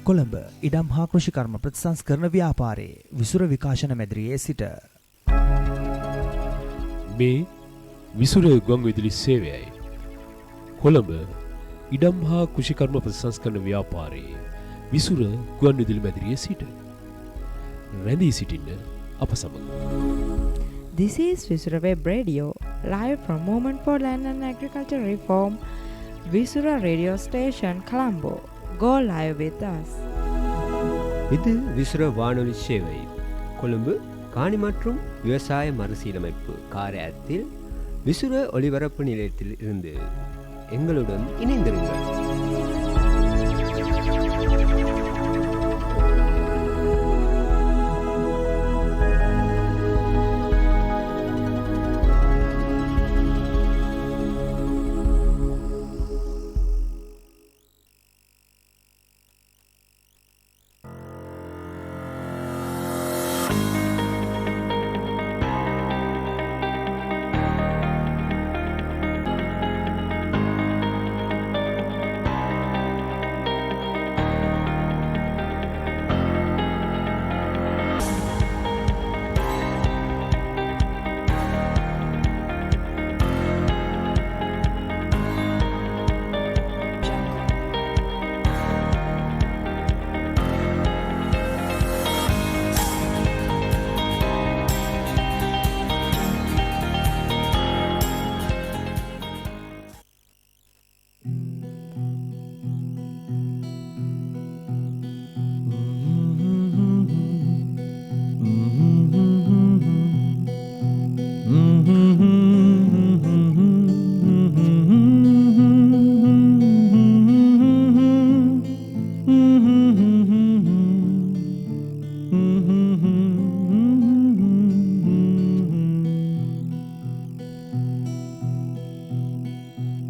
කොළඹ ඉඩම් හා කෘෂිකර්ම ප්‍රතිසංස්කරණ ව්‍යාපාරයේ විසුර විකාශන මැදිරියේ සිට මේ විසුර ගුවන්විදුලි සේවයයි. කොළඹ ඉඩම් හා කෘෂිකර්ම ප්‍රතිසංස්කරණ ව්‍යාපාරයේ විසුර ගුවන්විදුලි මැදිරියේ සිට රැඳී සිටින්න අප සමග. This is Visura Web Radio, live from Movement for Land and Agriculture Reform, Visura Radio Station, Colombo. Go live with us. இது விசுர வானொலி சேவை கொழும்பு காணி மற்றும் விவசாய மறுசீரமைப்பு காரியத்தில் விசுர ஒளிபரப்பு நிலையத்தில் இருந்து எங்களுடன் இணைந்திருங்கள்.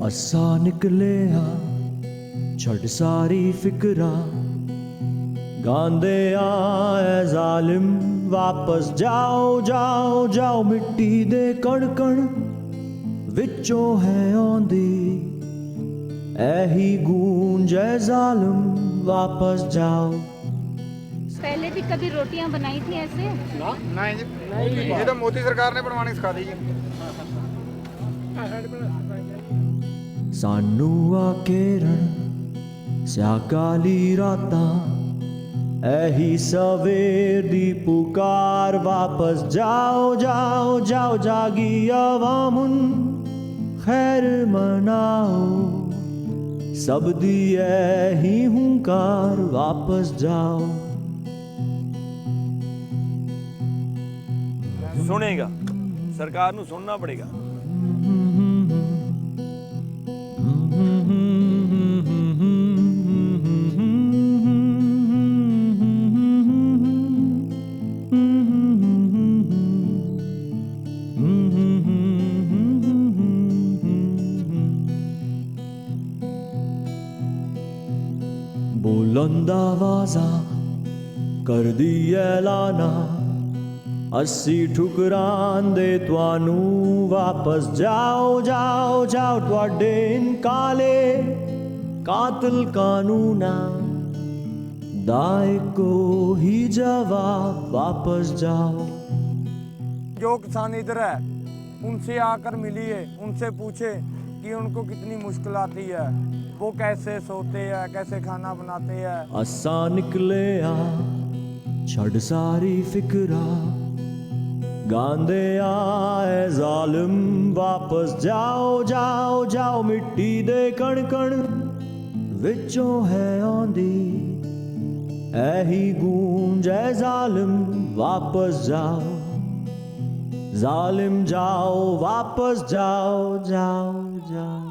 असा निकले आ छड़ सारी फिकरा गांदे आए जालिम वापस जाओ जाओ जाओ मिट्टी दे कण कण विचों है आंदी ऐही गूंज है जालिम वापस जाओ. पहले भी कभी रोटियां बनाई थी ऐसे? नहीं, ये तो मोदी सरकार ने बनवानी सिखा दी है. सानू आकेरण स्याकाली रातां ऐही सवेर दी पुकार वापस जाओ जाओ जाओ जागी अवामुन खैर मनाओ सब दी ऐही हुंकार वापस जाओ. सुनेगा सरकार नू सुनना पड़ेगा. बुलंद आवाज़ा कर दी ऐलाना अस्सी ठुकरान दे तुआनू वापस जाओ जाओ जाओ तुआडे इन काले कातिल कानूना दाए को ही जवाब वापस जाओ. जो किसान इधर है उनसे आकर मिलिए, उनसे पूछे कि उनको कितनी मुश्किल आती है, वो कैसे सोते हैं, कैसे खाना बनाते हैं. असा निकले आ छड़ सारी फिकरा गांदे आए जालिम वापस जाओ जाओ जाओ मिट्टी दे कण कण विचों है आंदी ऐही गूंज है जालिम वापस जाओ. जालिम जाओ वापस जाओ जाओ जाओ.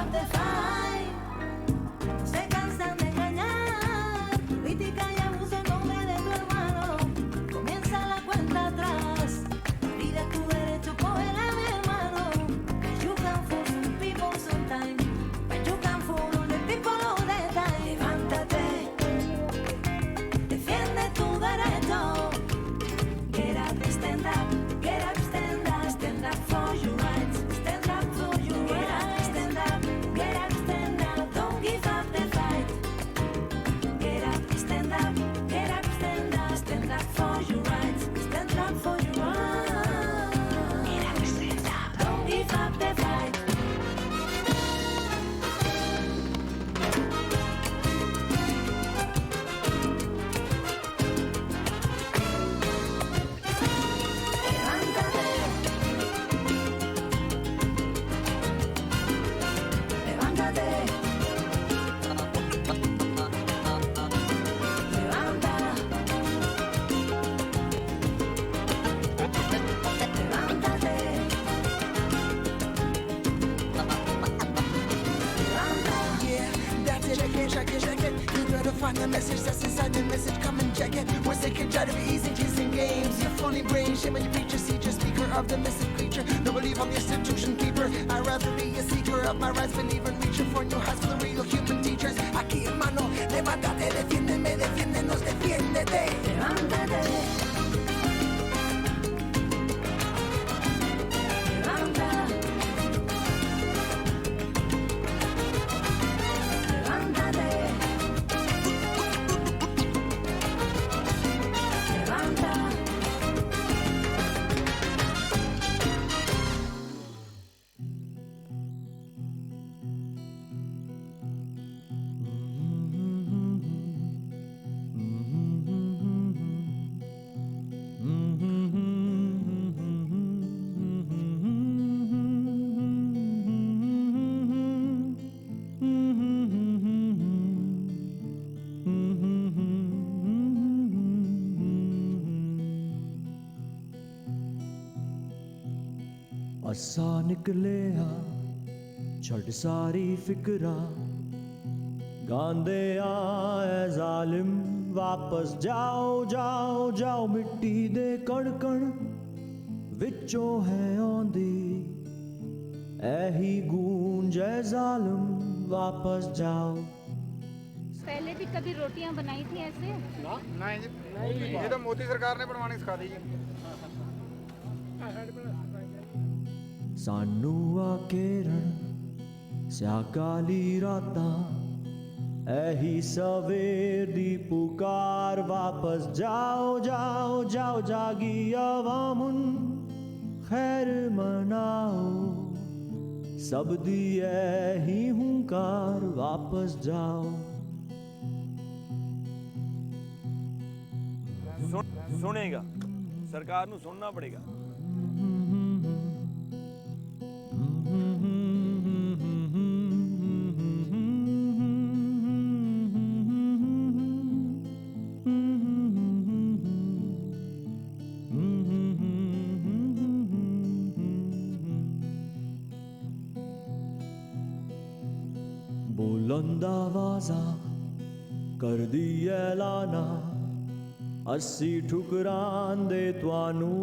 up the fight. Se cansan de engañar, crítica y abuso en nombre de tu hermano. Comienza la cuenta atrás. Pide tu derecho, cógela, mi hermano. You can fool some people sometimes, but you can fool all the people all the time. Levántate, defiende tu derecho. Get up, stand up, get up, stand up for your rights. Stand up for your rights. Get up, stand up, don't give up the fight. Get up, stand up, stand up for your rights. Stand up for your rights. Get up, stand up, don't give up the fight. Levántate, levanta, levántate, levanta. Yeah, that's it. Check it. You gotta find the message that's inside the message. Come and check it. We're sick and tired of easy kissing games. Your phony brain, shame on your preacher, teacher, speaker of the message creature. No believe I'm the institution keeper. I'd rather be a seeker of my rights, believer, reaching for new heights for the real human teachers. Aquí, hermano, levántate, defiéndeme, defiéndenos, defiéndete. Levántate, levanta, levántate, levanta. असा निकले आ छड़ सारी फिकरा गांदे आए जालिम वापस जाओ जाओ जाओ मिट्टी दे कण कण विचों है आंदी ऐही गूंज ऐ जालिम वापस जाओ। पहले भी कभी रोटियां बनाई थी ऐसे? नहीं, ये तो मोदी सरकार ने बनवानी सिखा दी। सानू आकेरण स्याकाली रातां ऐही सवेर दी पुकार वापस जाओ जाओ जाओ जागी अवामुन खैर मनाओ सब दी ऐही हुंकार वापस जाओ। सुनेगा, सरकार ਨੂੰ ਸੁਣਨਾ ਪੜੇਗਾ। बुलंद आवाज़ा कर दी ऐलाना अस्सी ठुकरांदे तुआनू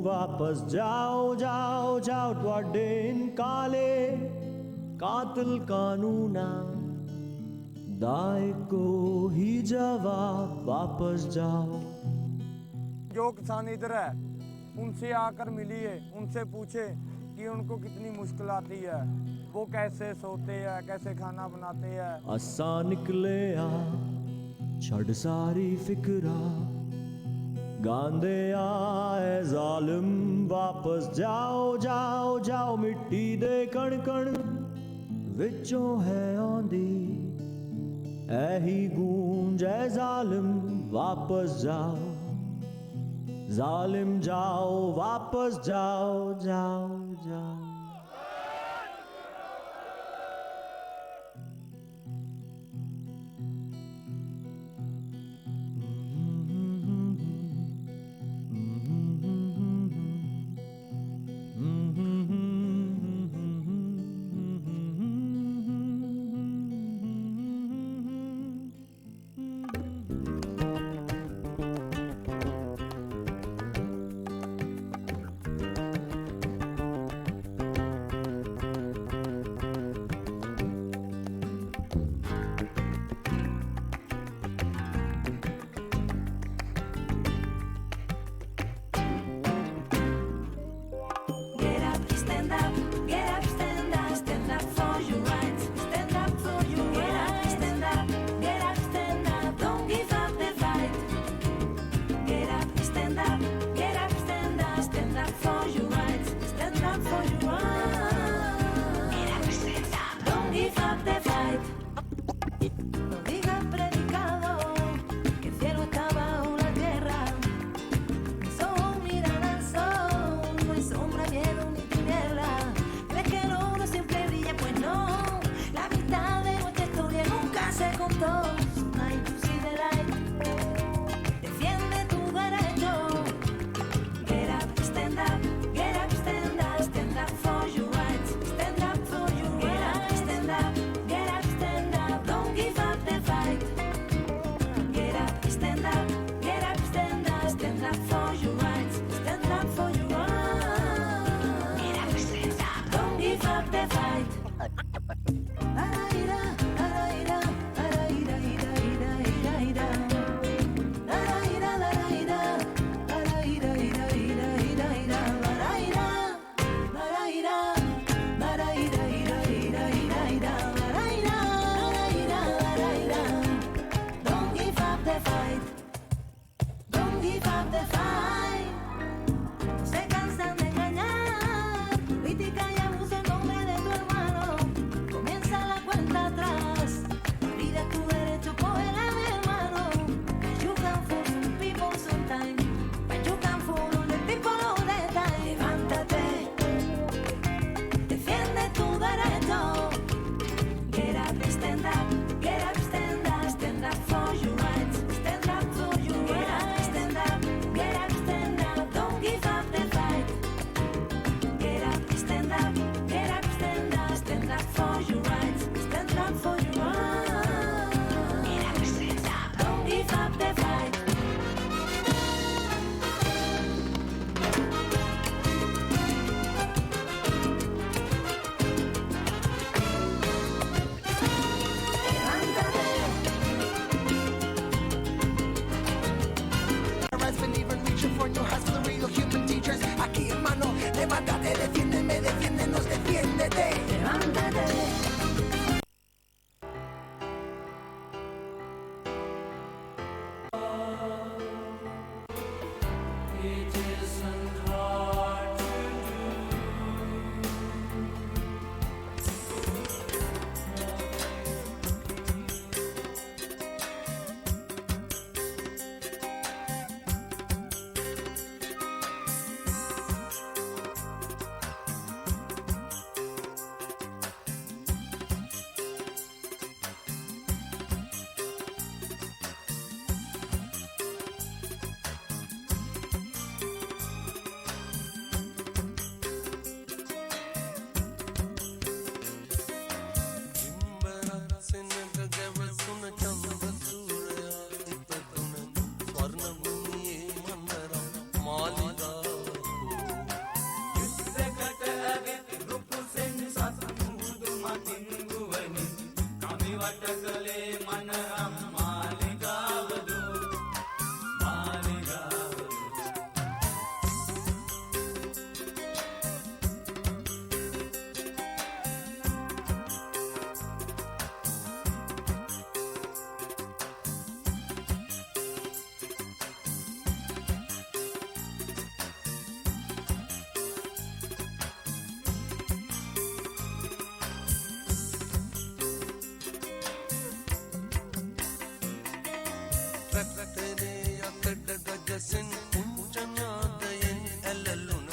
वापस जाओ जाओ जाओ तुआडे इन काले कातिल कानूना दाए को ही जवाब वापस जाओ। जो किसान इधर है उनसे आकर मिलिए, उनसे पूछे कि उनको कितनी मुश्किल आती है, वो कैसे सोते हैं, कैसे खाना बनाते हैं। असा निकले आ छड़ सारी फिकरा गांदे आए जालिम वापस जाओ जाओ जाओ मिट्टी दे कण कण विचों है आंदी ऐही गूंज ऐ जालिम वापस जाओ जालिम जाओ वापस जाओ जाओ जाओ। රැට්ටනේ යකඩ ගජසෙන් කුංචනාදයෙන් ඇලලුන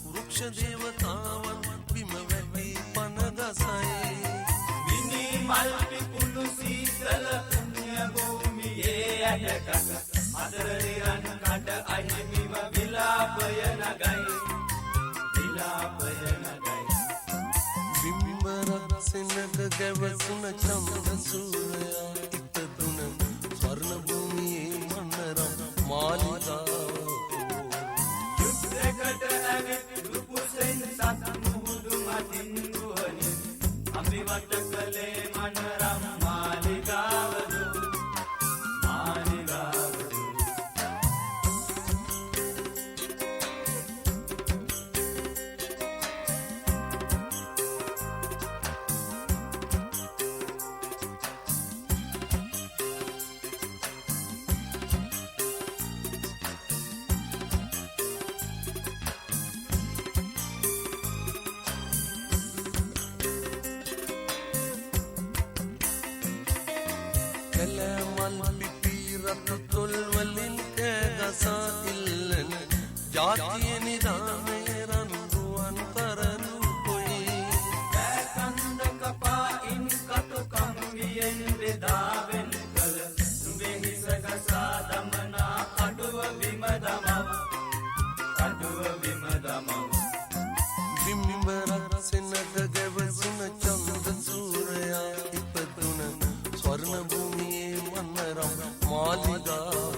වෘක්ෂ දේවතාවන් බිම වැටි පන ගසයි මිනි මල් පිපුණු සීතල පුණ්‍ය භූමියේ ඇටකට අදර නිරන් කඩ අහිමිව විලාපය නගයි බිම්බරක් සෙනග ගැවසුන චන්ද සූරයා ඉපදුන ස්වර්ණ භූමියේ මන්නරම් මාලිගාව යුද්ධකට ඇවිත් දුපුසෙන් සත් මුහුදු මතින් ගුවනින් අඹිවට කලේ මනරම් මාලිගාවදු ජාතිය නිදානේ රන්දුවන් කරනු කොයි දැකන්ද කපායින් කටු කම්බියෙන් බෙදාවෙන් කළ වෙහිසකසා දමනා කටුව බිම දමව බිම්බරක් සෙනග ගැවසුන චන්ද සූරයා ඉපදුන ස්වර්ණ භූමියේ මන්නරම් මාලිගාව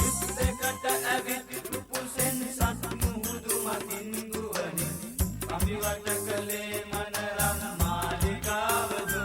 යුද්ධකට ඇවිත් රුපුසෙන් සත් මුහුදු මතින් ගුවනින් අඹිවට කලේ මනරම් මාලිගාවදු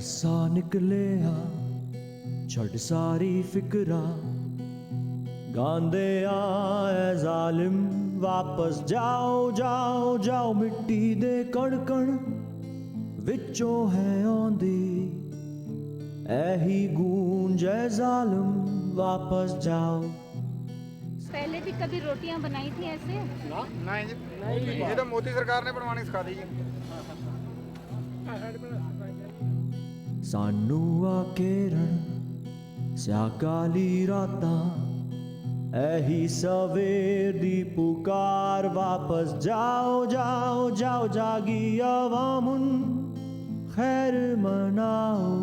असा निकले आ छड़ सारी फिकरा गांदे आए जालिम वापस जाओ जाओ जाओ मिट्टी दे कण कण विचों है आंदी ऐही गूंज ऐ जालिम वापस जाओ। पहले भी कभी रोटियां बनाई थी ऐसे? नहीं, ये तो मोदी सरकार ने बनवानी सिखा दी। सानू आकेरण स्याकाली रातां ऐही सवेर दी पुकार वापस जाओ जाओ जाओ जागी अवामुन खैर मनाओ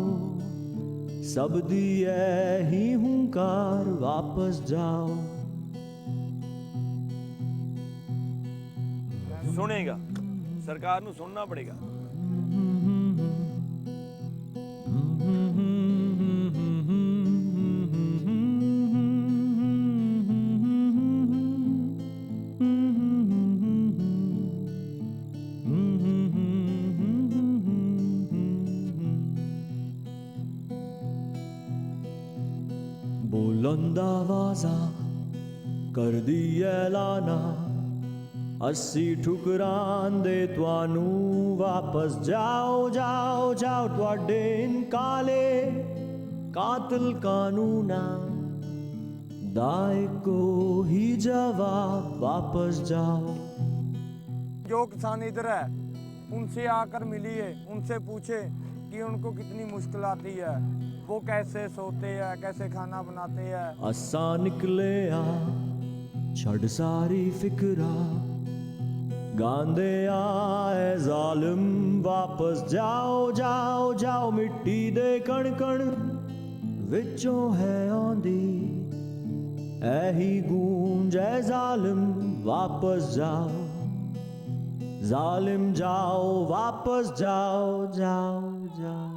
सब दी ऐही हुंकार वापस जाओ। सुनेगा, सरकार ਨੂੰ ਸੁਣਨਾ ਪੜੇਗਾ। बुलंद आवाज़ा कर दी ऐलाना अस्सी ठुकरांदे तुआनू वापस जाओ जाओ जाओ तुआडे इन काले कातिल कानूना दाए को ही जवाब वापस जाओ। जो किसान इधर है उनसे आकर मिलिए, उनसे पूछे कि उनको कितनी मुश्किल आती है, वो कैसे सोते हैं, कैसे खाना बनाते हैं। असा निकले आ छड़ सारी फिकरा गांदे आए जालिम वापस जाओ जाओ जाओ मिट्टी दे कण कण विचों है आंदी ऐही गूंज ऐ जालिम वापस जाओ जालिम जाओ वापस जाओ जाओ जाओ।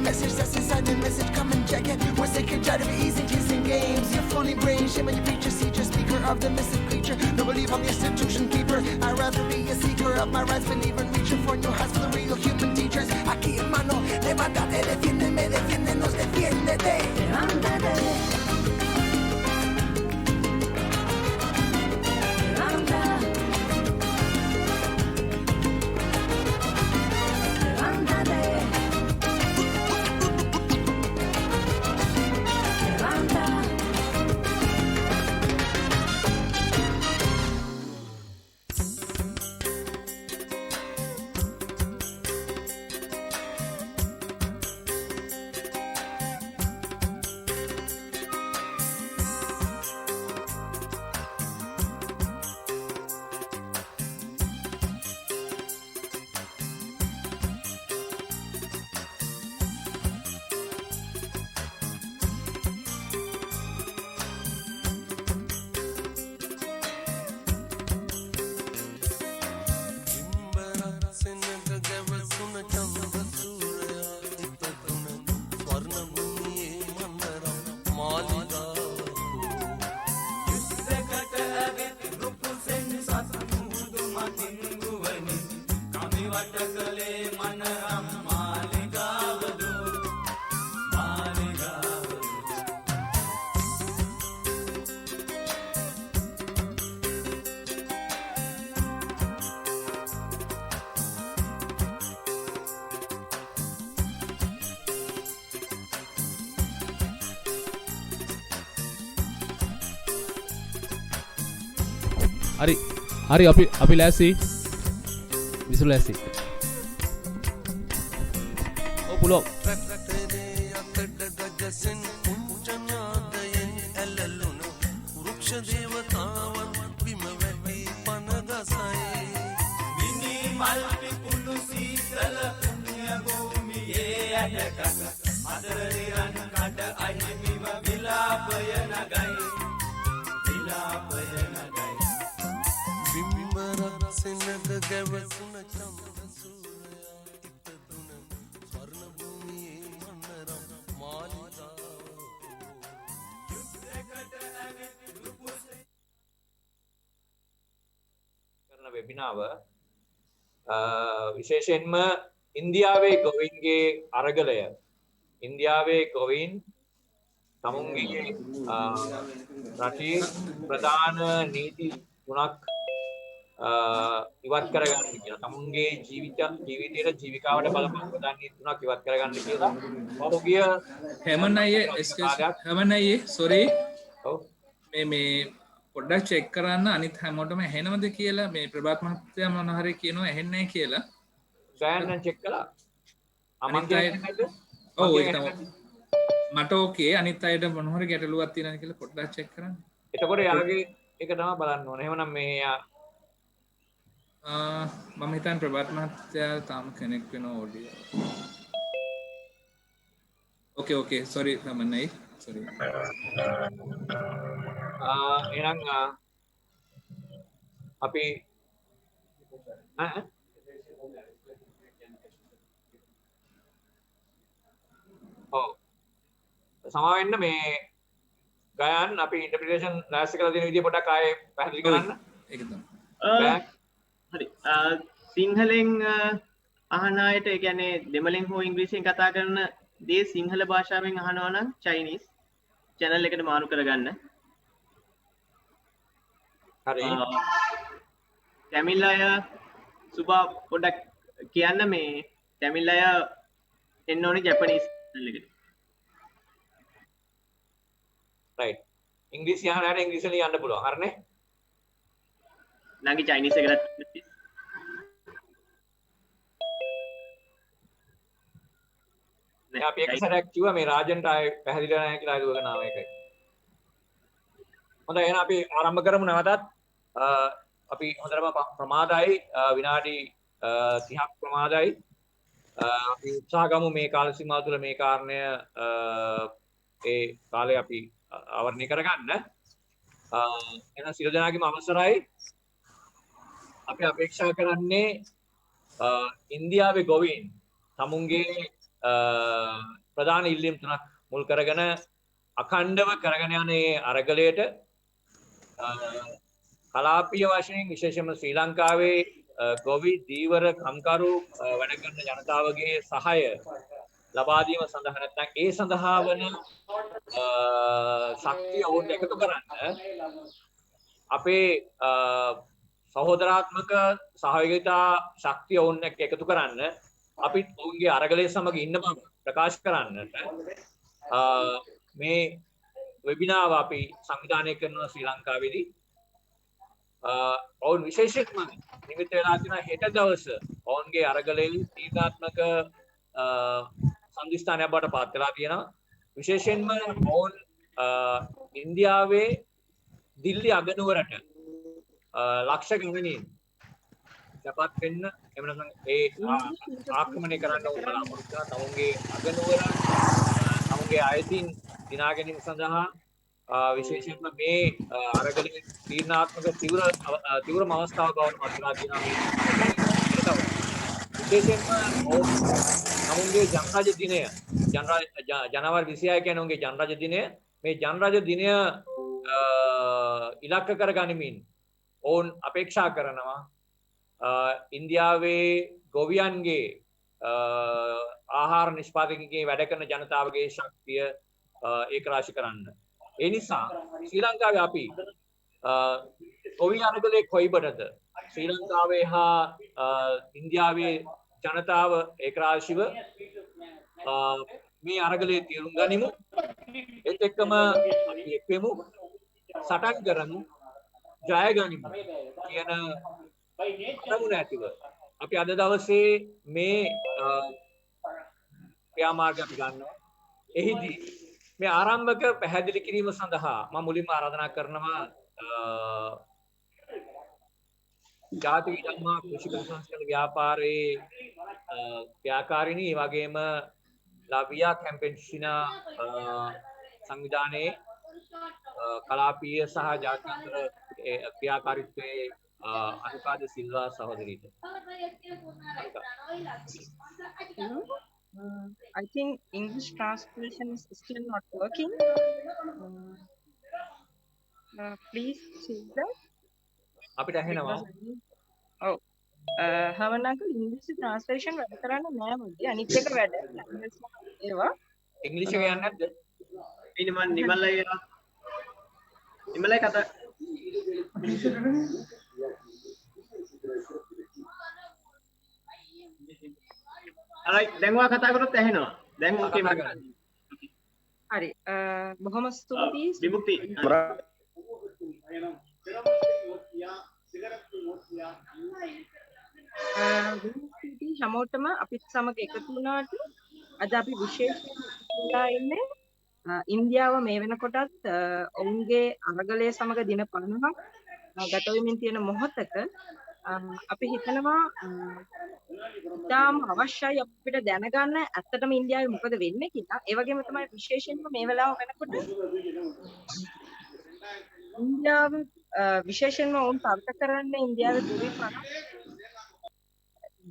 message that's inside the message. Come and check it. We're sick and tired of easy teasing games. Your phony brain, shame on your preacher, seeker, speaker of the missing creature. No belief I'm the institution keeper. I'd rather be a seeker of my rights, believer, reaching for new heights for the real human teachers. Aquí hermano, levántate, defiéndeme, defiéndenos, defiéndete. Levántate. Levanta. Levántate. Levanta. හරි හරි අපි ලෑස්ති විසු ලෑස්ති ඔව් පුළුවන් වෙබිනාව විශේෂයෙන්ම ඉන්දියාවේ ගොවීන්ගේ අරගලය ඉන්දියාවේ ගොවීන් තමුන්ගේ රටේ ප්‍රධාන නීති තුනක් ඉවත් කරගන්න කියලා තමුන්ගේ ජීවිතයට ජීවිකාවට බලපාන ප්‍රධාන නීති තුනක් ඉවත් කරගන්න කියලා පහුගිය හැමනයේ සොරි මේ පොඩ්ඩක් චෙක් කරන්න අනිත් හැමෝටම ඇහෙනවද කියලා මේ ප්‍රභාත් මහත්තයා මොන හරි කියනවා ඇහෙන්නේ නැහැ කියලා. සෑහෙන චෙක් කළා. අනිත් අය ඔව් ඒක තමයි. මට ඕකේ අනිත් අයට මොන හරි ගැටලුවක් තියෙනවද කියලා පොඩ්ඩක් චෙක් කරන්න. එතකොට යාගේ ඒක තමයි බලන්න ඕනේ. එහෙමනම් මේ යා මම හිතන්නේ ප්‍රභාත් මහත්තයා තාම කනෙක්ට් වෙනවා ඔඩියෝ. ඕකේ සෝරි තමන්නයි සෝරි. එහෙනම් අපි සමාවෙන්න මේ ගයන් අපි ඉන්ටර්ප්‍රිටේෂන් ලෑස්ති කරලා තියෙන විදිය පොඩ්ඩක් ආයේ පැහැදිලි කරන්න. ඒක තමයි. හරි. සිංහලෙන් අහන අයට ඒ කියන්නේ දෙමළෙන් හෝ ඉංග්‍රීසියෙන් කතා කරන දේ සිංහල භාෂාවෙන් අහනවා නම් චයිනීස් channel එකට මාරු කරගන්න. හරි. තමිල් අය සුබා පොඩ්ඩක් කියන්න මේ තමිල් අය එන්න ඕනේ ජපනීස් channel එකට. right. ඉංග්‍රීසි අහන අයට ඉංග්‍රීසියෙන් ලියන්න පුළුවන්. හරිනේ? නංගි චයිනීස් එකකට අපි එක සැරයක් කිව්වා මේ රාජන්ට ආයේ පැහැදිලි නැහැ කියලා අයදුව ගන්නවා මේකයි. හොඳයි එහෙනම් අපි ආරම්භ කරමු නැවතත්. අපි හොඳටම ප්‍රමාදයි විනාඩි 30ක් ප්‍රමාදයි. අපි උත්සාහ ගමු මේ කාල සීමාව තුළ මේ කාරණය ඒ කාලේ අපි ආවරණය කරගන්න. එහෙනම් සියලු දෙනාගේම අවසරයි. අපි අපේක්ෂා කරන්නේ ඉන්දියාවේ ගොවීන් තමුන්ගේ ප්‍රධාන ඉල්ලීම් තුනක් මුල් කරගෙන අඛණ්ඩව කරගෙන යන මේ අරගලයට කලාපීය වශයෙන් විශේෂයෙන්ම ශ්‍රී ලංකාවේ ගොවි දීවර කම්කරු වැඩ කරන ජනතාවගේ සහාය ලබා දීම සඳහා නැත්නම් ඒ සඳහා වන ශක්තිය ඔවුන් එකතු කරන්න අපේ සහෝදරාත්මක සහයෝගිතා ශක්තිය ඔවුන් එක්ක එකතු කරන්න අපි ඔවුන්ගේ අරගලයේ සමග ඉන්න බව ප්‍රකාශ කරන්නට මේ වෙබිනාව අපි සංවිධානය කරනවා ශ්‍රී ලංකාවේදී ඔවුන් විශේෂයෙන්ම නිමිත වෙලා තියෙන හෙට දවස ඔවුන්ගේ අරගලයේ තීරණාත්මක සම්දිස්ථානයක් බවට පත් වෙලා තියෙනවා විශේෂයෙන්ම ඔවුන් ඉන්දියාවේ දිල්ලි අගනුවරට ලක්ෂ ගණනින් සපත් වෙන්න එහෙම නැත්නම් ඒ ආක්‍රමණය කරන්න උන් බලාපොරොත්තු වෙනවා තමුන්ගේ අගනුවර තමුන්ගේ අයසින් දිනා ගැනීම සඳහා විශේෂයෙන්ම මේ අරගලයේ තීරණාත්මක තීව්‍රම අවස්ථාවක් බවට පත් වෙලා තියෙනවා මේ අරගලයේ විශේෂයෙන්ම තමුන්ගේ ජනරාජ දිනය ජනවාරි 26 කියන්නේ උන්ගේ ජනරාජ දිනය මේ ජනරාජ දිනය ඉලක්ක කර ගනිමින් ඔවුන් අපේක්ෂා කරනවා ඉන්දියාවේ ගොවියන්ගේ ආහාර නිෂ්පාදකයන්ගේ වැඩ කරන ජනතාවගේ ශක්තිය ඒකරාශී කරන්න. ඒ නිසා ශ්‍රී ලංකාවේ අපි ගොවි අරගලයේ කොයිබටද ශ්‍රී ලංකාවේ හා ඉන්දියාවේ ජනතාව ඒකරාශීව මේ අරගලයේ තීරුම් ගනිමු. ඒත් එක්කම අපි එක්වෙමු සටන් කරමු ජය ගනිමු කියන අරමුණ ඇතිව අපි අද දවසේ මේ ක්‍රියාමාර්ග අපි ගන්නවා. එහිදී මේ ආරම්භක පැහැදිලි කිරීම සඳහා මම මුලින්ම ආරාධනා කරනවා ජාතික ඉඩම් කෘෂි ප්‍රසංස්කරණ ව්‍යාපාරයේ ව්‍යාකාරිණී වගේම ලාවියා කැම්පෙන්සිනා සංවිධානයේ කලාපීය සහ ජාත්‍යන්තර ක්‍රියාකාරීත්වයේ අනුකාද Silva සහෝදරීට. I think English translation is still not working. Please check that. අපිට ඇහෙනවා. ඔව්. හවනක ඉංග්‍රීසි translation වැඩ කරන්න නෑ මොකද අනිත් එක වැඩ ඒවා ඉංග්‍රීසි එක යන්නේ නැද්ද? ඉතින් මම නිමලයි කතා alright දැන් ඔයා කතා කරොත් ඇහෙනවා. දැන් ඕකේ මම හරි බොහොම ස්තුතියි විමුක්ති හැමෝටම අපිත් සමග එකතු වුණාට අද අපි විශේෂයෙන් ඉඳලා ඉන්නේ ඉන්දියාව මේ වෙනකොටත් ඔවුන්ගේ අරගලය සමග දින 50ක් ගත වෙමින් තියෙන මොහොතක අපි හිතනවා ඉතාම අවශ්‍යයි අපිට දැනගන්න ඇත්තටම ඉන්දියාවේ මොකද වෙන්නේ කියලා. ඒ වගේම තමයි විශේෂයෙන්ම මේ වෙලාව වෙනකොට ඉන්දියාව විශේෂයෙන්ම ඔවුන් තර්ක කරන්නේ ඉන්දියාවේ ගොවි පනත්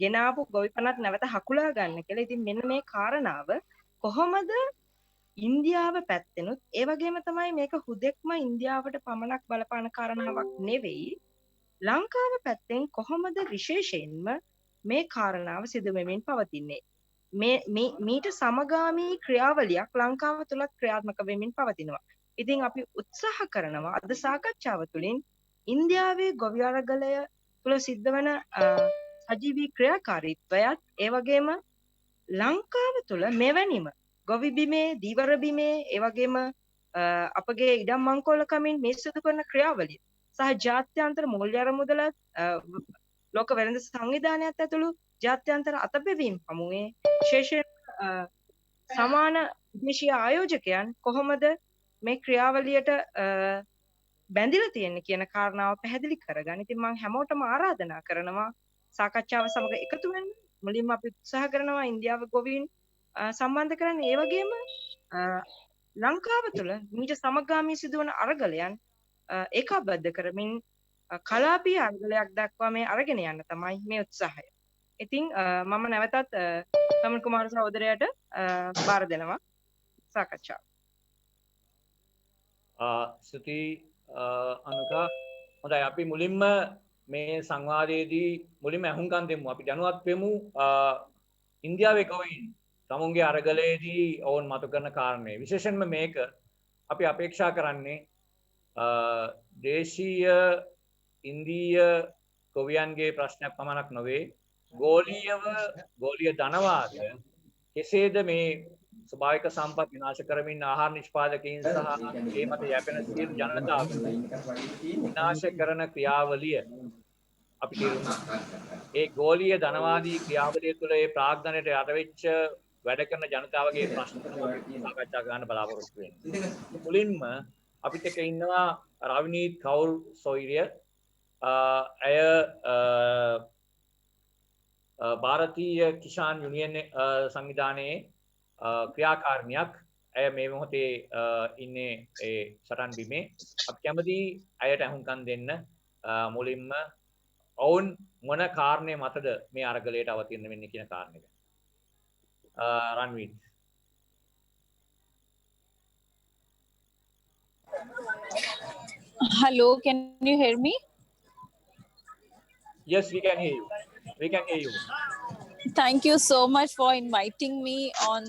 ගෙනාවු ගොවි පනත් නැවත හකුලා ගන්න කියලා. ඉතින් මෙන්න මේ කාරණාව කොහොමද ඉන්දියාව පැත්තෙනුත් ඒ වගේම තමයි මේක හුදෙක්ම ඉන්දියාවට පමණක් බලපාන කාරණාවක් නෙවෙයි. ලංකාව පැත්තෙන් කොහොමද විශේෂයෙන්ම මේ කාරණාව සිදු වෙමින් පවතින්නේ? මීට සමගාමී ක්‍රියාවලියක් ලංකාව තුලත් ක්‍රියාත්මක වෙමින් පවතිනවා. ඉතින් අපි උත්සාහ කරනවා අද සාකච්ඡාව තුළින් ඉන්දියාවේ ගොවි අරගලය තුල සිද්ධ වෙන සජීවී ක්‍රියාකාරීත්වයත් ඒ වගේම ලංකාව තුල මෙවැනිම ගොවි බිමේ දීවර බිමේ ඒ වගේම අපගේ ඉඩම් මංකොල්ලකමින් මේ සිදු කරන ක්‍රියාවලිය සහ ජාත්‍යන්තර මූල්‍ය අරමුදල ලෝක වෙළඳ සංවිධානයත් ඇතුළු ජාත්‍යන්තර අතපෙවීම් හමුවේ විශේෂයෙන් සමාන විදේශීය ආයෝජකයන් කොහොමද මේ ක්‍රියාවලියට බැඳිලා තියෙන්නේ කියන කාරණාව පැහැදිලි කරගන්න. ඉතින් මම හැමෝටම ආරාධනා කරනවා සාකච්ඡාව සමග එකතු වෙන්න. මුලින්ම අපි උත්සාහ කරනවා ඉන්දියාව ගොවීන් සම්බන්ධ කරන්න. ඒ වගේම ලංකාව තුළ මීට සමගාමී සිදුවන අරගලයන් ඒකාබද්ධ කරමින් කලාපීය අරගලයක් දක්වා මේ අරගෙන යන්න තමයි මේ උත්සාහය. ඉතින් මම නැවතත් සමන් කුමාර සහෝදරයාට බාර දෙනවා සාකච්ඡාව. ස්තුති අනුකා හොඳයි අපි මුලින්ම මේ සංවාදයේදී මුලින්ම අහුම්කම් දෙමු අපි දැනුවත් වෙමු ඉන්දියාවේ ගොවීන් තමුන්ගේ අරගලයේදී ඔවුන් මතු කරන කාරණේ විශේෂයෙන්ම මේක අපි අපේක්ෂා කරන්නේ දේශීය ඉන්දීය ගොවියන්ගේ ප්‍රශ්නයක් පමණක් නොවේ ගෝලීය ධනවාදය කෙසේද මේ ස්වභාවික සම්පත් විනාශ කරමින් ආහාර නිෂ්පාදකයින් සහ ඒ මත යැපෙන සියලු ජනතාව විනාශ කරන ක්‍රියාවලිය අපි තේරුම් ඒ ගෝලීය ධනවාදී ක්‍රියාවලිය තුළ ඒ ප්‍රාග්ධනයට යට වෙච්ච වැඩ කරන ජනතාවගේ ප්‍රශ්න තමයි සාකච්ඡා කරන්න බලාපොරොත්තු වෙන්නේ. මුලින්ම අපිට එක ඉන්නවා රවිනීත් කවුල් සොයිරිය ඇය ಭಾರತೀಯ කිෂාන් යුනියන් සංවිධානයේ ක්‍රියාකාරණියක් ඇය මේ මොහොතේ ඉන්නේ ඒ සටන් බිමේ අපි කැමති අයට අහුම්කම් දෙන්න මුලින්ම ඔවුන් මොන කාරණේ මතද මේ අරගලයට අවතීර්ණ වෙන්නේ කියන කාරණේ රන්වීර් Hello, can you hear me? Yes, we can hear you. We can hear you. Thank you so much for inviting me on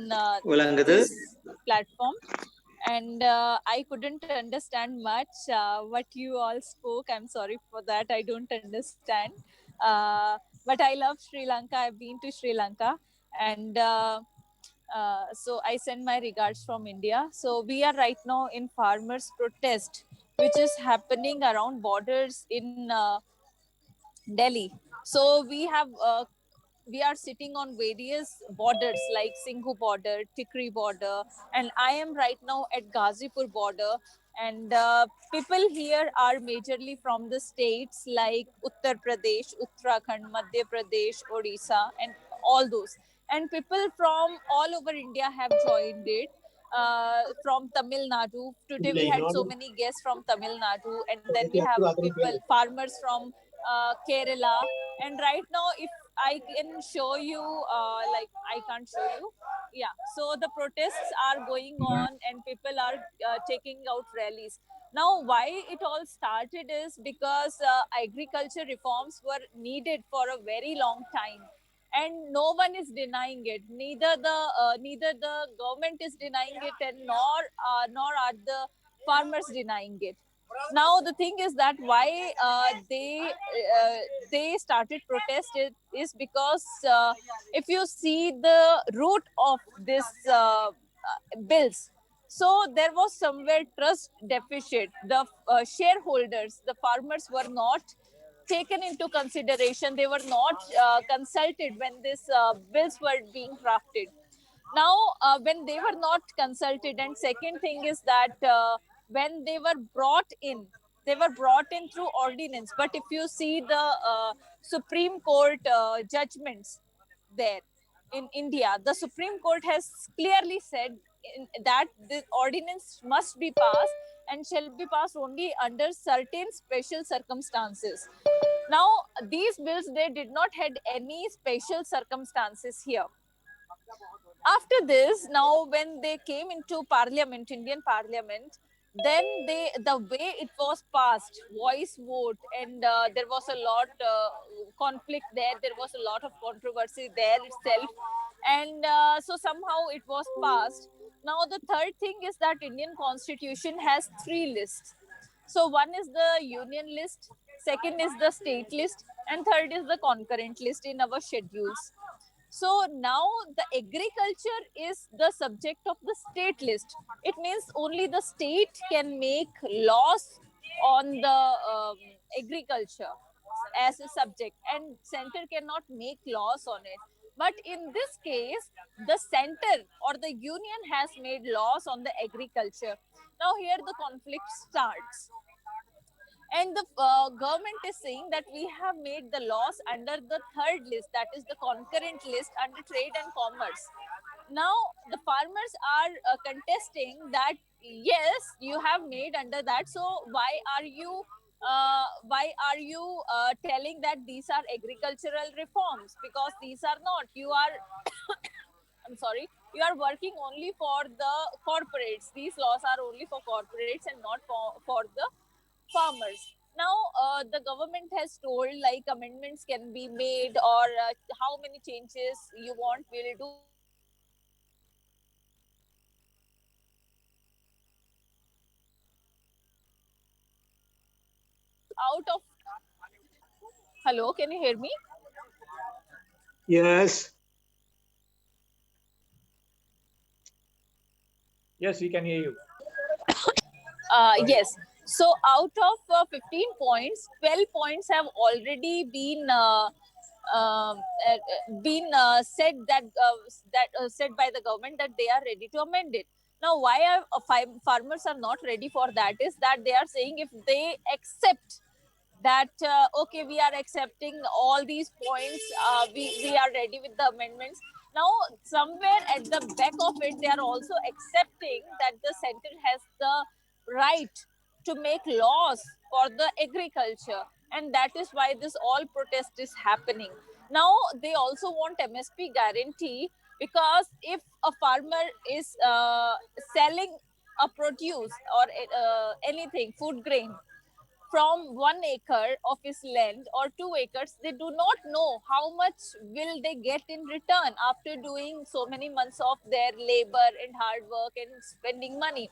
this platform. And I couldn't understand much what you all spoke. I'm sorry for that. I don't understand. But I love Sri Lanka. I've been to Sri Lanka. And so I send my regards from India. So we are right now in farmers' protest, which is happening around borders in Delhi. So we are sitting on various borders like Singhu border, Tikri border, and I am right now at Ghazipur border. And people here are majorly from the states like Uttar Pradesh, Uttarakhand, Madhya Pradesh, Odisha, and all those. And people from all over India have joined it. From Tamil Nadu. Today we had so many guests from Tamil Nadu, and then we have people, farmers from Kerala. And right now, if I can show you, like I can't show you. Yeah, so the protests are going on, and people are taking out rallies. Now, why it all started is because agriculture reforms were needed for a very long time. And no one is denying it. Neither the government is denying it, and nor are the farmers denying it. Now the thing is that why they started protest is because if you see the root of this bills, so there was somewhere trust deficit. The shareholders, the farmers were not taken into consideration. They were not consulted when these bills were being drafted. Now, when they were not consulted, and second thing is that when they were brought in through ordinance. But if you see the Supreme Court judgments there in India, the Supreme Court has clearly said that the ordinance must be passed and shall be passed only under certain special circumstances. Now, these bills, they did not had any special circumstances here. After this, now when they came into Parliament, Indian Parliament, then the way it was passed, voice vote, and there was a lot conflict there. There was a lot of controversy there itself, and so somehow it was passed. Now the third thing is that Indian Constitution has 3 lists. So one is the union list, second is the state list, and third is the concurrent list in our schedules. So now the agriculture is the subject of the state list. It means only the state can make laws on the agriculture as a subject, and center cannot make laws on it. But in this case, the center or the union has made laws on the agriculture. Now here the conflict starts. And the government is saying that we have made the laws under the third list, that is the concurrent list under trade and commerce. Now the farmers are contesting that yes, you have made under that, so why are you why are you telling that these are agricultural reforms? Because these are not. You are, I'm sorry, you are working only for the corporates. These laws are only for corporates and not for the farmers. Now, the government has told like amendments can be made, or how many changes you want will do. Out of, hello, can you hear me? Yes. Yes, we can hear you. Go ahead. Yes. So out of 15 points, 12 points have already said that said by the government that they are ready to amend it. Now, why are farmers are not ready for that is that they are saying if they accept that okay, we are accepting all these points, we are ready with the amendments. Now, somewhere at the back of it, they are also accepting that the center has the right to make laws for the agriculture, and that is why this all protest is happening. Now, they also want MSP guarantee, because if a farmer is selling a produce or anything, food grain, from 1 acre of his land or 2 acres, they do not know how much will they get in return after doing so many months of their labor and hard work and spending money.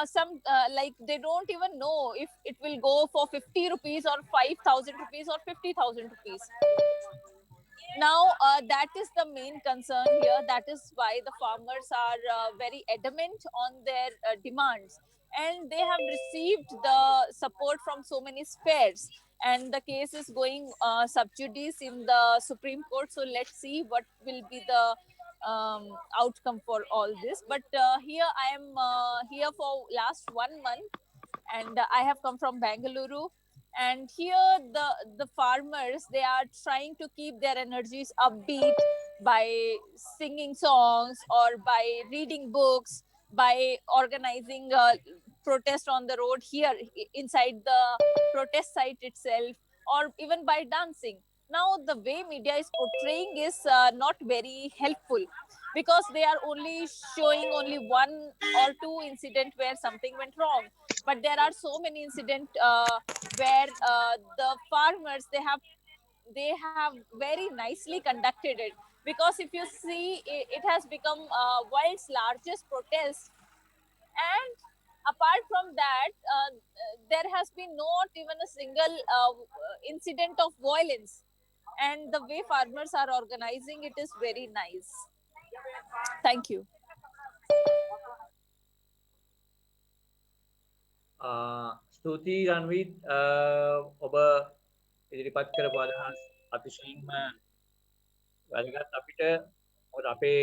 Some like they don't even know if it will go for 50 rupees or 5,000 rupees or 50,000 rupees. Now, that is the main concern here. That is why the farmers are very adamant on their demands, and they have received the support from so many spheres. And the case is going sub judice in the Supreme Court. So let's see what will be the outcome for all this. But here I am here for last 1 month, and I have come from Bangalore. And here the farmers, they are trying to keep their energies upbeat by singing songs or by reading books, by organizing protest on the road here inside the protest site itself, or even by dancing. Now, the way media is portraying is not very helpful, because they are only showing only one or two incident where something went wrong, but there are so many incidents where the farmers, they have very nicely conducted it. Because if you see, it has become world's largest protest. And apart from that, there has been not even a single incident of violence. And the way farmers are organizing it is very nice. Thank you. ස්තුතියි රන්විත්, ඔබ ඉදිරිපත් කරපු අදහස් අතිශයින්ම වැදගත් අපිට. මොකද අපේ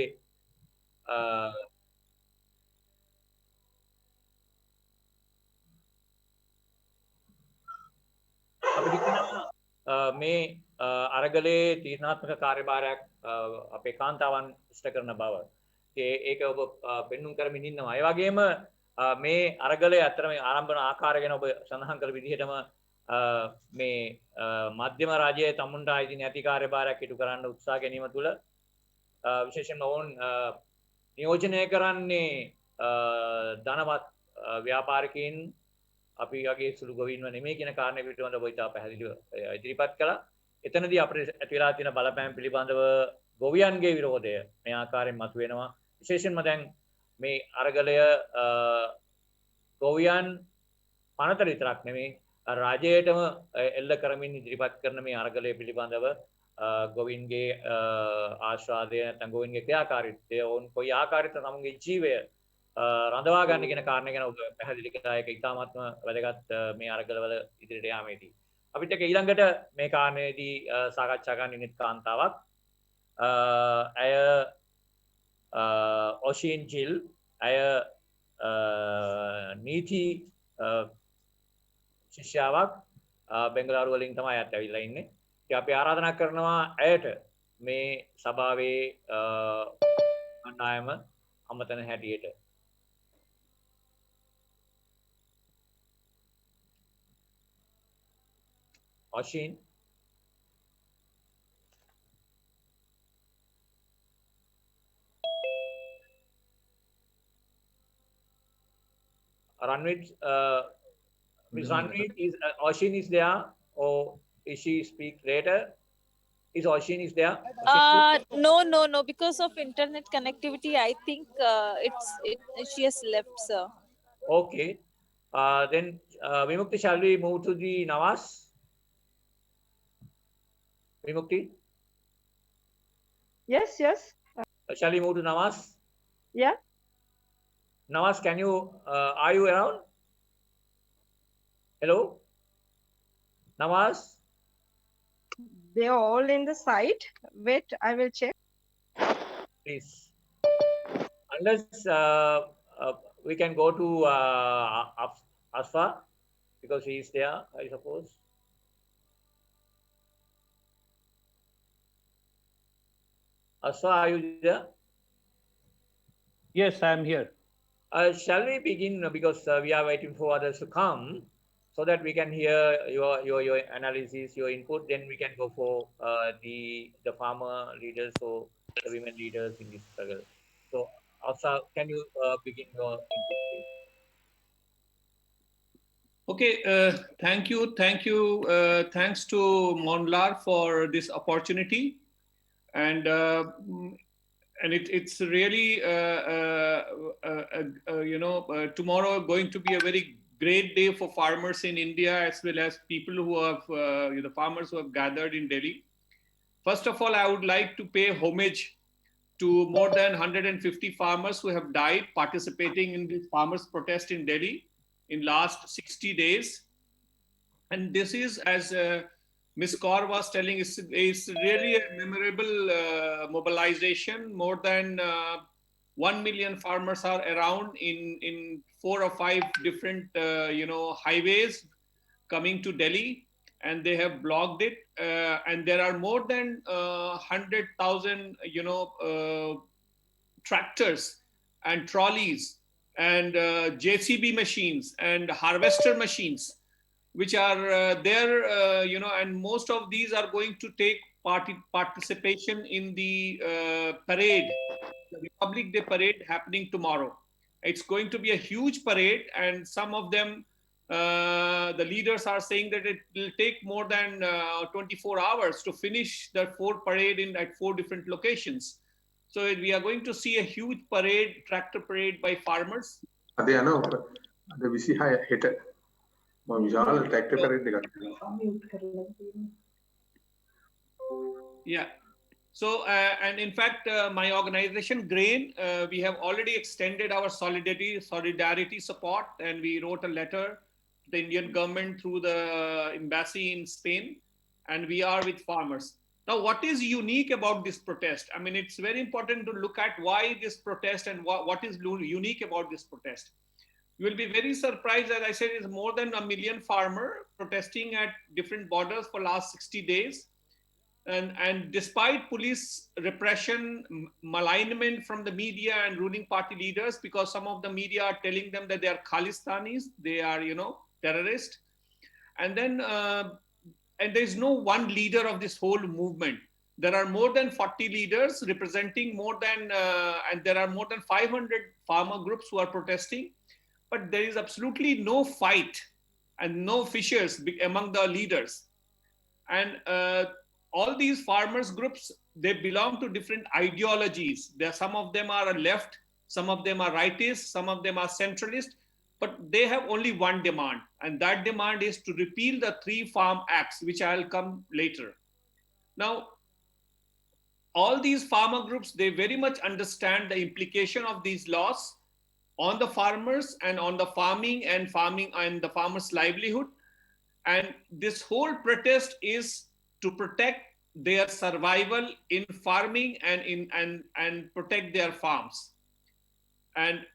අපිට හිතෙනවා මේ අරගලේ තීරණාත්මක කාර්යභාරයක් අපේ කාන්තාවන් ඉෂ්ට කරන බව. ඒක ඔබ පෙන්눔 කරමින් ඉන්නවා. ඒ වගේම මේ අරගලය අතරම ආරම්භන ආකාරය ගැන ඔබ සඳහන් කළ විදිහටම මේ මධ්‍යම රාජ්‍යයේ තමුන්ට අයිති නැති කාර්යභාරයක් ඉටු කරන්න උත්සාහ ගැනීම තුළ විශේෂයෙන්ම ඔවුන් නියෝජනය කරන්නේ ධනවත් ව්‍යාපාරිකයින්, අපි වගේ සුළු ගොවීන්ව නෙමෙයි කියන කාරණේ පිළිබඳව ඔබ ඉතා පැහැදිලිව ඉදිරිපත් කළා. එතනදී අපිට ඇති වෙලා තියෙන බලපෑම් පිළිබඳව ගොවියන්ගේ විරෝධය මේ ආකාරයෙන් මතුවෙනවා. විශේෂයෙන්ම දැන් මේ අරගලය ගොවියන් පනත විතරක් නෙමෙයි රාජ්‍යයටම එල්ල කරමින් ඉදිරිපත් කරන මේ අරගලය පිළිබඳව ගොවින්ගේ ආශාදය නැත්නම් ගොවින්ගේ ක්‍රියාකාරීත්වය, ඔවුන් කොයි ආකාරයකට තමුන්ගේ ජීවය රඳවා ගන්න කියන කාරණේ ගැන ඔබ පැහැදිලි කළා. ඒක ඉතාමත්ම වැදගත් මේ අරගලවල ඉදිරියට යාමේදී. අපිට ඊළඟට මේ කාරණේදී සාකච්ඡා කරන්න ඉන්න කාන්තාවක්, ඇය ඔෂින් ජිල්, ඇය නීති ශිෂ්‍යාවක් බෙන්ගලුරු වලින් තමයි අයත් ඇවිල්ලා ඉන්නේ. ඉතින් අපි ආරාධනා කරනවා ඇයට මේ සභාවේ කණ්ඩායම අමතන හැටියට. Oshin. Ranvit, Miss Ranvit, is Oshin is there, or is she speak later? Is Oshin is there? No, because of internet connectivity, I think she has left, sir. Okay. Then Vimukti, shall we move to the Nawaz? Vimukti, Yes, yes. shall we move to Nawaz? Yeah. Nawaz, can you, are you around? Hello? Nawaz? They are all in the site. Wait, I will check. Please. Unless we can go to Asfa, because he is there, I suppose. Asfa, are you there? Yes, I am here. Shall we begin, because we are waiting for others to come, so that we can hear your analysis, your input. Then we can go for the farmer leaders or the women leaders in this struggle. So, Asfa, can you begin your input, please? Okay, thank you. Thanks to Monlar for this opportunity. And it's really tomorrow going to be a very great day for farmers in India, as well as people who have the farmers who have gathered in Delhi. First of all, I would like to pay homage to more than 150 farmers who have died participating in this farmers protest in Delhi in last 60 days. And this is, as Ms. Kaur was telling, is really a memorable mobilization. More than 1 million farmers are around in 4 or 5 different highways coming to Delhi, and they have blocked it. And there are more than 100,000 tractors and trolleys and JCB machines and harvester machines, which are there, and most of these are going to take participation in the parade, the Republic Day parade happening tomorrow. It's going to be a huge parade, and some of them, the leaders are saying that it will take more than 24 hours to finish the 4 parade at 4 different locations. So we are going to see a huge parade, tractor parade by farmers. අද යන අද 26 හෙට මම විශාල tractor පෙරේඩ් එකක්. Yeah. So, and in fact, my organization, GRAIN, we have already extended our solidarity support, and we wrote a letter to the Indian government through the embassy in Spain, and we are with farmers. Now, what is unique about this protest? I mean, it's very important to look at why this protest and what is unique about this protest. You will be very surprised, as I said, is more than 1 million farmers protesting at different borders for last 60 days. And despite police repression, malignment from the media and ruling party leaders, because some of the media are telling them that they are Khalistanis, they are, terrorists. And then, and there is no one leader of this whole movement. There are more than 40 leaders representing more than, and there are more than 500 farmer groups who are protesting. But there is absolutely no fight and no fissures among the leaders. And all these farmers groups, they belong to different ideologies. Some of them are left, some of them are rightist, some of them are centralist, but they have only one demand, and that demand is to repeal the 3 Farm Acts, which I'll come later. Now, all these farmer groups, they very much understand the implication of these laws on the farmers and on the farming and the farmers' livelihood. And this whole protest is to protect their survival in farming and protect their farms. And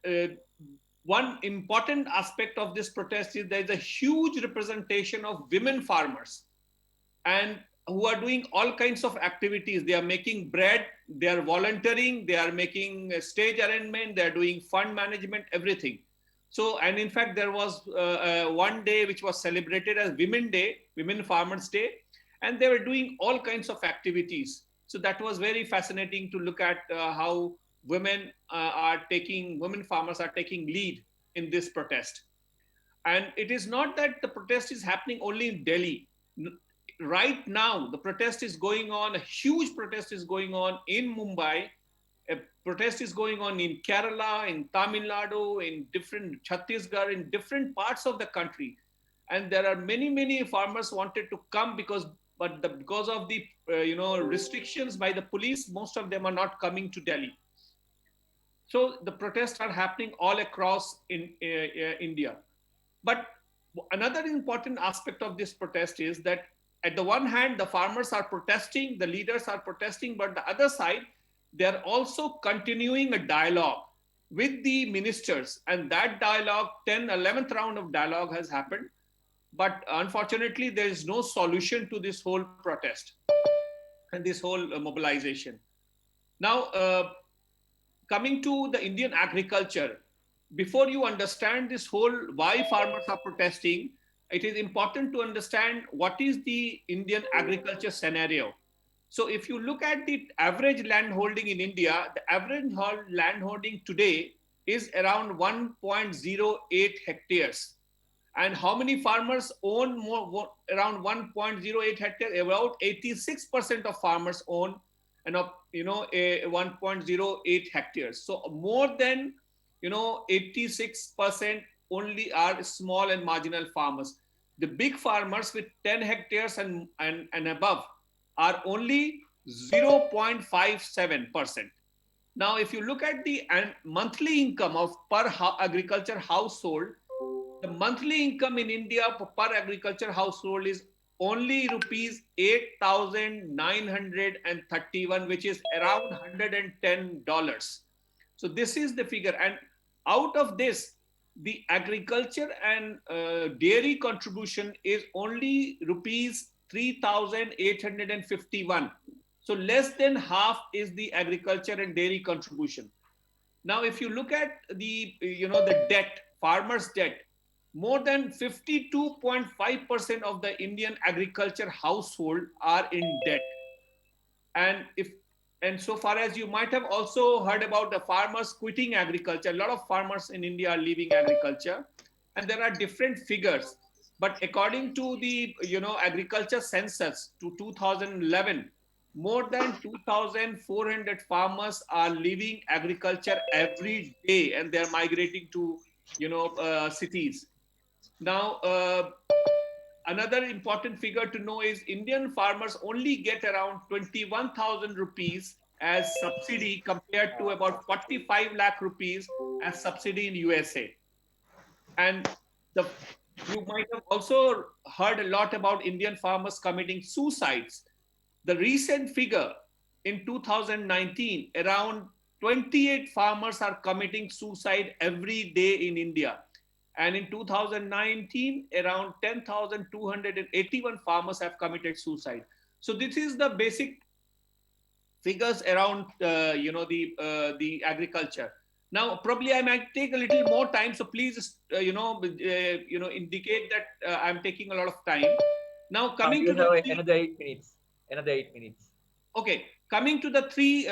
one important aspect of this protest is there is a huge representation of women farmers, and who are doing all kinds of activities. They are making bread, they are volunteering, they are making stage arrangement, they are doing fund management, everything. So, and in fact, there was one day which was celebrated as Women Day, Women Farmers Day, and they were doing all kinds of activities. So that was very fascinating to look at how women farmers are taking lead in this protest. And it is not that the protest is happening only in Delhi. Right now, the protest is going on, a huge protest is going on in Mumbai. A protest is going on in Kerala, in Tamil Nadu, in different Chhattisgarh, in different parts of the country. And there are many farmers wanted to come because of the restrictions by the police, most of them are not coming to Delhi. So the protests are happening all across in India. But another important aspect of this protest is that at the one hand, the farmers are protesting, the leaders are protesting, but the other side, they're also continuing a dialogue with the ministers. And that dialogue, 11th round of dialogue has happened. But unfortunately, there is no solution to this whole protest and this whole mobilization. Now, coming to the Indian agriculture, before you understand this whole why farmers are protesting, it is important to understand what is the Indian agriculture scenario. So if you look at the average land holding in India, the average land holding today is around 1.08 hectares. And how many farmers own around 1.08 hectares? About 86% of farmers own a 1.08 hectares. So more than 86% only are small and marginal farmers. The big farmers with 10 hectares and above are only 0.57%. Now, if you look at the monthly income of per agriculture household, the monthly income in India per agriculture household is only rupees 8,931, which is around $110. So this is the figure. And out of this, the agriculture and dairy contribution is only rupees 3,851. So less than half is the agriculture and dairy contribution. Now, if you look at the debt, farmers' debt, more than 52.5% of the Indian agriculture household are in debt. And so far as you might have also heard about the farmers quitting agriculture, a lot of farmers in India are leaving agriculture, and there are different figures. But according to the agriculture census to 2011, more than 2,400 farmers are leaving agriculture every day, and they're migrating to cities. Now, another important figure to know is Indian farmers only get around 21,000 rupees as subsidy compared to about 45 lakh rupees as subsidy in USA. And you might have also heard a lot about Indian farmers committing suicides. The recent figure in 2019, around 28 farmers are committing suicide every day in India. And in 2019, around 10,281 farmers have committed suicide. So this is the basic figures around the agriculture. Now, probably I might take a little more time, so please indicate that I'm taking a lot of time. Now, coming to another 8 minutes. Another 8 minutes. Okay, coming to the three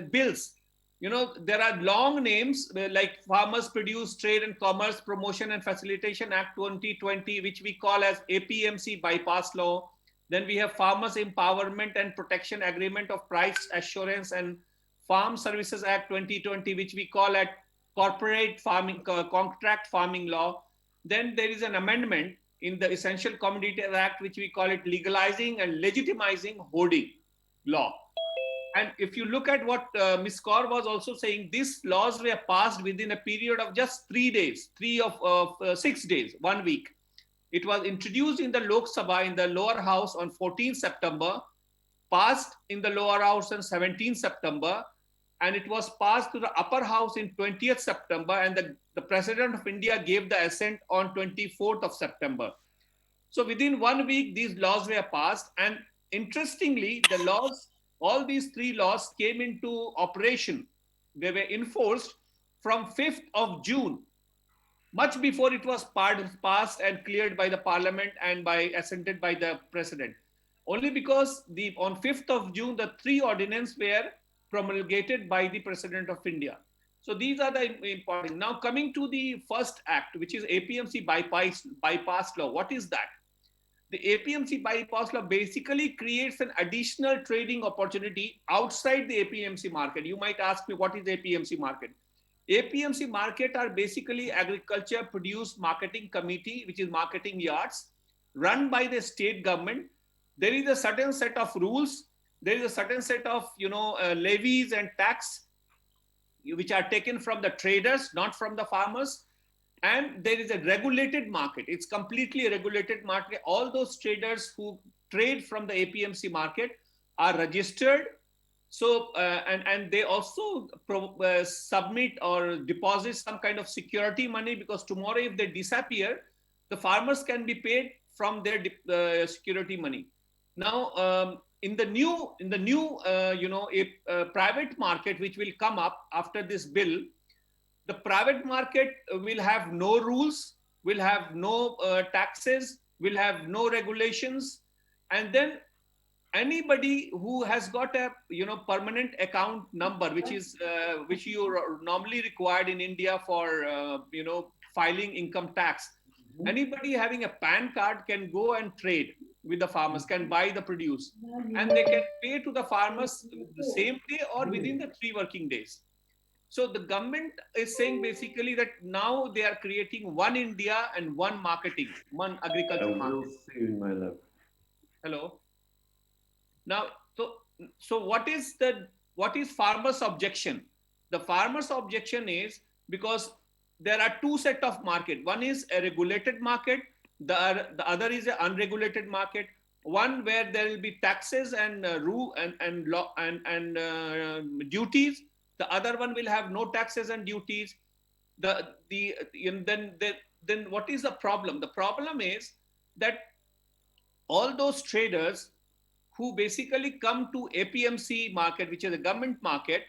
bills. There are long names like Farmers Produce Trade and Commerce Promotion and Facilitation Act 2020, which we call as APMC bypass law. Then we have Farmers Empowerment and Protection Agreement of Price Assurance and Farm Services Act 2020, which we call at Corporate Farming Contract Farming Law. Then there is an amendment in the Essential Commodities Act, which we call it Legalizing and Legitimizing Hoarding Law. And if you look at what Ms. Kaur was also saying, these laws were passed within a period of just 3 days, 6 days, 1 week. It was introduced in the Lok Sabha in the lower house on 14 September, passed in the lower house on 17 September, and it was passed to the upper house in 20th September, and the President of India gave the assent on 24th of September. So within 1 week, these laws were passed, and interestingly, the laws, all these three laws came into operation. They were enforced from 5th of June. much before it was passed and cleared by the parliament and by assented by the president. Only because on 5th of June, the 3 ordinances were promulgated by the President of India. So these are the important. Now coming to the first act, which is APMC bypass law. What is that? The APMC bypass law basically creates an additional trading opportunity outside the APMC market. You might ask me, what is APMC market? APMC market are basically agriculture produce marketing committee, which is marketing yards, run by the state government. There is a certain set of rules. There is a certain set of levies and tax which are taken from the traders, not from the farmers. And there is a regulated market. It's completely a regulated market. All those traders who trade from the APMC market are registered. So, and they also submit or deposit some kind of security money, because tomorrow if they disappear, the farmers can be paid from their security money. Now, in the new private market which will come up after this bill, the private market will have no rules, will have no taxes, will have no regulations, and then anybody who has got a permanent account number, which is which you normally required in India for filing income tax. Anybody having a PAN card can go and trade with the farmers, can buy the produce, and they can pay to the farmers the same day or within the 3 working days. So the government is saying basically that now they are creating one India and one marketing, one agriculture market. See you in my lab. Hello. Now, so what is farmers' objection? The farmers' objection is because there are 2 set of market. One is a regulated market. The other is an unregulated market. One where there will be taxes and duties. The other one will have no taxes and duties. Then what is the problem? The problem is that all those traders who basically come to APMC market, which is a government market,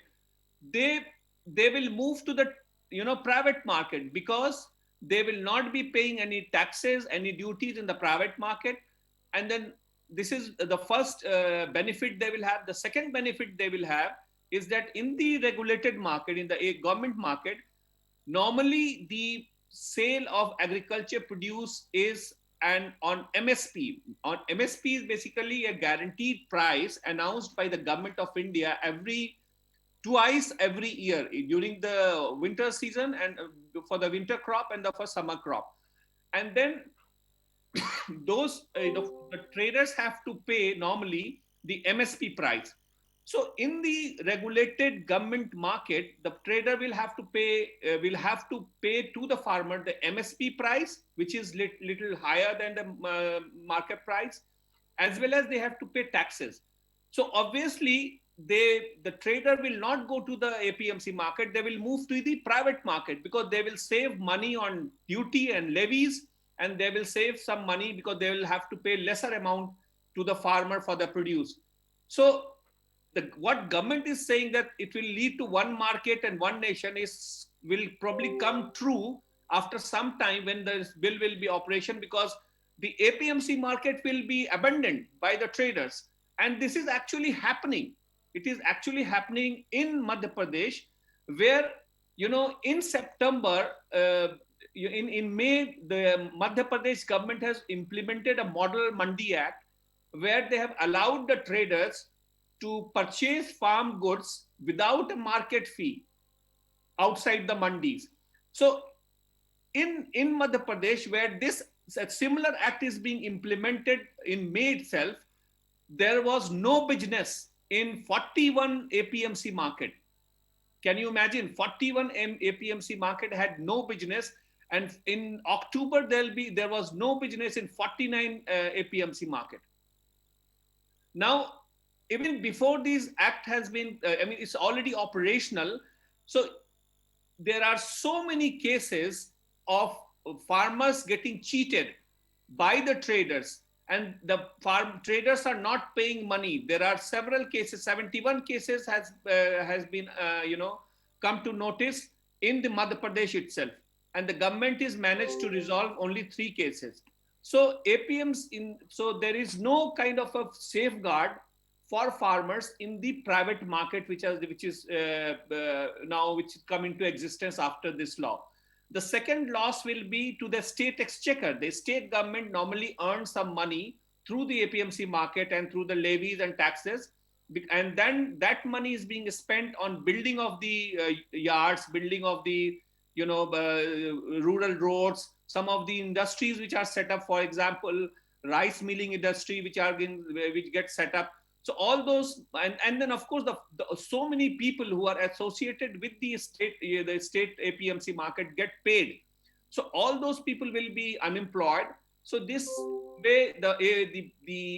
they will move to the private market, because they will not be paying any taxes, any duties in the private market. And then this is the first benefit they will have. The second benefit they will have is that in the regulated market, in the government market, normally the sale of agriculture produce is on MSP. On MSP is basically a guaranteed price announced by the government of India twice every year, during the winter season and for the winter crop and for summer crop. And then those the traders have to pay normally the MSP price. So in the regulated government market, the trader will have to pay to the farmer the MSP price, which is little higher than the market price, as well as they have to pay taxes. So obviously the trader will not go to the APMC market. They will move to the private market, because they will save money on duty and levies, and they will save some money because they will have to pay lesser amount to the farmer for the produce. So what government is saying, that it will lead to one market and one nation, will probably come true after some time when this bill will be operation, because the APMC market will be abandoned by the traders. And this is actually happening. It is actually happening in Madhya Pradesh, where in September, in May, the Madhya Pradesh government has implemented a Model Mandi Act, where they have allowed the traders to purchase farm goods without a market fee outside the mandis. So in Madhya Pradesh, where a similar act is being implemented in May itself, there was no business in 41 APMC market. Can you imagine? 41 APMC market had no business, and in October there was no business in 49 APMC market. Now, even before this act has been, it's already operational. So there are so many cases of farmers getting cheated by the traders, and the traders are not paying money. There are several cases. 71 cases has been come to notice in the Madhya Pradesh itself. and the government is managed to resolve only 3 cases. So APMs so there is no kind of a safeguard for farmers in the private market, which is now which come into existence after this law. The second loss will be to the state exchequer. The state government normally earns some money through the APMC market and through the levies and taxes, and then that money is being spent on building of the yards, building of the rural roads, some of the industries which are set up, for example, rice milling industry, which get set up. So all those, and then of course so many people who are associated with the state APMC market get paid. So all those people will be unemployed. So this way the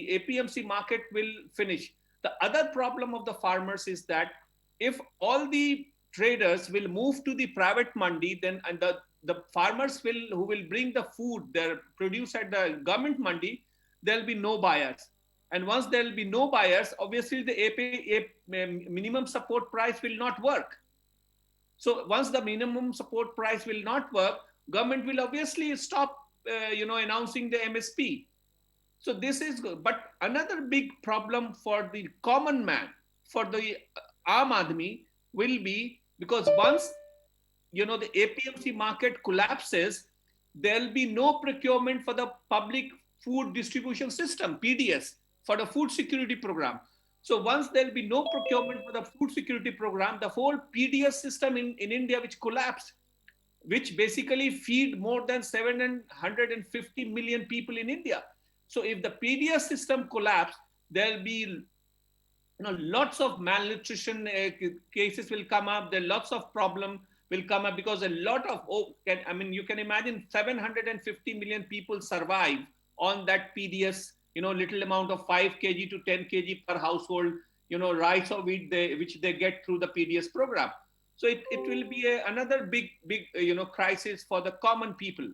APMC market will finish. The other problem of the farmers is that if all the traders will move to the private mandi, then and the farmers who will bring the food, their produce at the government mandi, there'll be no buyers. And once there'll be no buyers, obviously the minimum support price will not work. So once the minimum support price will not work, government will obviously stop, announcing the MSP. So this is good. But another big problem for the common man, for the Aam Aadmi, will be because once the APMC market collapses, there'll be no procurement for the public food distribution system, PDS, for the food security program. So once there'll be no procurement for the food security program, the whole PDS system in India, which collapsed, which basically feed more than 750 million people in India. So if the PDS system collapse, there'll be lots of malnutrition cases will come up. There lots of problem will come up because a lot of you can imagine 750 million people survive on that PDS, little amount of 5 kg to 10 kg per household, rice or wheat which they get through the PDS program. So it will be another big crisis for the common people.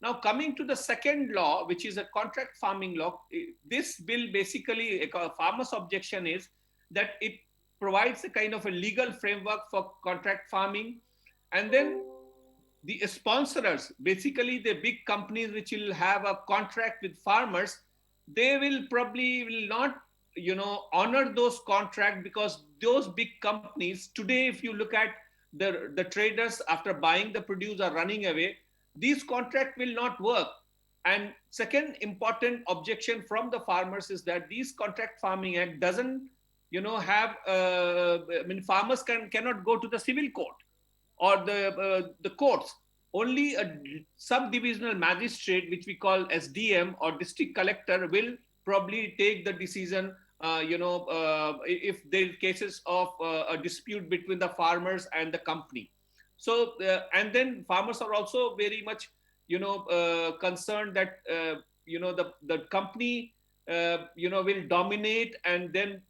Now coming to the second law, which is a contract farming law, this bill basically, a farmer's objection is that it provides a kind of a legal framework for contract farming, and then the sponsors, basically the big companies which will have a contract with farmers, they will not honor those contracts, because those big companies today, if you look at the traders after buying the produce are running away, these contracts will not work. And second important objection from the farmers is that these contract farming act doesn't have farmers cannot go to the civil court or the courts. Only a subdivisional magistrate, which we call SDM or district collector, will probably take the decision if there are cases of a dispute between the farmers and the company. So and then farmers are also very much concerned that the company will dominate, and then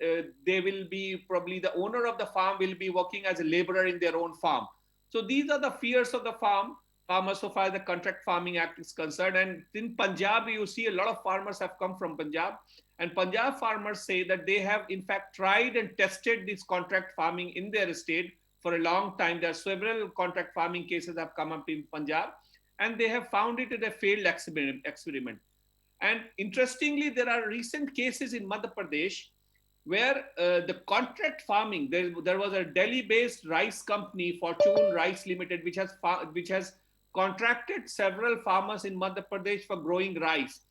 they will be probably the owner of the farm will be working as a laborer in their own farm. So these are the fears of the farmers so far as the Contract Farming Act is concerned. And in Punjab, you see a lot of farmers have come from Punjab, and Punjab farmers say that they have in fact tried and tested this contract farming in their state for a long time. There are several contract farming cases have come up in Punjab, and they have found it a failed experiment. And interestingly, there are recent cases in Madhya Pradesh where the contract farming, there was a Delhi-based rice company, Fortune Rice Limited, which has contracted several farmers in Madhya Pradesh for growing rice,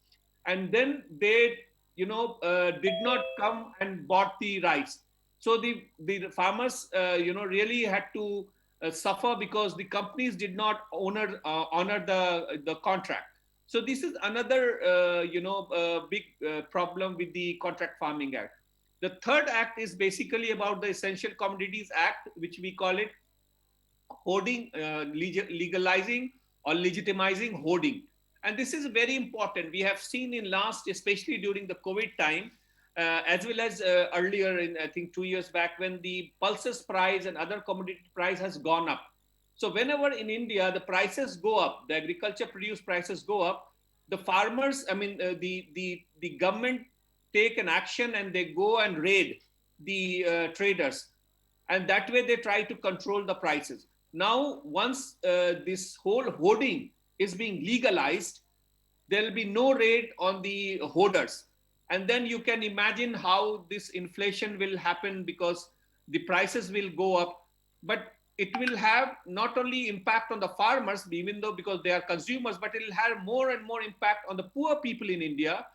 and then they did not come and bought the rice. So the farmers really had to suffer because the companies did not honor the contract. So this is another big problem with the Contract Farming Act. The third act is basically about the Essential Commodities Act, which we call it hoarding, legalizing or legitimizing hoarding. And this is very important. We have seen in last, especially during the COVID time, as well as earlier in, I think 2 years back, when the pulses price and other commodity price has gone up. So whenever in India the prices go up, the agriculture produce prices go up, the farmers, the government take an action and they go and raid the traders, and that way they try to control the prices. Now, once this whole hoarding is being legalized, there will be no raid on the hoarders. And then you can imagine how this inflation will happen, because the prices will go up. But it will have not only impact on the farmers, even though because they are consumers, but it will have more and more impact on the poor people in India,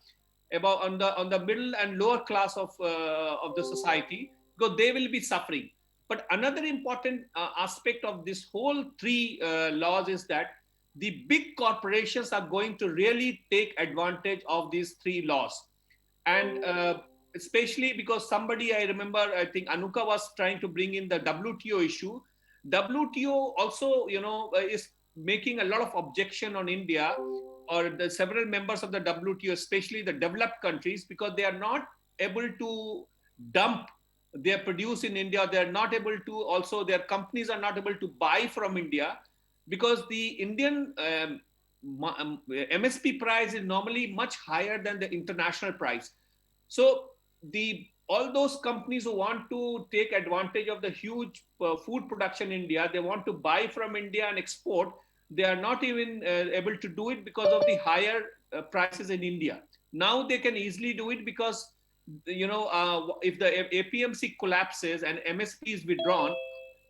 about on the middle and lower class of the society, because they will be suffering. But another important aspect of this whole three laws is that the big corporations are going to really take advantage of these three laws. And especially because somebody, I remember, I think Anuka was trying to bring in the WTO issue. WTO also, is making a lot of objection on India or the several members of the WTO, especially the developed countries, because they are not able to dump their produce in India. They are not able to, also their companies are not able to buy from India, because the Indian MSP price is normally much higher than the international price. So the all those companies who want to take advantage of the huge food production in India, they want to buy from India and export. They are not even able to do it because of the higher prices in India. Now they can easily do it because if the APMC collapses and MSP is withdrawn,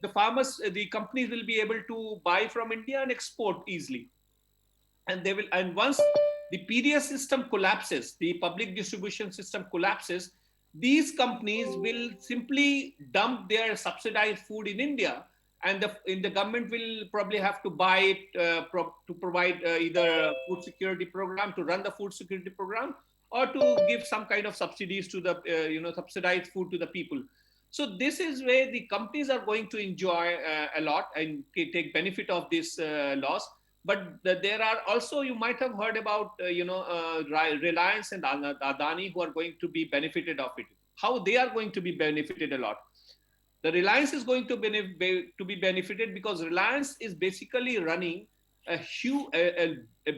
the farmers, the companies will be able to buy from India and export easily. And they will, and once the PDS system collapses, the public distribution system collapses, these companies will simply dump their subsidized food in India, and the government will probably have to buy it to provide either a food security program, to run the food security program, or to give some kind of subsidies to the subsidized food to the people. So this is where the companies are going to enjoy a lot and take benefit of this loss. But there are also, you might have heard about Reliance and Adani, who are going to be benefited of it. How they are going to be benefited a lot. The Reliance is going to be benefited because Reliance is basically running a huge, a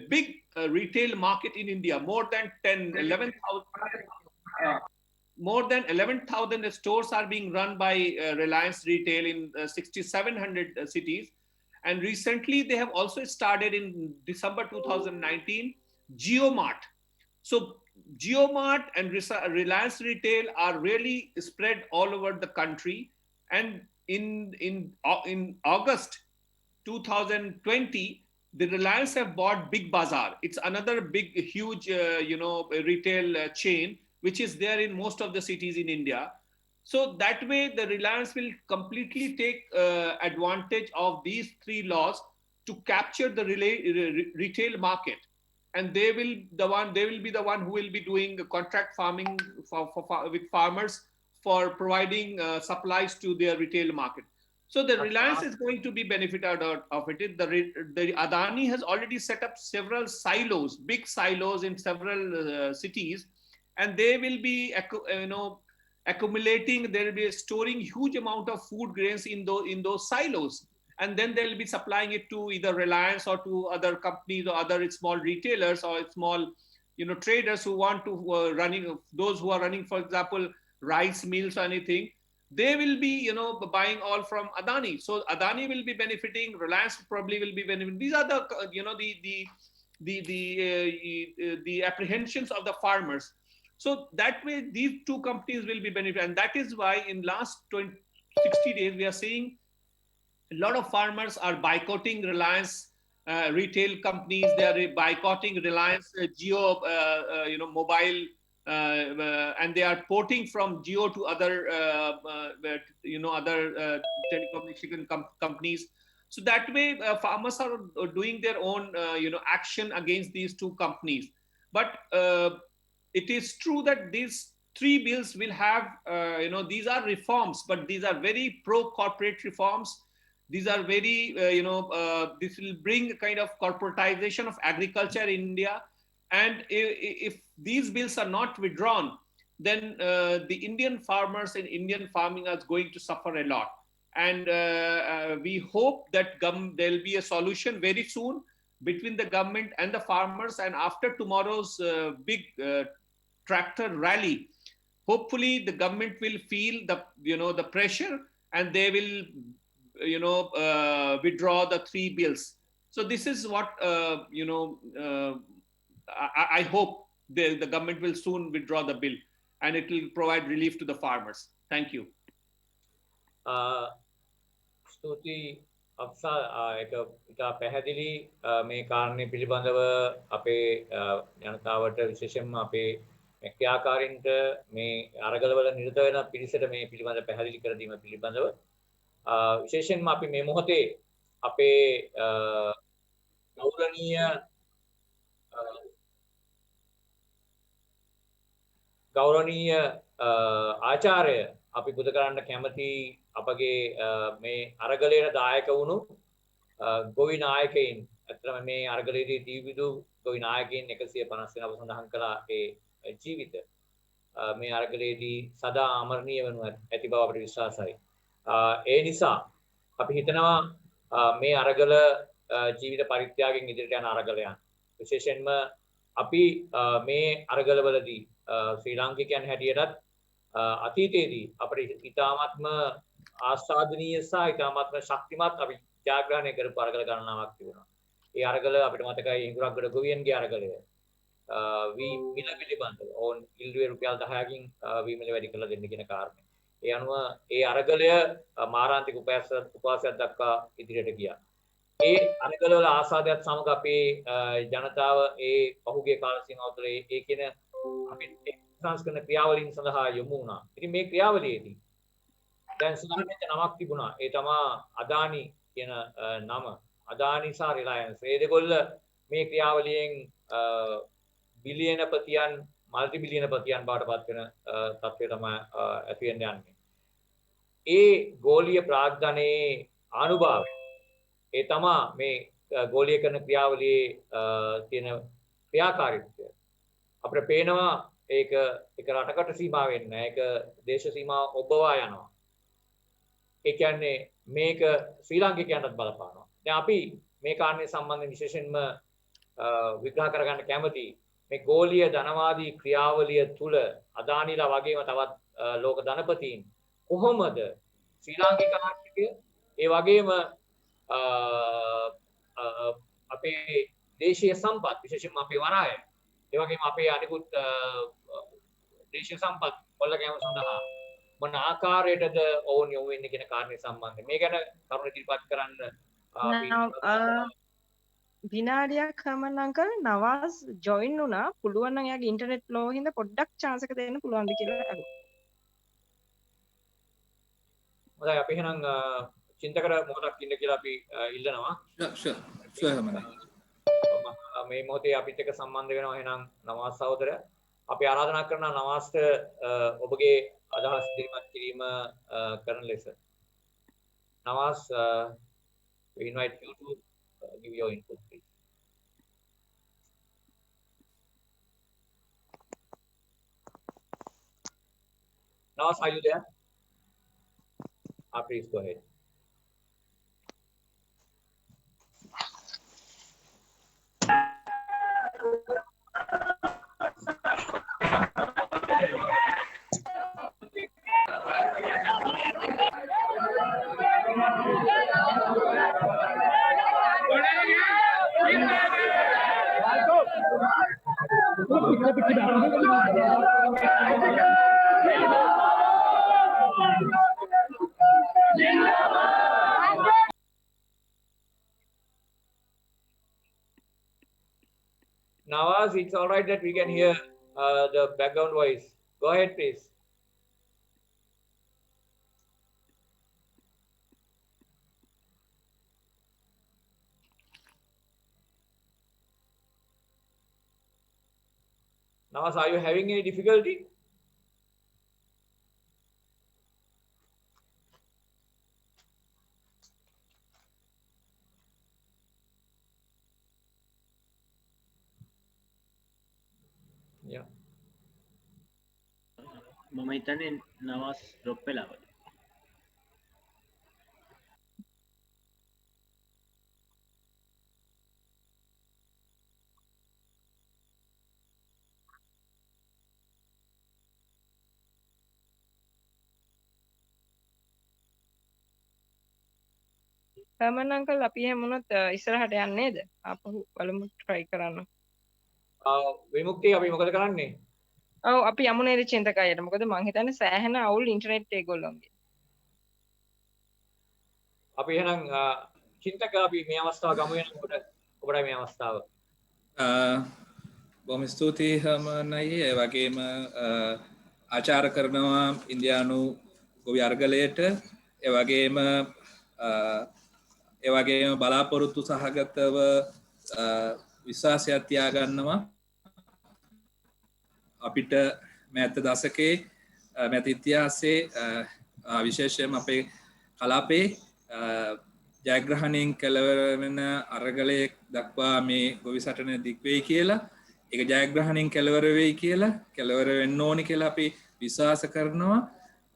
big retail market in India. More than 11,000 stores are being run by Reliance Retail in 6,700 cities. And recently, they have also started in December 2019, GeoMart. So GeoMart and Reliance Retail are really spread all over the country. And in August 2020, the Reliance have bought Big Bazaar. It's another big, huge, retail chain, which is there in most of the cities in India. So that way, the Reliance will completely take advantage of these three laws to capture the retail market, and they will be the one who will be doing contract farming with farmers for providing supplies to their retail market. So the Reliance is going to be benefited out of it. The Adani has already set up several silos, big silos in several cities, and they will be accumulating. They will be storing huge amount of food grains in those silos, and then they'll be supplying it to either Reliance or to other companies or other small retailers or small traders who want to those who are running, for example, rice mills or anything. They will be buying all from Adani. So Adani will be benefiting, Reliance probably will be benefiting. These are the apprehensions of the farmers. So that way, these two companies will be benefited. And that is why in last 60 days, we are seeing a lot of farmers are boycotting Reliance retail companies. They are boycotting Reliance Geo, mobile, and they are porting from Geo to other, telecommunication companies. So that way, farmers are doing their own, action against these two companies. But it is true that these three bills will have, these are reforms, but these are very pro-corporate reforms. These are very, this will bring a kind of corporatization of agriculture in India. And if these bills are not withdrawn, then the Indian farmers and Indian farming are going to suffer a lot. And we hope that there will be a solution very soon between the government and the farmers. And after tomorrow's big tractor rally, hopefully the government will feel the pressure, and they will withdraw the 3 bills. So this is what I hope the government will soon withdraw the bill, and it will provide relief to the farmers. Thank you. ස්තුතියි අප්සා එක ඉතා පැහැදිලි මේ කාරණය පිළිබඳව අපේ ජනතාවට විශේෂයෙන්ම අපේ ක්‍රියාකාරීන්ට මේ අරගලවල නිරත වෙන පිරිසට මේ පිළිබඳ පැහැදිලි කර දීම පිළිබඳව විශේෂයෙන්ම අපි මේ මොහොතේ අපේ ගෞරවනීය ආචාර්ය අපි පුද කරන්න කැමති අපගේ මේ අරගලයට දායක වුණු ගොවි නායකයින් අතරම මේ අරගලයේදී දීවිදු ගොවි නායකයින් 150 දෙනෙකු සඳහන් කළා ඒ ජීවිත මේ අරගලයේදී සදා අමරණීය වනු ඇති බව අපට විශ්වාසයි. ඒ නිසා අපි හිතනවා මේ අරගල ජීවිත පරිත්‍යාගයෙන් ඉදිරියට යන අරගලයන් විශේෂයෙන්ම අපි මේ අරගලවලදී ශ්‍රී ලාංකිකයන් හැටියටත් අතීතයේදී අපිට ඉතාමත්ම ආස්වාදනීය සහ ඉතාමත්ම ශක්තිමත් අපි ජයග්‍රහණය කරපු අරගල ගණනාවක් තිබුණා. ඒ අරගල අපිට මතකයි හිඟුරක්ගොඩ ගොවියන්ගේ අරගලය. වී මිල පිළිබඳව ඕන් ඉල්ලුවේ රුපියල් 10කින් වී මිල වැඩි කරලා දෙන්න කියන කාරණේ. ඒ අනුව ඒ අරගලය මාරාන්තික උපවාසයක් දක්වා ඉදිරියට ගියා. ඒ අරගලවල ආසාදයට සමග අපේ ජනතාව ඒ පහුගිය කාල සීමාව තුළ ඒ කියන අපේ සංස්කරණ ක්‍රියාවලීන් සඳහා යොමු වුණා. ඉතින් මේ ක්‍රියාවලියේදී දැන් සුදානයේ නමක් තිබුණා. ඒ තමා අදානි කියන නම. අදානි සහ රිලයන්ස්. මේ දෙකොල්ල මේ ක්‍රියාවලියෙන් බිලියනපතියන් මල්ටි බිලියනපතියන් බවට පත් වෙන තත්ත්වය තමයි ඇති වෙන්න යන්නේ. ඒ ගෝලීය ප්‍රාග්ධනයේ ආනුභාවය ඒ තමා මේ ගෝලීයකරණ ක්‍රියාවලියේ තියෙන ක්‍රියාකාරීත්වය. අපිට පේනවා ඒක එක රටකට සීමා වෙන්නේ නැහැ. ඒක දේශ සීමා ඔබවා යනවා. ඒ කියන්නේ මේක ශ්‍රී ලාංකිකයන්ටත් බලපානවා. දැන් අපි මේ කාරණේ සම්බන්ධයෙන් විශේෂයෙන්ම විග්‍රහ කරගන්න කැමති මේ ගෝලීය ධනවාදී ක්‍රියාවලිය තුල අදානිලා වගේම තවත් ලෝක ධනපතීන් කොහොමද ශ්‍රී ලාංකික ආර්ථිකය ඒ වගේම අපේ දේශීය සම්පත් විශේෂයෙන්ම අපේ වරාය ඒ වගේම අපේ අනිකුත් දේශීය සම්පත් කොල්ලකෑම සඳහා මොන ආකාරයටද ඔවුන් යොමු වෙන්නේ කියන කාරණේ සම්බන්ධයෙන් මේ ගැන කරුණු ඉදිරිපත් කරන්න විනාඩියක් කමන්න අංකල් නවාස් ජොයින් වුණා පුළුවන් නම් එයාගේ ඉන්ටර්නෙට් ලෝ හින්දා පොඩ්ඩක් chance එක දෙන්න පුළුවන්ද කියලා අහුවා. හොඳයි අපි එහෙනම් චින්තකර මොහොතක් ඉන්න කියලා අපි ඉල්ලනවා. ෂුවර් මේ මොහොතේ අපිත් එක්ක සම්බන්ධ වෙනවා එහෙනම් නවාස් සහෝදරයා. අපි ආරාධනා කරනවා නවාස්ට ඔබගේ අදහස් ඉදිරිපත් කිරීම කරන ලෙස. Nawaz we invite you to give your input please. Navas, are you there? Please go ahead. Nawaz, it's all right that we can hear the background voice. Go ahead, please. Nawaz, are you having any difficulty? Yeah. මම හිතන්නේ Nawaz drop වෙලා වගේ. හර්මන් uncle අපි එහෙම වුණොත් ඉස්සරහට යන්නේ නේද? ආපහු බලමු try කරන්න. විමුක්තිය අපි මොකද කරන්නේ? ඔව් අපි යමු නේද චින්තකයට. මොකද මං හිතන්නේ සෑහෙන අවුල් ඉන්ටර්නෙට් ඒගොල්ලොන්ගේ. අපි එහෙනම් චින්තක අපි මේ අවස්ථාව ගමු වෙනකොට ඔබට මේ අවස්ථාව. බොහොම ස්තුතියි හර්මන්යි. ඒ වගේම ආචාර කරනවා ඉන්දියානු ගොවි අර්ගලයට. ඒ වගේම බලාපොරොත්තු සහගතව විශ්වාසයක් තියාගන්නවා අපිට මෑත දශකයේ මෑත ඉතිහාසයේ විශේෂයෙන්ම අපේ කලාපේ ජයග්‍රහණයෙන් කෙළවර වෙන අරගලයක් දක්වා මේ ගොවි සටන දික් වෙයි කියලා, ඒක ජයග්‍රහණයෙන් කෙළවර වෙයි කියලා, කෙළවර වෙන්න ඕනි කියලා අපි විශ්වාස කරනවා.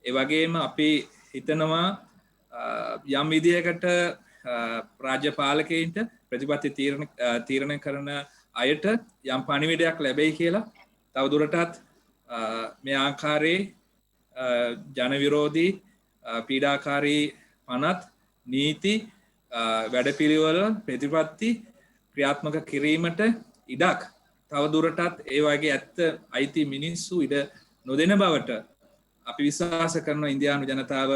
ඒ වගේම අපි හිතනවා යම් විදියකට රාජ්‍ය පාලකයින්ට ප්‍රතිපත්ති තීරණය කරන අයට යම් පණිවිඩයක් ලැබෙයි කියලා. තවදුරටත් මේ ආකාරයේ ජන විරෝධී පීඩාකාරී පනත් නීති වැඩපිළිවෙල ප්‍රතිපත්ති ක්‍රියාත්මක කිරීමට ඉඩක් තවදුරටත් ඒ වගේ ඇත්ත අයිති මිනිස්සු ඉඩ නොදෙන බවට අපි විශ්වාස කරන ඉන්දියානු ජනතාව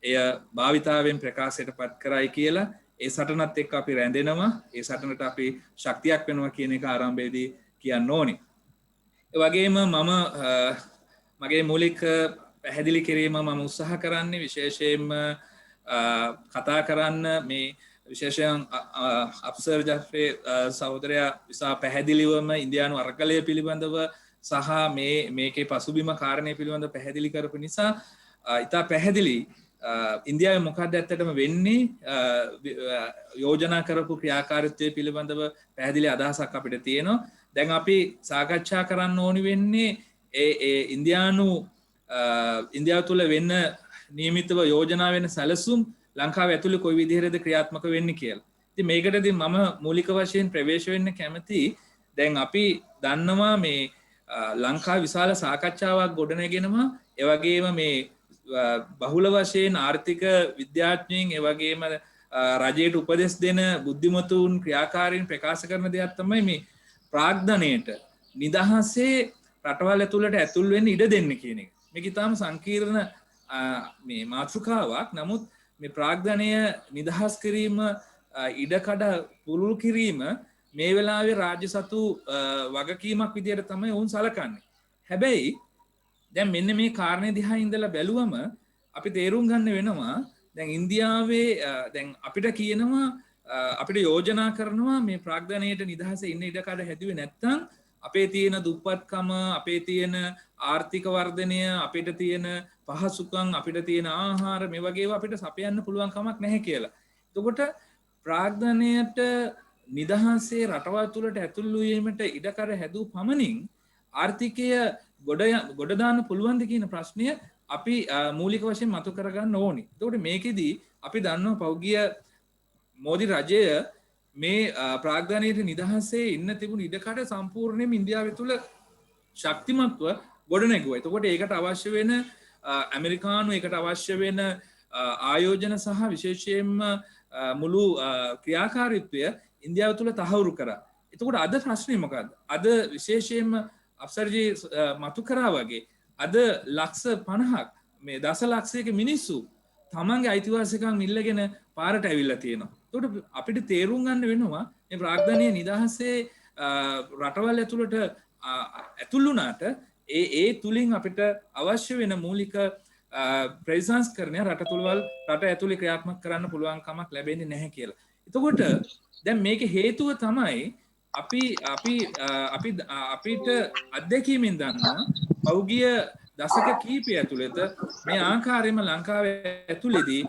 එය භාවිතාවෙන් ප්‍රකාශයට පත් කරයි කියලා. ඒ සටනත් එක්ක අපි රැඳෙනවා. ඒ සටනට අපි ශක්තියක් වෙනවා කියන එක ආරම්භයේදී කියන්න ඕනේ. ඒ වගේම මගේ මූලික පැහැදිලි කිරීම මම උත්සාහ කරන්නේ විශේෂයෙන්ම කතා කරන්න මේ විශේෂයෙන් අප්සර් ජෆ්රේ සහෝදරයා විසා පැහැදිලිවම ඉන්දියානු අරගලය පිළිබඳව සහ මේකේ පසුබිම කාරණය පිළිබඳව පැහැදිලි කරපු නිසා ඉතා පැහැදිලි ඉන්දියාවේ මොකක්ද ඇත්තටම වෙන්නේ යෝජනා කරපු ක්‍රියාකාරීත්වය පිළිබඳව පැහැදිලි අදහසක් අපිට තියෙනවා. දැන් අපි සාකච්ඡා කරන්න ඕනි වෙන්නේ ඉන්දියාව තුළ වෙන්න නියමිතව යෝජනා වෙන සැලසුම් ලංකාව ඇතුළේ කොයි විදිහටද ක්‍රියාත්මක වෙන්නේ කියලා. ඉතින් මේකටදී මම මූලික වශයෙන් ප්‍රවේශ වෙන්න කැමති. දැන් අපි දන්නවා මේ ලංකාව විශාල සාකච්ඡාවක් ගොඩනගෙනවා. ඒ වගේම මේ බහුල වශයෙන් ආර්ථික විද්‍යාඥයින් ඒ වගේම රජයට උපදෙස් දෙන බුද්ධිමතුන් ක්‍රියාකාරීන් ප්‍රකාශ කරන දෙයක් තමයි මේ ප්‍රාග්ධනයට නිදහසේ රටවල් ඇතුළට ඇතුල් වෙන්න ඉඩ දෙන්න කියන එක. මේක ඉතාම සංකීර්ණ මේ මාතෘකාවක්. නමුත් මේ ප්‍රාග්ධනය නිදහස් කිරීම ඉඩකඩ පුළුල් කිරීම මේ වෙලාවේ රාජ්‍ය සතු වගකීමක් විදියට තමයි ඔවුන් සලකන්නේ. හැබැයි දැන් මෙන්න මේ කාරණේ දිහා ඉඳලා බැලුවම අපි තේරුම් ගන්න වෙනවා දැන් ඉන්දියාවේ දැන් අපිට කියනවා අපිට යෝජනා කරනවා මේ ප්‍රාග්ධනයට නිදහසේ ඉන්න ඉඩකඩ හැදුවේ නැත්නම් අපේ තියෙන දුප්පත්කම, අපේ තියෙන ආර්ථික වර්ධනය, අපිට තියෙන පහසුකම්, අපිට තියෙන ආහාර මේ වගේ ඒවා අපිට සපයන්න පුළුවන් කමක් නැහැ කියලා. එතකොට ප්‍රාග්ධනයට නිදහසේ රටවල් තුළට ඇතුල් වීමට ඉඩකඩ හැදූ පමණින් ආර්ථිකය ගොඩ දාන්න පුළුවන්ද කියන ප්‍රශ්නය අපි මූලික වශයෙන් මතු කරගන්න ඕනි. එතකොට මේකෙදී අපි දන්නවා පෞද්ගලික මෝදි රජය මේ ප්‍රාග්ධනයට නිදහසේ ඉන්න තිබුණු ඉඩකඩ සම්පූර්ණයෙන්ම ඉන්දියාව තුළ ශක්තිමත්ව ගොඩනැගුවා. එතකොට ඒකට අවශ්‍ය වෙන ඇමරිකානු ඒකට අවශ්‍ය වෙන ආයෝජන සහ විශේෂයෙන්ම මුළු ක්‍රියාකාරීත්වය ඉන්දියාව තුළ තහවුරු කරා. එතකොට අද ප්‍රශ්නේ මොකක්ද? අද විශේෂයෙන්ම අප්සර්ජී මතු කරා වගේ අද ලක්ෂ 50ක් මේ දසලක්ෂයක මිනිස්සු තමන්ගේ අයිතිවාසිකම් ඉල්ලගෙන පාරට ඇවිල්ලා තියෙනවා. එතකොට අපිට තේරුම් ගන්න වෙනවා මේ ප්‍රාග්ධනීය නිදහසේ රටවල් ඇතුළට ඇතුල් වුණාට ඒ තුලින් අපිට අවශ්‍ය වෙන මූලික ප්‍රතිසංස්කරණය රට ඇතුලේ ක්‍රියාත්මක කරන්න පුළුවන් කමක් ලැබෙන්නේ නැහැ කියලා. එතකොට දැන් මේකේ හේතුව තමයි අපිට අත්දැකීමෙන් දන්නවා පෞගිය දශක කීපය ඇතුළත මේ ආකාරයෙන්ම ලංකාවේ ඇතුළේදී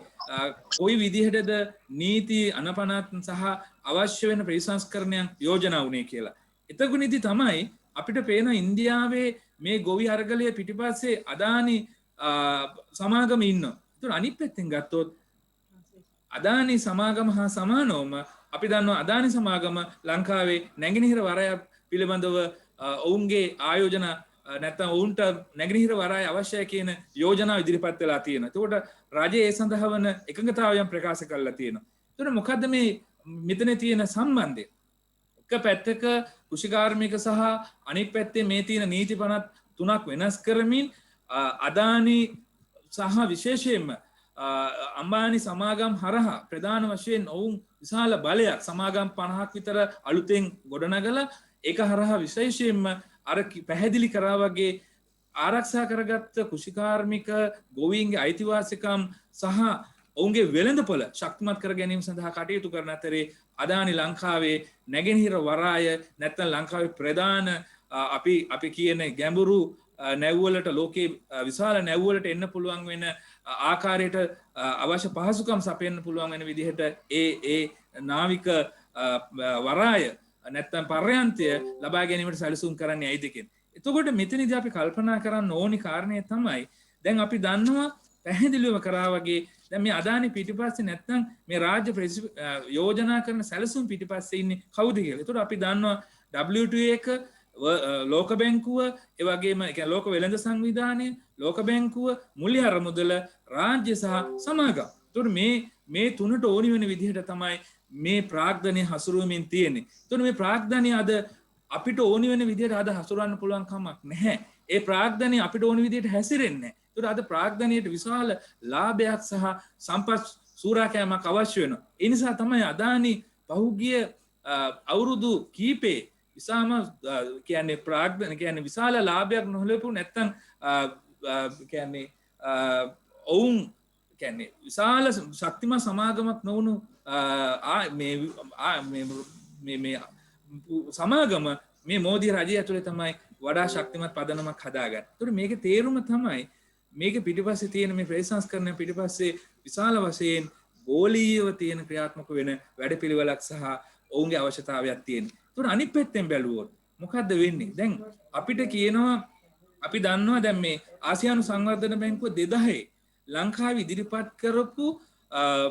කොයි විදිහටද නීති අනපනත් සහ අවශ්‍ය වෙන ප්‍රතිසංස්කරණයන් යෝජනා වුණේ කියලා. එතකොටදී තමයි අපිට පේන ඉන්දියාවේ මේ ගොවි අරගලය පිටිපස්සේ අදානි සමාගම ඉන්නවා. ඒතර අනිත් පැත්තෙන් ගත්තොත් අදානි සමාගම හා සමානවම අපි දන්නවා අදානි සමාගම ලංකාවේ නැගෙනහිර වරය පිළිබඳව ඔවුන්ගේ ආයෝජන නැත්නම් ඔවුන්ට නැගෙනහිර වරාය අවශ්‍යයි කියන යෝජනා ඉදිරිපත් වෙලා තියෙනවා. එතකොට රජය ඒ සඳහා වන එකඟතාවයන් ප්‍රකාශ කරලා තියෙනවා. එතකොට මොකද්ද මේ මෙතන තියෙන සම්බන්ධය? එක පැත්තක කෘෂිකාර්මික සහ අනිත් පැත්තේ මේ තියෙන නීති පනත් තුනක් වෙනස් කරමින් අදානි සහ විශේෂයෙන්ම අම්බානි සමාගම් හරහා ප්‍රධාන වශයෙන් ඔවුන් විශාල බලයක් සමාගම් 50ක් විතර අලුතෙන් ගොඩනගලා ඒක හරහා විශේෂයෙන්ම අර පැහැදිලි කරා වගේ ආරක්ෂා කරගත්ත කෘෂිකාර්මික ගොවීන්ගේ අයිතිවාසිකම් සහ ඔවුන්ගේ වෙළඳපොළ ශක්තිමත් කර ගැනීම සඳහා කටයුතු කරන අතරේ අදානි ලංකාවේ නැගෙනහිර වරාය නැත්නම් ලංකාවේ ප්‍රධාන අපි කියන ගැඹුරු නැව්වලට ලෝකේ විශාල නැව්වලට එන්න පුළුවන් වෙන ආකාරයට අවශ්‍ය පහසුකම් සපයන්න පුළුවන් වෙන විදිහට ඒ නාවික වරාය නැත්නම් පර්යන්තය ලබා ගැනීමට සැලසුම් කරන්නේ ඇයිද කියන්නේ. එතකොට මෙතනදී අපි කල්පනා කරන්න ඕනි කාරණය තමයි දැන් අපි දන්නවා පැහැදිලිව කරා වගේ දැන් මේ අදානි පිටිපස්සේ නැත්නම් මේ රාජ්‍ය යෝජනා කරන සැලසුම් පිටිපස්සේ ඉන්නේ කවුද කියලා. ඒතකොට අපි දන්නවා WTO එක ලෝක බැංකුව ඒ වගේම ඒ කියන්නේ ලෝක වෙළඳ සංවිධානය ලෝක බැංකුව මුල්‍ය අරමුදල රාජ්‍ය සහ සමාගම්. ඒතකොට මේ තුනට ඕනි වෙන විදිහට තමයි මේ ප්‍රාග්ධනය හසුරුවමින් තියෙන්නේ. ඒතකොට මේ ප්‍රාග්ධනය අද අපිට ඕනි වෙන විදිහට අද හසුරවන්න පුළුවන් කමක් නැහැ. ඒ ප්‍රාග්ධනය අපිට ඕනි විදිහට හැසිරෙන්නේ නැහැ. ඒතකොට අද ප්‍රාග්ධනයට විශාල ලාභයක් සහ සම්පත් සූරාකෑමක් අවශ්‍ය වෙනවා. ඒ නිසා තමයි අදානි පහුගිය අවුරුදු කීපේ විසාම කියන්නේ ප්‍රාග්ධන කියන්නේ විශාල ලාභයක් නොලැබු නැත්තම් කියන්නේ ඔවුන් කියන්නේ විශාල ශක්තිමත් සමාගමක් නොවුණු මේ සමාගම මේ මෝදී රජය ඇතුලේ තමයි වඩා ශක්තිමත් පදනමක් හදාගන්නේ. ඒතකොට මේකේ තේරුම තමයි මේක පිටිපස්සේ තියෙන මේ ප්‍රතිසංස්කරණ පිටිපස්සේ විශාල වශයෙන් ගෝලීයව තියෙන ක්‍රියාත්මක වෙන වැඩපිළිවෙලක් සහ ඔවුන්ගේ අවශ්‍යතාවයක් තියෙනවා. ඒතකොට අනිත් පැත්තෙන් බැලුවොත් මොකද්ද වෙන්නේ? දැන් අපිට කියනවා අපි දන්නවා දැන් මේ ආසියානු සංවර්ධන බැංකුව 2000 ලංකාවේ ඉදිරිපත් කරපු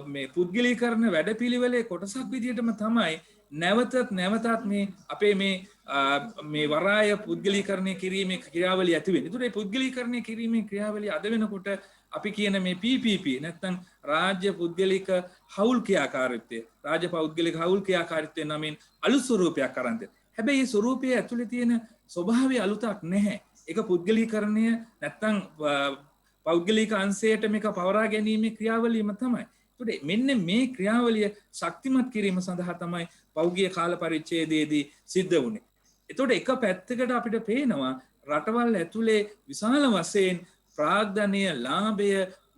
මේ පුද්ගලීකරණ වැඩපිළිවෙලේ කොටසක් විදිහටම තමයි නැවතත් මේ අපේ මේ වරාය පුද්ගලීකරණය කිරීමේ ක්‍රියාවලිය ඇති වෙන්නේ. ඒතකොට මේ පුද්ගලීකරණය කිරීමේ ක්‍රියාවලිය අද වෙනකොට අපි කියන මේ PPP නැත්නම් රාජ්‍ය පුද්ගලික හවුල් ක්‍රියාකාරීත්වය රාජ්‍ය පෞද්ගලික හවුල් ක්‍රියාකාරීත්වය නමින් අලුත් ස්වරූපයක් අරන් දෙනවා. හැබැයි මේ ස්වරූපයේ ඇතුලේ තියෙන ස්වභාවය අලුතක් නැහැ. ඒක පුද්ගලීකරණය නැත්නම් පෞද්ගලික අංශයට මේක පවරා ගැනීමේ ක්‍රියාවලියම තමයි. ඒතකොට මෙන්න මේ ක්‍රියාවලිය ශක්තිමත් කිරීම සඳහා තමයි පෞද්ගලික කාල පරිච්ඡේදයේදී සිද්ධ වුණේ. ඒතකොට එක පැත්තකට අපිට පේනවා රටවල් ඇතුලේ විශාල වශයෙන් ප්‍රාග්ධනීය ලාභය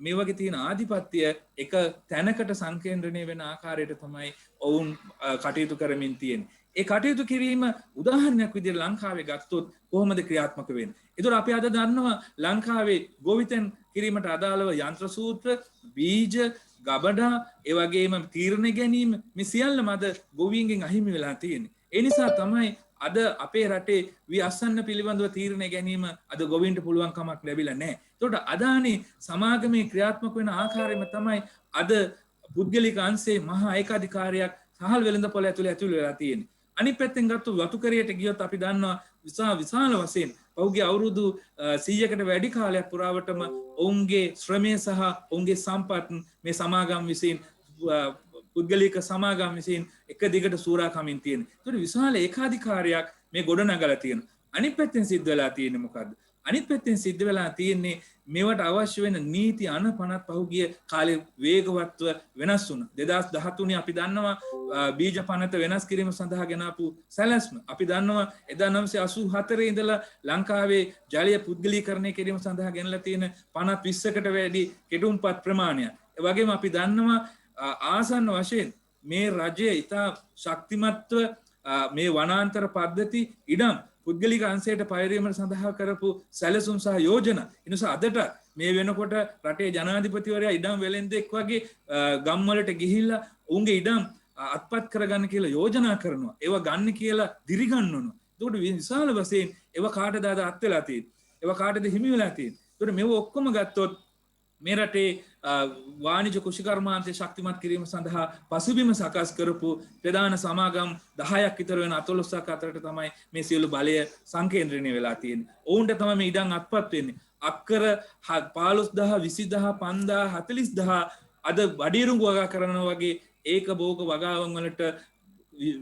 මේ වගේ තියෙන ආධිපත්‍ය එක තැනකට සංකේන්ද්‍රණය වෙන ආකාරයට තමයි ඔවුන් කටයුතු කරමින් තියෙන්නේ. ඒ කටයුතු කිරීම උදාහරණයක් විදිහට ලංකාවේ ගත්තොත් කොහොමද ක්‍රියාත්මක වෙන්නේ? ඒතර අපි අද දන්නවා ලංකාවේ ගොවිතැන් කිරීමට අදාළව යන්ත්‍ර සූත්‍ර, බීජ, ගබඩා, ඒ වගේම තීරණ ගැනීම මේ සියල්ලම අද ගොවීන්ගෙන් අහිමි වෙලා තියෙන්නේ. ඒ නිසා තමයි අද අපේ රටේ වියස්සන්න පිළිබඳව තීරණ ගැනීම අද ගොවීන්ට පුළුවන් කමක් ලැබිලා නැහැ. ඒතකොට අදානි සමාගමේ ක්‍රියාත්මක වෙන ආකාරයම තමයි අද පුද්ගලික අංශයේ මහා ඒකාධිකාරියක් සහල් වෙළඳපොළ ඇතුලේ වෙලා තියෙන්නේ. අනිත් පැත්තෙන් ගත්තොත් වතුකරයට ගියොත් අපි දන්නවා විශාල වශයෙන් පහුගිය අවුරුදු 100කට වැඩි කාලයක් පුරාවටම ඔවුන්ගේ ශ්‍රමය සහ ඔවුන්ගේ සම්පත් මේ සමාගම් විසින් පුද්ගලික සමාගම් විසින් එක දිගට සූරාකමින් තියෙන. ඒතකොට විශාල ඒකාධිකාරයක් මේ ගොඩනගලා තියෙනවා. අනිත් පැත්තෙන් සිද්ධ වෙලා තියෙන්නේ මොකද්ද? අනිත් පැත්තෙන් සිද්ධ වෙලා තියෙන්නේ මේවට අවශ්‍ය වෙන නීති අනපනත් පහුගිය කාලේ වේගවත්ව වෙනස් වුණා. 2013 අපි දන්නවා බීජ පනත වෙනස් කිරීම සඳහා ගෙනාපු සැලැස්ම. අපි දන්නවා 1984 ඉඳලා ලංකාවේ ජලය පුද්ගලීකරණය කිරීම සඳහා ගෙනලා තියෙන පනත් 20කට වැඩි කෙටුම්පත් ප්‍රමාණයක්. ඒ වගේම අපි දන්නවා ආසන්න වශයෙන් මේ රජය ඉතා ශක්තිමත්ව මේ වනාන්තර පද්ධති ඉඩම් පුද්ගලික අංශයට පයරීමට සඳහා කරපු සැලසුම් සහ යෝජනා. එනිසා අදට මේ වෙනකොට රටේ ජනාධිපතිවරයා ඉඩම් වෙළෙන්දෙක් වගේ ගම්වලට ගිහිල්ලා උන්ගේ ඉඩම් අත්පත් කරගන්න කියලා යෝජනා කරනවා. ඒවා ගන්න කියලා දිරිගන්වනවා. ඒකට විශාල වශයෙන් ඒවා කාටද අත් වෙලා තියෙන්නේ? ඒවා කාටද හිමි වෙලා තියෙන්නේ? ඒකට මේව ඔක්කොම ගත්තොත් මේ රටේ වාණිජ කෘෂිකර්මාන්තය ශක්තිමත් කිරීම සඳහා පසුබිම සකස් කරපු ප්‍රධාන සමාගම් 10ක් විතර වෙන 11ක් අතරට තමයි මේ සියලු බලය සංකේන්ද්‍රණය වෙලා තියෙන්නේ. ඔවුන්ට තමයි මේ ඉඩම් අත්පත් වෙන්නේ. අක්කර 15000 20000 5000 40000 අද වඩිරුඟු වගා කරනවා වගේ ඒක බෝග වගාවන් වලට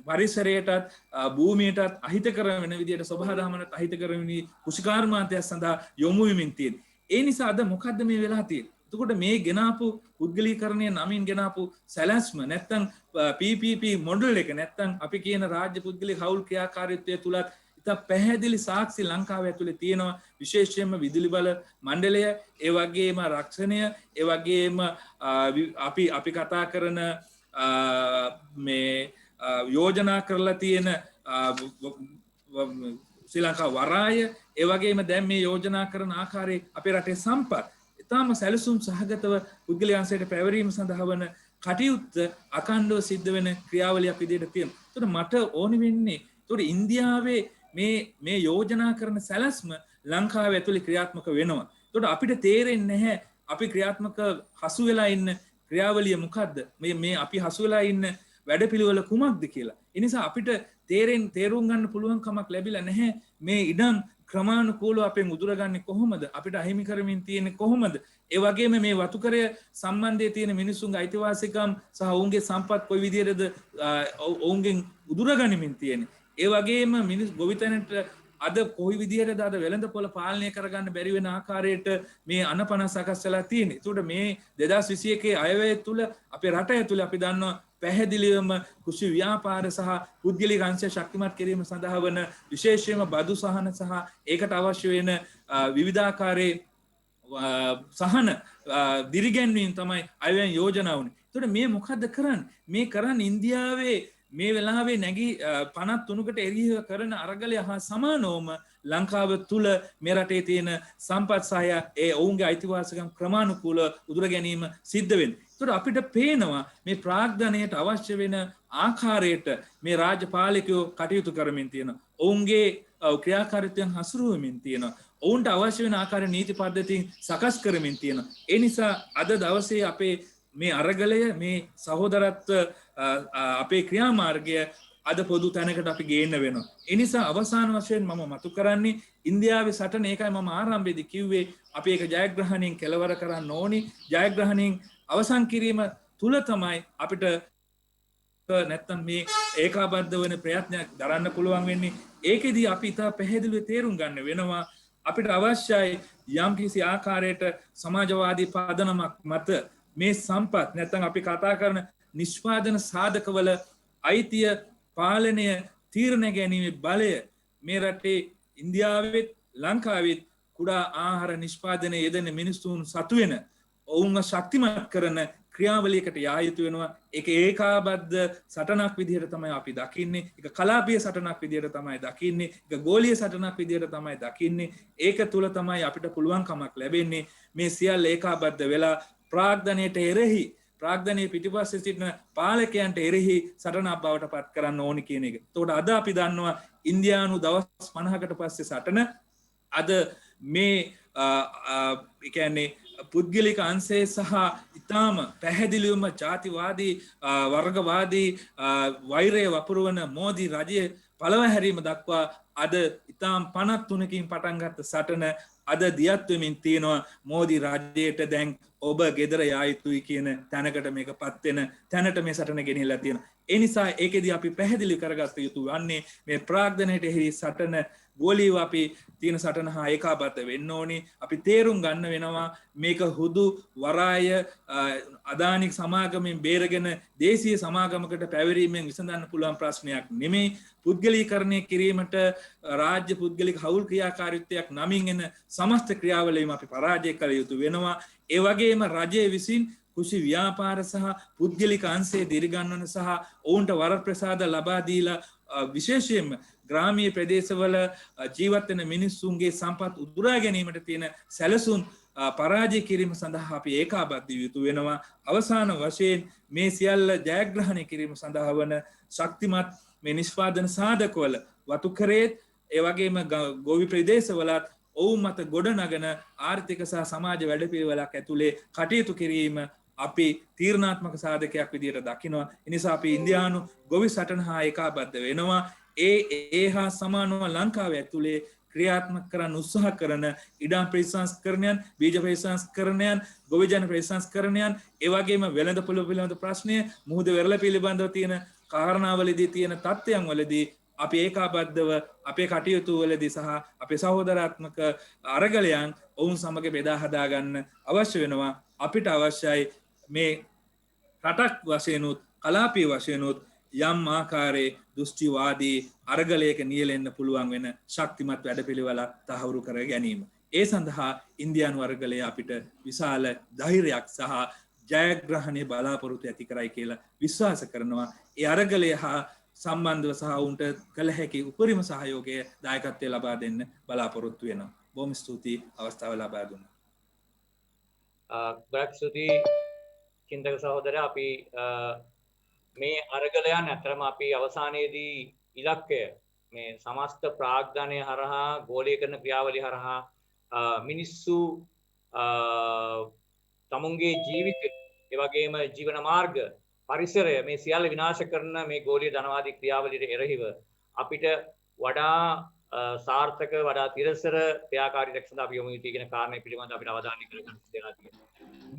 පරිසරයටත් භූමියටත් අහිතකර වෙන විදිහට සබහාදහමනට අහිතකර වෙන කුෂිකාර්මාන්තයක් සඳහා යොමු වෙමින් තියෙන. ඒ නිසා අද මොකද්ද මේ වෙලා තියෙන්නේ? එතකොට මේ ගෙනාපු පුද්ගලීකරණය නමින් ගෙනාපු සැලැස්ම නැත්තම් PPP මොඩල් එක නැත්තම් අපි කියන රාජ්‍ය පුද්ගලික හවුල් ක්‍රියාකාරීත්වය තුලත් ඉතා පැහැදිලි සාක්ෂි ලංකාව ඇතුලේ තියෙනවා. විශේෂයෙන්ම විදුලි බල මණ්ඩලය, ඒ වගේම රක්ෂණය, ඒ වගේම අපි කතා කරන මේ යෝජනා කරලා තියෙන ශ්‍රී ලංකා වරාය, ඒ වගේම දැන් මේ යෝජනා කරන ආකාරයේ අපේ රටේ සම්පත් ඉතාම සැලසුම් සහගතව පුද්ගලයන්සයට පැවරීම සඳහා වන කටයුත්ත අකණ්ඩව සිද්ධ වෙන ක්‍රියාවලියක් විදිහට තියෙනවා. ඒතකොට මට ඕනි වෙන්නේ ඒතකොට ඉන්දියාවේ මේ යෝජනා කරන සැලැස්ම ලංකාව ඇතුළේ ක්‍රියාත්මක වෙනවා. ඒතකොට අපිට තේරෙන්නේ නැහැ අපි ක්‍රියාත්මක හසු වෙලා ඉන්න ක්‍රියාවලිය මොකද්ද? මේ අපි හසු වෙලා ඉන්න වැඩපිළිවෙල කුමක්ද කියලා. ඒ නිසා අපිට තේරුම් ගන්න පුළුවන් කමක් ලැබිලා නැහැ මේ ඉඩම් ක්‍රමානුකූලව අපෙන් උදුරගන්නේ කොහොමද? අපිට අහිමි කරමින් තියෙන්නේ කොහොමද? ඒ වගේම මේ වතුකරය සම්බන්ධයේ තියෙන මිනිසුන්ගේ අයිතිවාසිකම් සහ ඔවුන්ගේ සම්පත් කොයි විදිහටද ඔවුන්ගෙන් උදුරගනිමින් තියෙන්නේ. ඒ වගේම මිනිස් ගොවිතැනට අද කොයි විදිහටද අද වෙළඳපොළ පාලනය කරගන්න බැරි වෙන ආකාරයට මේ අනපන සකස් වෙලා තියෙන්නේ. ඒකට මේ 2021 අයවැය තුල අපේ රට ඇතුලේ අපි දන්නවා පැහැදිලිවම කෘෂි ව්‍යාපාර සහ පුද්ගලික අංශ ශක්තිමත් කිරීම සඳහා වන විශේෂයෙන්ම බදු සහන සහ ඒකට අවශ්‍ය වෙන විවිධාකාරයේ සහන දිරිගැන්වීම තමයි අයවැය යෝජනා වුනේ. ඒකට මේ මොකද්ද කරන්නේ? මේ කරන්නේ ඉන්දියාවේ මේ වෙලාවේ නැගී 53කට එරෙහිව කරන අරගලය හා සමානවම ලංකාව තුල මේ රටේ තියෙන සම්පත් සහය ඒ ඔවුන්ගේ අයිතිවාසිකම් ක්‍රමානුකූල උදුර ගැනීම සිද්ධ වෙන්නේ. ඒතකොට අපිට පේනවා මේ ප්‍රාග්ධනයට අවශ්‍ය වෙන ආකාරයට මේ රාජ්‍ය පාලකයෝ කටයුතු කරමින් තියෙනවා. ඔවුන්ගේ ක්‍රියාකාරීත්වයන් හසුරුවමින් තියෙනවා. ඔවුන්ට අවශ්‍ය වෙන ආකාර නීති පද්ධතීන් සකස් කරමින් තියෙනවා. ඒ නිසා අද දවසේ අපේ මේ අරගලය මේ සහෝදරත්ව අපේ ක්‍රියාමාර්ගය අද පොදු තැනකට අපි ගේන්න වෙනවා. ඒ නිසා අවසාන වශයෙන් මම මතු කරන්නේ ඉන්දියාවේ සටන ඒකයි මම ආරම්භයේදී කිව්වේ අපි ඒක ජයග්‍රහණයෙන් කෙලවර කරන්න ඕනි. ජයග්‍රහණයෙන් අවසන් කිරීම තුල තමයි අපිට නැත්තම් මේ ඒකාබද්ධ වෙන ප්‍රයත්නයක් දරන්න පුළුවන් වෙන්නේ. ඒකෙදී අපි ඉතා පැහැදිලිව තේරුම් ගන්න වෙනවා අපිට අවශ්‍යයි යම්කිසි ආකාරයට සමාජවාදී පදනමක් මත මේ සම්පත් නැත්තම් අපි කතා කරන නිෂ්පාදන සාධකවල අයිතිය පාලනය තීරණ ගැනීමේ බලය මේ රටේ ඉන්දියාවෙත් ලංකාවෙත් කුඩා ආහාර නිෂ්පාදනය යෙදෙන මිනිස්සුන් සතු වෙන ඔවුන්ව ශක්තිමත් කරන ක්‍රියාවලියකට යා යුතු වෙනවා. ඒක ඒකාබද්ධ සටනක් විදිහට තමයි අපි දකින්නේ. ඒක කලාපීය සටනක් විදිහට තමයි දකින්නේ. ඒක ගෝලීය සටනක් විදිහට තමයි දකින්නේ. ඒක තුල තමයි අපිට පුළුවන්කමක් ලැබෙන්නේ මේ සියල්ල ඒකාබද්ධ වෙලා ප්‍රාග්ධනයට එරෙහි ප්‍රාග්ධනයේ පිටිපස්සේ සිටින පාලකයන්ට එරෙහි සටනක් බවට පත් කරන්න ඕනි කියන එක. එතකොට අද අපි දන්නවා ඉන්දියානු දවස් 50කට පස්සේ සටන අද මේ කියන්නේ පුද්ගලික අංශය සහ ඉතාම පැහැදිලිවම ජාතිවාදී වර්ගවාදී වෛරය වපුරවන මෝදි රජය පළවහැරීම දක්වා අද ඉතාම 53කින් පටන් ගත්ත සටන අද දියත් වෙමින් තියෙනවා. මෝදි රජයට දැන් ඔබ ගෙදර යා යුතුයි කියන තැනකට මේකපත් වෙන තැනට මේ සටන ගෙනියලා තියෙනවා. ඒ නිසා ඒකෙදී අපි පැහැදිලි කරගත්ත යුතු වන්නේ මේ ප්‍රාග්ධනයට එහි සටන ගෝලීව අපි තියෙන සටන හා ඒකාබද්ධ වෙන්න ඕනේ. අපි තේරුම් ගන්න වෙනවා මේක හුදු වරාය අදානික සමාගමෙන් බේරගෙන දේශීය සමාගමකට පැවරීමෙන් විසඳන්න පුළුවන් ප්‍රශ්නයක් නෙමෙයි. පුද්ගලීකරණය කිරීමට රාජ්‍ය පුද්ගලික හවුල් ක්‍රියාකාරීත්වයක් නමින් එන සමස්ත ක්‍රියාවලියම අපි පරාජය කළ යුතු වෙනවා. ඒ වගේම රජය විසින් කෘෂි ව්‍යාපාර සහ පුද්ගලික අංශයේ දිරිගන්වන සහ ඔවුන්ට වරප්‍රසාද ලබා දීලා විශේෂයෙන්ම ග්‍රාමීය ප්‍රදේශවල ජීවත් වෙන මිනිස්සුන්ගේ සම්පත් උදුරා ගැනීමට තියෙන සැලසුම් පරාජය කිරීම සඳහා අපි ඒකාබද්ධ යුතු වෙනවා. අවසාන වශයෙන් මේ සියල්ල ජයග්‍රහණය කිරීම සඳහා වන ශක්තිමත් මේ නිෂ්පාදන සාධකවල වතුකරේත් ඒ වගේම ගොවි ප්‍රදේශවලත් ඔවුන් මත ගොඩනගන ආර්ථික සහ සමාජ වැඩපිළිවෙලක් ඇතුලේ කටයුතු කිරීම අපි තීරණාත්මක සාධකයක් විදිහට දකිනවා. ඒ නිසා අපි ඉන්දියානු ගොවි සටන හා ඒකාබද්ධ වෙනවා. ඒ හා සමානව ලංකාව ඇතුලේ ක්‍රියාත්මක කරන්න උත්සාහ කරන ඉඩම් ප්‍රතිසංස්කරණයන්, බීජ ප්‍රතිසංස්කරණයන්, ගොවිජන ප්‍රතිසංස්කරණයන්, ඒ වගේම වෙළඳපොළ පිළිබඳ ප්‍රශ්නය, මුහුද වෙරළ පිළිබඳව තියෙන කාරණාවලදී තියෙන තත්ත්වයන් වලදී අපි ඒකාබද්ධව අපේ කටයුතු වලදී සහ අපේ සහෝදරාත්මක අරගලයන් ඔවුන් සමග බෙදා හදා ගන්න අවශ්‍ය වෙනවා. අපිට අවශ්‍යයි මේ රටක් වශයෙන්ුත් කලාපීය වශයෙන්ුත් යම් ආකාරයේ දෘෂ්ටිවාදී අරගලයක නියැලෙන්න පුළුවන් වෙන ශක්තිමත් වැඩපිළිවෙලක් තහවුරු කර ගැනීම. ඒ සඳහා ඉන්දියානු අරගලය අපිට විශාල ධෛර්යයක් සහ ජයග්‍රහණය බලාපොරොත්තු ඇති කරයි කියලා විශ්වාස කරනවා. ඒ අරගලය හා සම්බන්ධව සහ උන්ට කළ හැකි උපරිම සහයෝගය දායකත්වය ලබා දෙන්න බලාපොරොත්තු වෙනවා. බොහොම ස්තුතියි අවස්ථාව ලබා දුන්නා. ගොඩක් ස්තුතියි චින්තක සහෝදරයා. අපි මේ අරගලයන් අතරම අපි අවසානයේදී ඉලක්කය මේ සමස්ත ප්‍රාග්ධනය හරහා ගෝලීකරණ ක්‍රියාවලිය හරහා මිනිස්සු තමුන්ගේ ජීවිත ඒ වගේම ජීවන මාර්ග පරිසරය මේ සියල්ල විනාශ කරන මේ ගෝලීය ධනවාදී ක්‍රියාවලියට එරෙහිව අපිට වඩා සාර්ථක වඩා තිරසර ක්‍රියාකාරීත්වයක් සඳහා අපි යොමු යුතුයි කියන කාරණය පිළිබඳව අපිට අවධානය කරගන්න දෙලා තියෙනවා.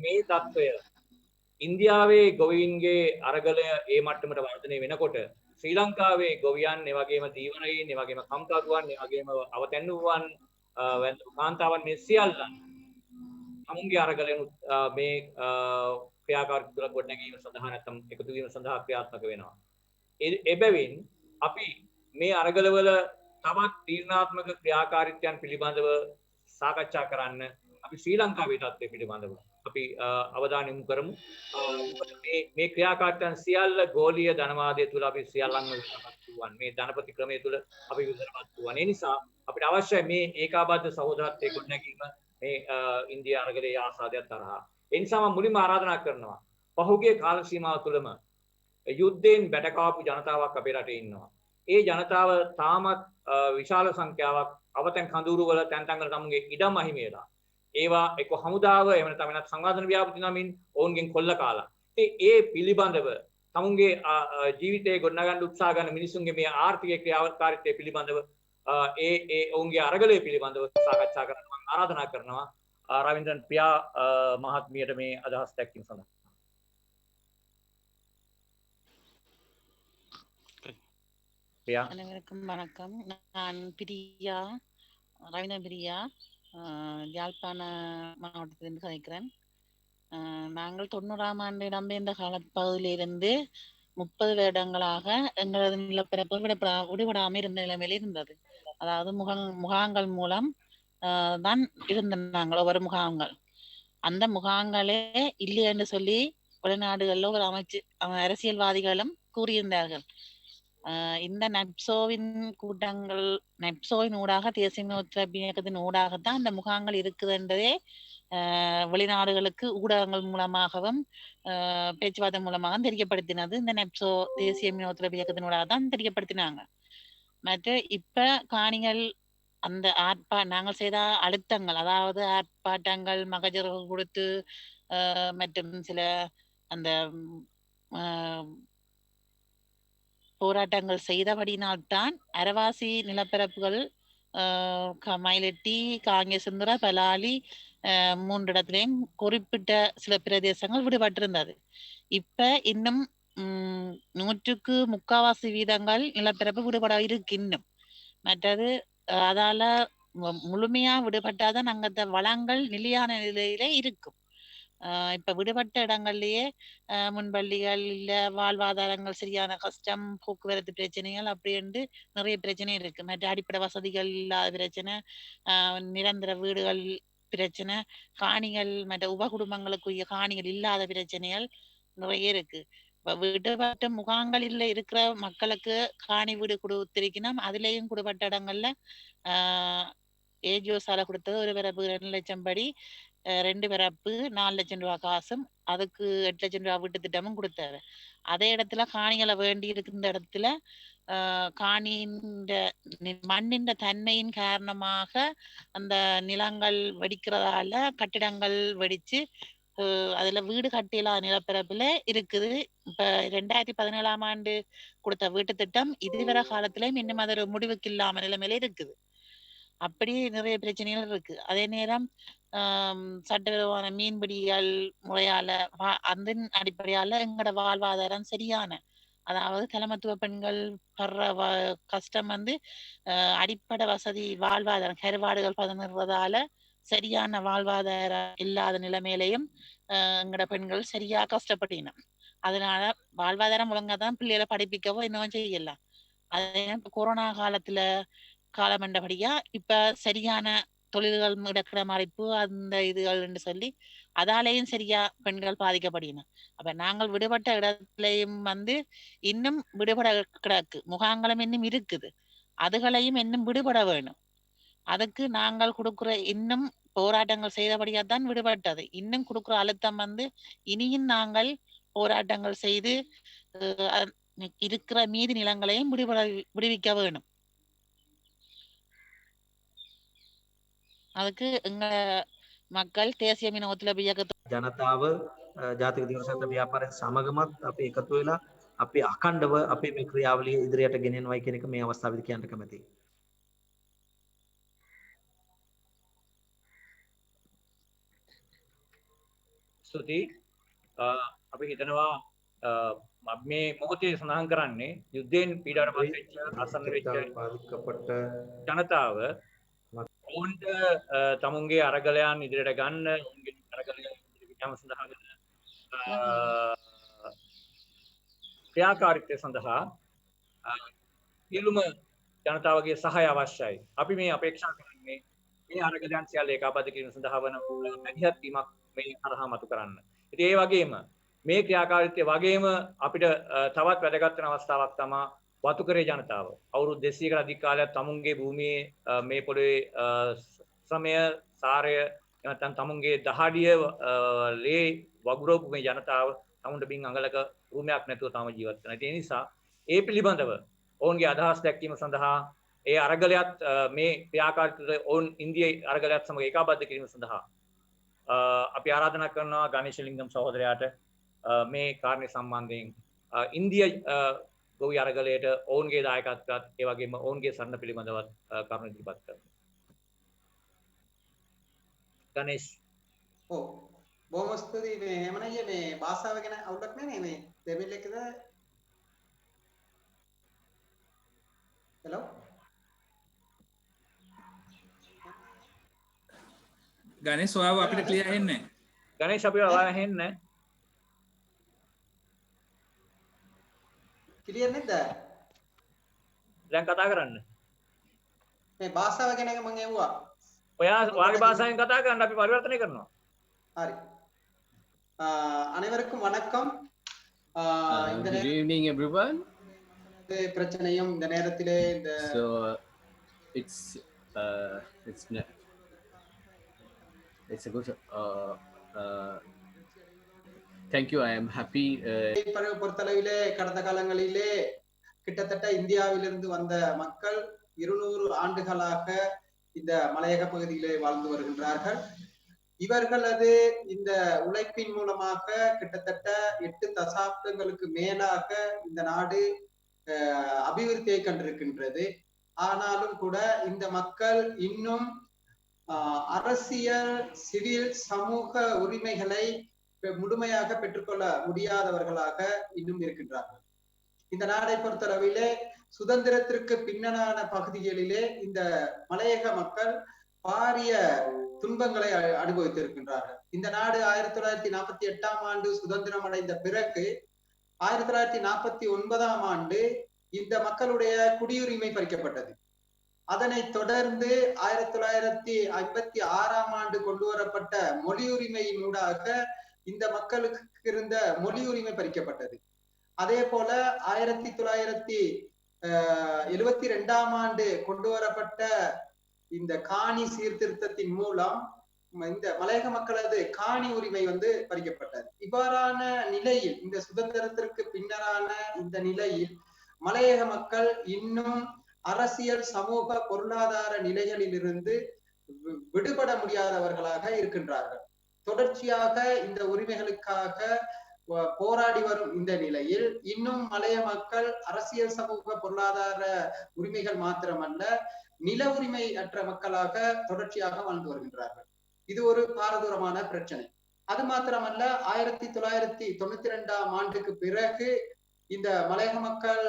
මේ தত্ত্বය ඉන්දියාවේ ගොවීන්ගේ අරගලය ඒ මට්ටමට වර්ධනය වෙනකොට ශ්‍රී ලංකාවේ ගොවියන් ඒ වගේම දීවරයින් ඒ වගේම කම්කරුවන් ඒ වගේම අවතැන්නුවන් කාන්තාවන් මේ සියල්ලන් අමුන්ගේ අරගලෙන් මේ ක්‍රියාකාරීත්ව තුළ ගොඩනැගීම සඳහා නැත්නම් එකතු වීම සඳහා ක්‍රියාත්මක වෙනවා. එබැවින් අපි මේ අරගලවල තවත් තීරණාත්මක ක්‍රියාකාරීත්වයන් පිළිබඳව සාකච්ඡා කරන්න අපි ශ්‍රී ලංකාවේ තත්ත්වය පිළිබඳව අපි අවධානය යොමු කරමු. මේ ක්‍රියාකාරීත්වයන් සියල්ල ගෝලීය ධනවාදය තුළ අපි සියල්ලන්ම විසඳගන්න මේ ධනපති ක්‍රමය තුළ අපි විසඳගන්න. ඒ නිසා අපිට අවශ්‍යයි මේ ඒකාබද්ධ සහෝදරත්වයේ ගොඩනැගීම මේ ඉන්දියා අරගලයේ ආසාදයක් තරහා. ඒ නිසා මම මුලින්ම ආරාධනා කරනවා පහුගිය කාල සීමාව තුළම යුද්ධයෙන් බැටකාපු ජනතාවක් අපේ රටේ ඉන්නවා. ඒ ජනතාව තාමත් විශාල සංඛ්‍යාවක් අවතැන් කඳවුරු වල තැන් තැන් වල තමුන්ගේ ඉඩම් අහිමි වෙලා. ඒවා එක්ක හමුදාව එහෙම නැත්නම් වෙනත් සංවාදන ව්‍යාපෘති නමින් ඔවුන්ගෙන් කොල්ල කාලා. ඉතින් ඒ පිළිබඳව තමුන්ගේ ජීවිතයේ ගොඩනගන්න උත්සාහ කරන මිනිසුන්ගේ මේ ආර්ථික ක්‍රියාකාරීත්වය පිළිබඳව ඒ ඔවුන්ගේ අරගලය පිළිබඳව සාකච්ඡා කරන්න මම ආරාධනා කරනවා රවින්ද්‍රන් පියා මහත්මියට මේ අදහස් දැක්වීම සඳහා. அனைவருக்கும் வணக்கம். நான் பிரியா, ரவீந்திரன் பிரியா, யாழ்ப்பாண மாவட்டத்திலிருந்து கதைக்கிறேன். நாங்கள் 90ஆம் ஆண்டு இடம்பெயர்ந்த காலப்பகுதியிலிருந்து 30 வருடங்களாக எங்களது நிலப்பரப்பு விடுபடாமல் இருந்த நிலைமையில் இருந்தது. அதாவது முகாங்கள் மூலம் தான் இருந்த நாங்கள் ஒவ்வொரு முகாங்கள். அந்த முகாங்களே இல்லை என்று சொல்லி வெளிநாடுகளில் ஒரு அரசியல்வாதிகளும் கூறியிருந்தார்கள். இந்த நப்சோவின் கூட்டங்கள் நப்சோவின் ஊடாக தேசிய வினோத இயக்கத்தின் ஊடாகத்தான் அந்த முகாங்கள் இருக்குது என்றதே வெளிநாடுகளுக்கு ஊடகங்கள் மூலமாகவும் பேச்சுவார்த்தை மூலமாகவும் தெரியப்படுத்தினது இந்த நப்சோ தேசிய வினோத இயக்கத்தினூடாக தான் தெரியப்படுத்தினாங்க. மற்ற இப்ப காணிகள் அந்த நாங்கள் செய்த அழுத்தங்கள், அதாவது ஆர்ப்பாட்டங்கள், மகஜர்கள் கொடுத்து மற்றும் சில அந்த போராட்டங்கள் செய்தபடினால்தான் அரவாசி நிலப்பரப்புகள் மயிலட்டி, காங்கேசந்துர, பலாலி 3 இடத்திலையும் குறிப்பிட்ட சில பிரதேசங்கள் விடுபட்டிருந்தது. இப்ப இன்னும் 100க்கு 3/4% நிலப்பரப்பு விடுபட இருக்கு இன்னும். மற்றது அதால முழுமையா விடுபட்டாதான் அங்க வளங்கள் நிலையான நிலையில இருக்கும். இப்ப விடுபட்ட இடங்கள்லயே முன்பள்ளிகள் இல்ல வாழ்வாதாரங்கள் சரியான கஷ்டம், போக்குவரத்து பிரச்சனைகள் அப்படின்னு நிறைய பிரச்சனை இருக்கு. மற்ற அடிப்படை வசதிகள் இல்லாத பிரச்சனை, நிரந்தர வீடுகள் பிரச்சனை, காணிகள் மற்ற உப குடும்பங்களுக்குரிய காணிகள் இல்லாத பிரச்சனைகள் நிறைய இருக்கு. இப்ப விடுபட்ட முகாங்களில் இருக்கிற மக்களுக்கு காணி வீடு கொடுத்திருக்கணும். அதுலயும் விடுபட்ட இடங்கள்ல ஏஜிஓசால கொடுத்தது ஒரு பிறப்பு 2 லட்சம் படி 2 பிறப்பு 4 லட்சம் ரூபாய் காசும் அதுக்கு 8 லட்சம் ரூபாய் வீட்டு திட்டமும் கொடுத்தாரு. அதே இடத்துல காணிகளை வேண்டி இருக்கின்ற இடத்துல காணியின் மண்ணின் தன்மையின் காரணமாக அந்த நிலங்கள் வெடிக்கிறதால கட்டிடங்கள் வெடிச்சு அதுல வீடு கட்டியலாத நிலப்பரப்புல இருக்குது. இப்ப 2017ஆம் ஆண்டு கொடுத்த வீட்டு திட்டம் இதுவரை காலத்திலயும் இன்னும் அது ஒரு முடிவுக்கு இல்லாம நிலைமையில இருக்குது. அப்படி நிறைய பிரச்சனைகள் இருக்கு. அதே நேரம் சட்டவிரோதமான மீன்பிடிகள் முறையால அதன் அடிப்படையால எங்களோட வாழ்வாதாரம் சரியான, அதாவது தலைமத்துவ பெண்கள் படுற கஷ்டம் வந்து அடிப்படை வசதி வாழ்வாதாரம் கருவாடுகள் பதனிடுறதால சரியான வாழ்வாதாரம் இல்லாத நிலைமையிலையும் எங்களோட பெண்கள் சரியா கஷ்டப்பட்டினோம். அதனால வாழ்வாதாரம் ஒழுங்கா தான் பிள்ளைகளை படிப்பிக்கவோ இன்னும் செய்யலாம். அதே கொரோனா காலத்துல காலமண்டபடியா இப்ப சரியான தொழில்கள் இடக்கிடமடைப்பு அந்த இதுகள் சொல்லி அதாலேயும் சரியா பெண்கள் பாதிக்கப்படுகின்றன. அப்ப நாங்கள் விடுபட்ட இடத்துலயும் வந்து இன்னும் விடுபட கிடக்கு, முகாங்களும் இன்னும் இருக்குது, அதுகளையும் இன்னும் விடுபட வேணும். அதுக்கு நாங்கள் கொடுக்குற இன்னும் போராட்டங்கள் செய்தபடியாதான் விடுபட்டது. இன்னும் கொடுக்குற அழுத்தம் வந்து இனியும் நாங்கள் போராட்டங்கள் செய்து இருக்கிற மீதி நிலங்களையும் விடுவிக்க வேணும். அதுக்கு எங்க மக்கள் தேசிய மீன் ஒத்துழைப்பு இயக்கத்தை ජනතාව ජාතික දිවසත් ව්‍යාපාරයෙන් සමගමත් අපි එකතු වෙලා අපි අඛණ්ඩව අපේ මේ ක්‍රියාවලිය ඉදිරියට ගෙනියනවායි කියන එක මේ අවස්ථාවේදී කියන්න කැමතියි. ස්තුතියි. අපි හිතනවා මේ මොහොතේ සඳහන් කරන්නේ යුද්ධයෙන් පීඩාවට පත් වෙච්ච අසන්න වෙච්ච பாதிக்கப்பட்ட ජනතාව ඔවුන්ට තමුන්ගේ අරගලයන් ඉදිරියට ගන්න, ඔවුන්ගේ අරගලයන් ඉදිරියට යාම සඳහා ක්‍රියාකාරීත්වය සඳහා සියලුම ජනතාවගේ සහාය අවශ්‍යයි. අපි මේ අපේක්ෂා කරන්නේ මේ අරගලයන් සියල්ල ඒකාබද්ධ කිරීම සඳහා වන මැදිහත් වීමක් මේ හරහා මතු කරන්න. ඉතින් ඒ වගේම මේ ක්‍රියාකාරීත්වය වගේම අපිට තවත් වැදගත් වෙන අවස්ථාවක් තමයි වතුකරේ ජනතාව. අවුරුදු 200කට අධික කාලයක් තමුන්ගේ භූමියේ මේ පොළොවේ ශ්‍රමය, සාරය නැත්නම් තමුන්ගේ දහඩිය ලේ වගුරවපු මේ ජනතාව තමුන්ට බින් අඟලක රූමයක් නැතුව තම ජීවත් වෙනවා. ඒ නිසා ඒ පිළිබඳව ඔවුන්ගේ අදහස් දැක්වීම සඳහා ඒ අරගලයත් මේ ක්‍රියාකාරීත්වය ඔවුන් ඉන්දියාවේ අරගලයත් සමග ඒකාබද්ධ කිරීම සඳහා අපි ආරාධනා කරනවා ගණේෂ ලිංගම් සහෝදරයාට මේ කාරණේ සම්බන්ධයෙන් ඉන්දියා ගොවි අරගලයට ඔවුන්ගේ දායකත්වයත් ඒ වගේම ඔවුන්ගේ සරණ පිළිබඳවත් කරුණු ඉදිරිපත් කරනවා. ගණේෂ් ඔව් බොහොම ස්තුතියි. මේ එමනయ్య මේ භාෂාව ගැන අවුලක් නැහැ නේ. මේ දෙමිල් එකද හෙලෝ ගණේෂ් ඔයාව අපිට ක්ලියර් හෙන්නේ නැහැ. ගණේෂ් අපි ඔයාව හෙන්නේ නැහැ. ක්ලියර් නැද්ද? දැන් කතා කරන්න. මේ භාෂාව ගැන මම ඇහුවා. ඔයා වාගේ භාෂාවෙන් කතා කරන්න අපි පරිවර්තනය කරනවා. ஹரி அனைவருக்கும் வணக்கம். இந்த Good evening everyone. பிரச்சனையும் இந்த நேரத்திலே இந்த So it's a good thank you. I am happy. பொறுத்தளவிலே கடந்த காலங்களிலே கிட்டத்தட்ட இந்தியாவிலிருந்து வந்த மக்கள் 200 ஆண்டுகளாக இந்த மலையக பகுதியிலே வாழ்ந்து வருகின்றார்கள். இவர்களது இந்த உழைப்பின் மூலமாக கிட்டத்தட்ட 8 தசாப்தங்களுக்கு மேலாக இந்த நாடு அபிவிருத்தியை கண்டிருக்கின்றது. ஆனாலும் கூட இந்த மக்கள் இன்னும் அரசியல், சிவில், சமூக உரிமைகளை முழுமையாக பெற்றுக்கொள்ள முடியாதவர்களாக இன்னும் இருக்கின்றார்கள். இந்த நாடை பொறுத்தளவிலே சுதந்திரத்திற்கு பின்னரான பகுதிகளிலே இந்த மலையக மக்கள் பாரிய துன்பங்களை அனுபவித்திருக்கின்றார்கள். இந்த நாடு 1948ஆம் ஆண்டு சுதந்திரம் அடைந்த பிறகு 1949ஆம் ஆண்டு இந்த மக்களுடைய குடியுரிமை பறிக்கப்பட்டது. அதனைத் தொடர்ந்து 1956ஆம் ஆண்டு கொண்டு வரப்பட்ட மொழி உரிமையினூடாக இந்த மக்களுக்கு இருந்த மொழி உரிமை பறிக்கப்பட்டது. அதே போல 1972ஆம் ஆண்டு கொண்டு வரப்பட்ட இந்த காணி சீர்திருத்தத்தின் மூலம் இந்த மலையக மக்களது காணி உரிமை பறிக்கப்பட்டது. இவ்வாறான நிலையில், இந்த சுதந்திரத்திற்கு பின்னரான இந்த நிலையில் மலையக மக்கள் இன்னும் அரசியல், சமூக, பொருளாதார நிலைகளிலிருந்து விடுபட முடியாதவர்களாக இருக்கின்றார்கள். தொடர்ச்சியாக இந்த உரிமைகளுக்காக போராடி வரும் இந்த நிலையில் இன்னும் மலைய மக்கள் அரசியல், சமூக, பொருளாதார உரிமைகள் மாத்திரமல்ல, நில உரிமை அற்ற மக்களாக தொடர்ச்சியாக வாழ்ந்து வருகின்றார்கள். இது ஒரு பாரதூரமான பிரச்சனை. அது மாத்திரமல்ல, 1992ஆம் ஆண்டுக்கு பிறகு இந்த மலையக மக்கள்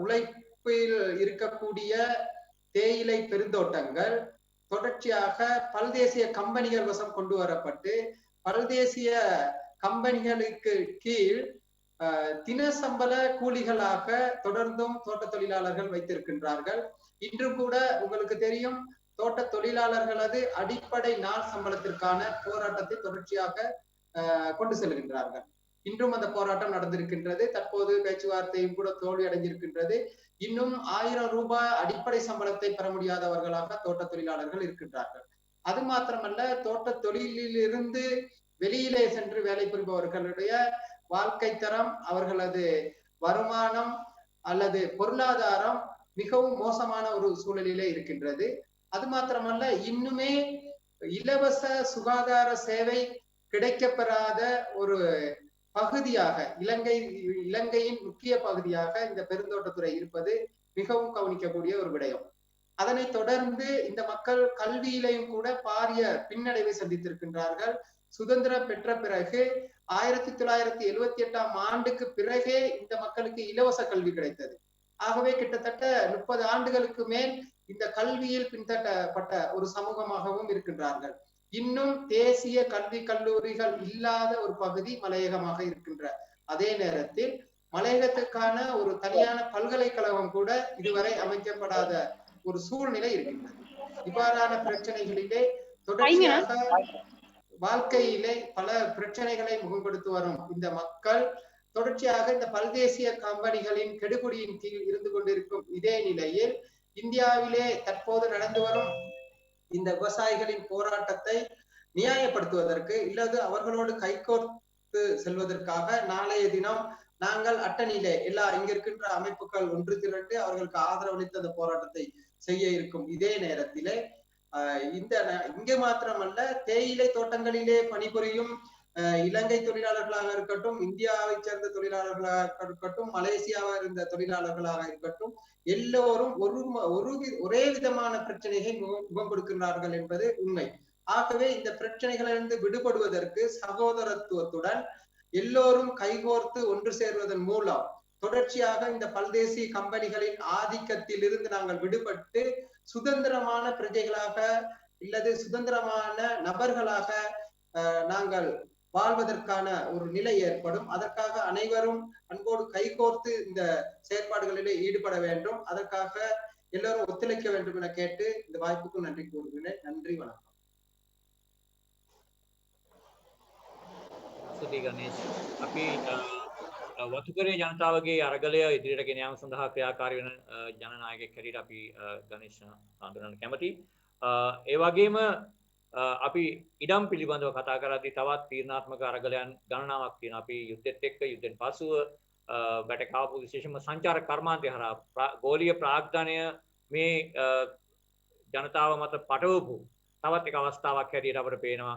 உழைப்பில் இருக்கக்கூடிய தேயிலை பெருந்தோட்டங்கள் தொடர்ச்சியாக பல்தேசிய கம்பெனிகள் வசம் கொண்டு வரப்பட்டு பல்தேசிய கம்பெனிகளுக்கு கீழ் தினசம்பள கூலிகளாக தொடர்ந்தும் தோட்ட தொழிலாளர்கள் வைத்திருக்கின்றார்கள். இன்றும் கூட உங்களுக்கு தெரியும், தோட்ட தொழிலாளர்களது அடிப்படை நாள் சம்பளத்திற்கான போராட்டத்தை தொடர்ச்சியாக கொண்டு செல்கின்றார்கள். இன்றும் அந்த போராட்டம் நடந்திருக்கின்றது. தற்போது பேச்சுவார்த்தையும் கூட தோல்வி அடைந்திருக்கின்றது. இன்னும் 1000 ரூபாய் அடிப்படை சம்பளத்தை பெற முடியாதவர்களாக தோட்ட தொழிலாளர்கள் இருக்கின்றார்கள். அது மாத்திரமல்ல, தோட்ட தொழிலிலிருந்து வெளியிலே சென்று வேலை புரிபவர்களுடைய வாழ்க்கை தரம், அவர்களது வருமானம் அல்லது பொருளாதாரம் மிகவும் மோசமான ஒரு சூழலிலே இருக்கின்றது. அது மாத்திரமல்ல, இன்னுமே இலவச சுகாதார சேவை கிடைக்கப்பெறாத ஒரு பகுதியாக இலங்கையின் முக்கிய பகுதியாக இந்த பெருந்தோட்டத்துறை இருப்பது மிகவும் கவனிக்கக்கூடிய ஒரு விடயம். அதனை தொடர்ந்து இந்த மக்கள் கல்வியிலையும் கூட பாரிய பின்னடைவை சந்தித்திருக்கின்றார்கள். சுதந்திரம் பெற்ற பிறகு 1978ஆம் ஆண்டுக்கு பிறகே இந்த மக்களுக்கு இலவச கல்வி கிடைத்தது. ஆகவே கிட்டத்தட்ட 30 ஆண்டுகளுக்கு மேல் இந்த கல்வியில் பின்தட்டப்பட்ட ஒரு சமூகமாகவும் இருக்கின்றார்கள். இன்னும் தேசிய கல்வி கல்லூரிகள் இல்லாத ஒரு பகுதி மலையகமாக இருக்கின்ற அதே நேரத்தில் மலையகத்துக்கான ஒரு தனியான பல்கலைக்கழகம் கூட இதுவரை அமைக்கப்படாத ஒரு சூழ்நிலை இருக்கின்றது. இவ்வாறான பிரச்சனைகளிலே தொடர்ச்சியாக வாழ்க்கையிலே பல பிரச்சனைகளை முகப்படுத்தி வரும் இந்த மக்கள் தொடர்ச்சியாக இந்த பல்தேசிய கம்பெனிகளின் கெடுபிடியின் கீழ் இருந்து கொண்டிருக்கும் இதே நிலையில் இந்தியாவிலே தற்போது நடந்து வரும் இந்த விவசாயிகளின் போராட்டத்தை நியாயப்படுத்துவதற்கு இல்லது அவர்களோடு கைகோர்த்து செல்வதற்காக நாளைய தினம் நாங்கள் அட்டனிலே இங்க இருக்கின்ற அமைப்புகள் ஒன்று திரண்டு அவர்களுக்கு ஆதரவளித்து அந்த போராட்டத்தை செய்ய இருக்கும் இதே நேரத்திலே இங்கே மாத்திரமல்ல, தேயிலை தோட்டங்களிலே பணிபுரியும் இலங்கை தொழிலாளர்களாக இருக்கட்டும், இந்தியாவை சேர்ந்த தொழிலாளர்களாக இருக்கட்டும், மலேசியாவை இருந்த தொழிலாளர்களாக இருக்கட்டும், எல்லோரும் ஒரே விதமான பிரச்சனைகளை முகம் கொடுக்கின்றார்கள் என்பது உண்மை. ஆகவே இந்த பிரச்சனைகளிலிருந்து விடுபடுவதற்கு சகோதரத்துவத்துடன் எல்லோரும் கைகோர்த்து ஒன்று சேர்வதன் மூலம் தொடர்ச்சியாக இந்த பல்தேசி கம்பெனிகளின் ஆதிக்கத்தில் இருந்து நாங்கள் விடுபட்டு சுதந்திரமான பிரஜைகளாக இல்லது சுதந்திரமான நபர்களாக நாங்கள் வாழ்வதற்கான ஒரு நிலை ஏற்படும். அதற்காக அனைவரும் அன்போடு கைகோர்த்து இந்த செயற்பாடுகளிலே ஈடுபட வேண்டும். அதற்காக எல்லோரும் ஒத்துழைக்க வேண்டும் என கேட்டு இந்த வாய்ப்புக்கு நன்றி கூறுகிறேன். நன்றி, வணக்கம். අපි වතුකරේ ජනතාවගේ අරගලය ඉදිරියට ගෙන යාම සඳහා ක්‍රියාකාරී වෙන ජනනායකයෙක් හැටියට අපි ගණේෂ් හඳුනන්න කැමතියි. ඒ වගේම අපි ඉඩම් පිළිබඳව කතා කරද්දී තවත් තීරණාත්මක අරගලයන් ගණනාවක් තියෙනවා. අපි යුද්ධෙත් එක්ක යුද්ධෙන් පසුව වැටකාපු විශේෂම සංචාරක කර්මාන්තය හරහා ගෝලීය ප්‍රාග්ධනය මේ ජනතාව මත පටවපු තවත් එක අවස්ථාවක් හැටියට අපට පේනවා.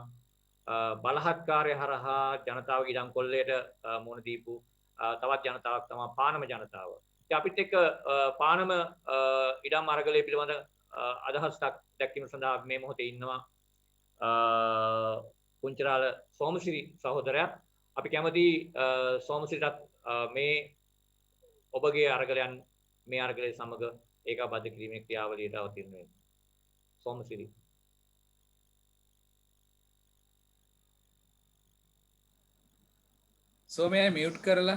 බලහත්කාරය හරහා ජනතාවගේ ඉඩම් කොල්ලයට මුහුණ දීපු තවත් ජනතාවක් තමයි පානම ජනතාව. ඉතින් අපිත් එක්ක පානම ඉඩම් අරගලය පිළිබඳ අදහස් දක්වීම සඳහා මේ මොහොතේ ඉන්නවා පුංචිරාල සෝමසිරි සහෝදරයා. අපි කැමති සෝමසිරිටත් මේ ඔබගේ අරගලයන් මේ අරගලය සමග ඒකාබද්ධ කිරීමේ ක්‍රියාවලියට අවතීර්ණ වෙන්න. සෝමසිරි. සෝමයා මියුට් කරලා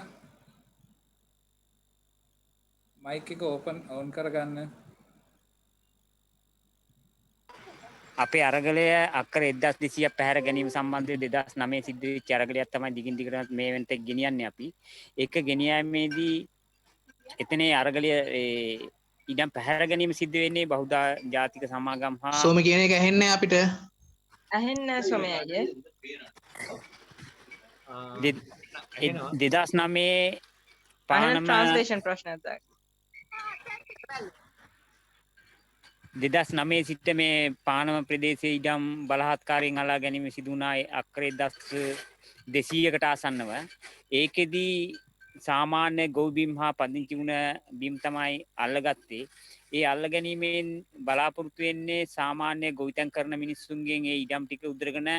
මයික් එක ඕන් කරගන්න. අපේ අරගලය අක්කර 1200ක් පැහැර ගැනීම සම්බන්ධව 2009 සිද්ධ වෙච්ච අරගලයක් තමයි දිගින් දිගට මේ වෙනතෙක් ගෙනියන්නේ අපි. ඒක ගෙනියීමේදී එතනේ අරගලය ඉඩම් පැහැර ගැනීම සිද්ධ වෙන්නේ බහුදා ජාතික සමාගම් හා සෝම කියන එක ඇහෙන්නේ අපිට. ඇහෙන්නේ සෝමයා අයියේ. 2009 පානම ට්‍රාන්ස්ලේෂන් ප්‍රශ්නයක් දාන්න. 2009 සිට මේ පානම ප්‍රදේශයේ ඉඩම් බලහත්කාරයෙන් අලා ගැනීම සිදු වුණා අක්කර 1200කට ආසන්නව. ඒකෙදී සාමාන්‍ය ගොවි බිම් හා පදිංචි වුණ බිම් තමයි අල්ලගත්තේ. ඒ අල්ල ගැනීමෙන් බලාපොරොත්තු වෙන්නේ සාමාන්‍ය ගොවිතැන් කරන මිනිස්සුන්ගෙන් ඒ ඉඩම් ටික උද්දරගෙන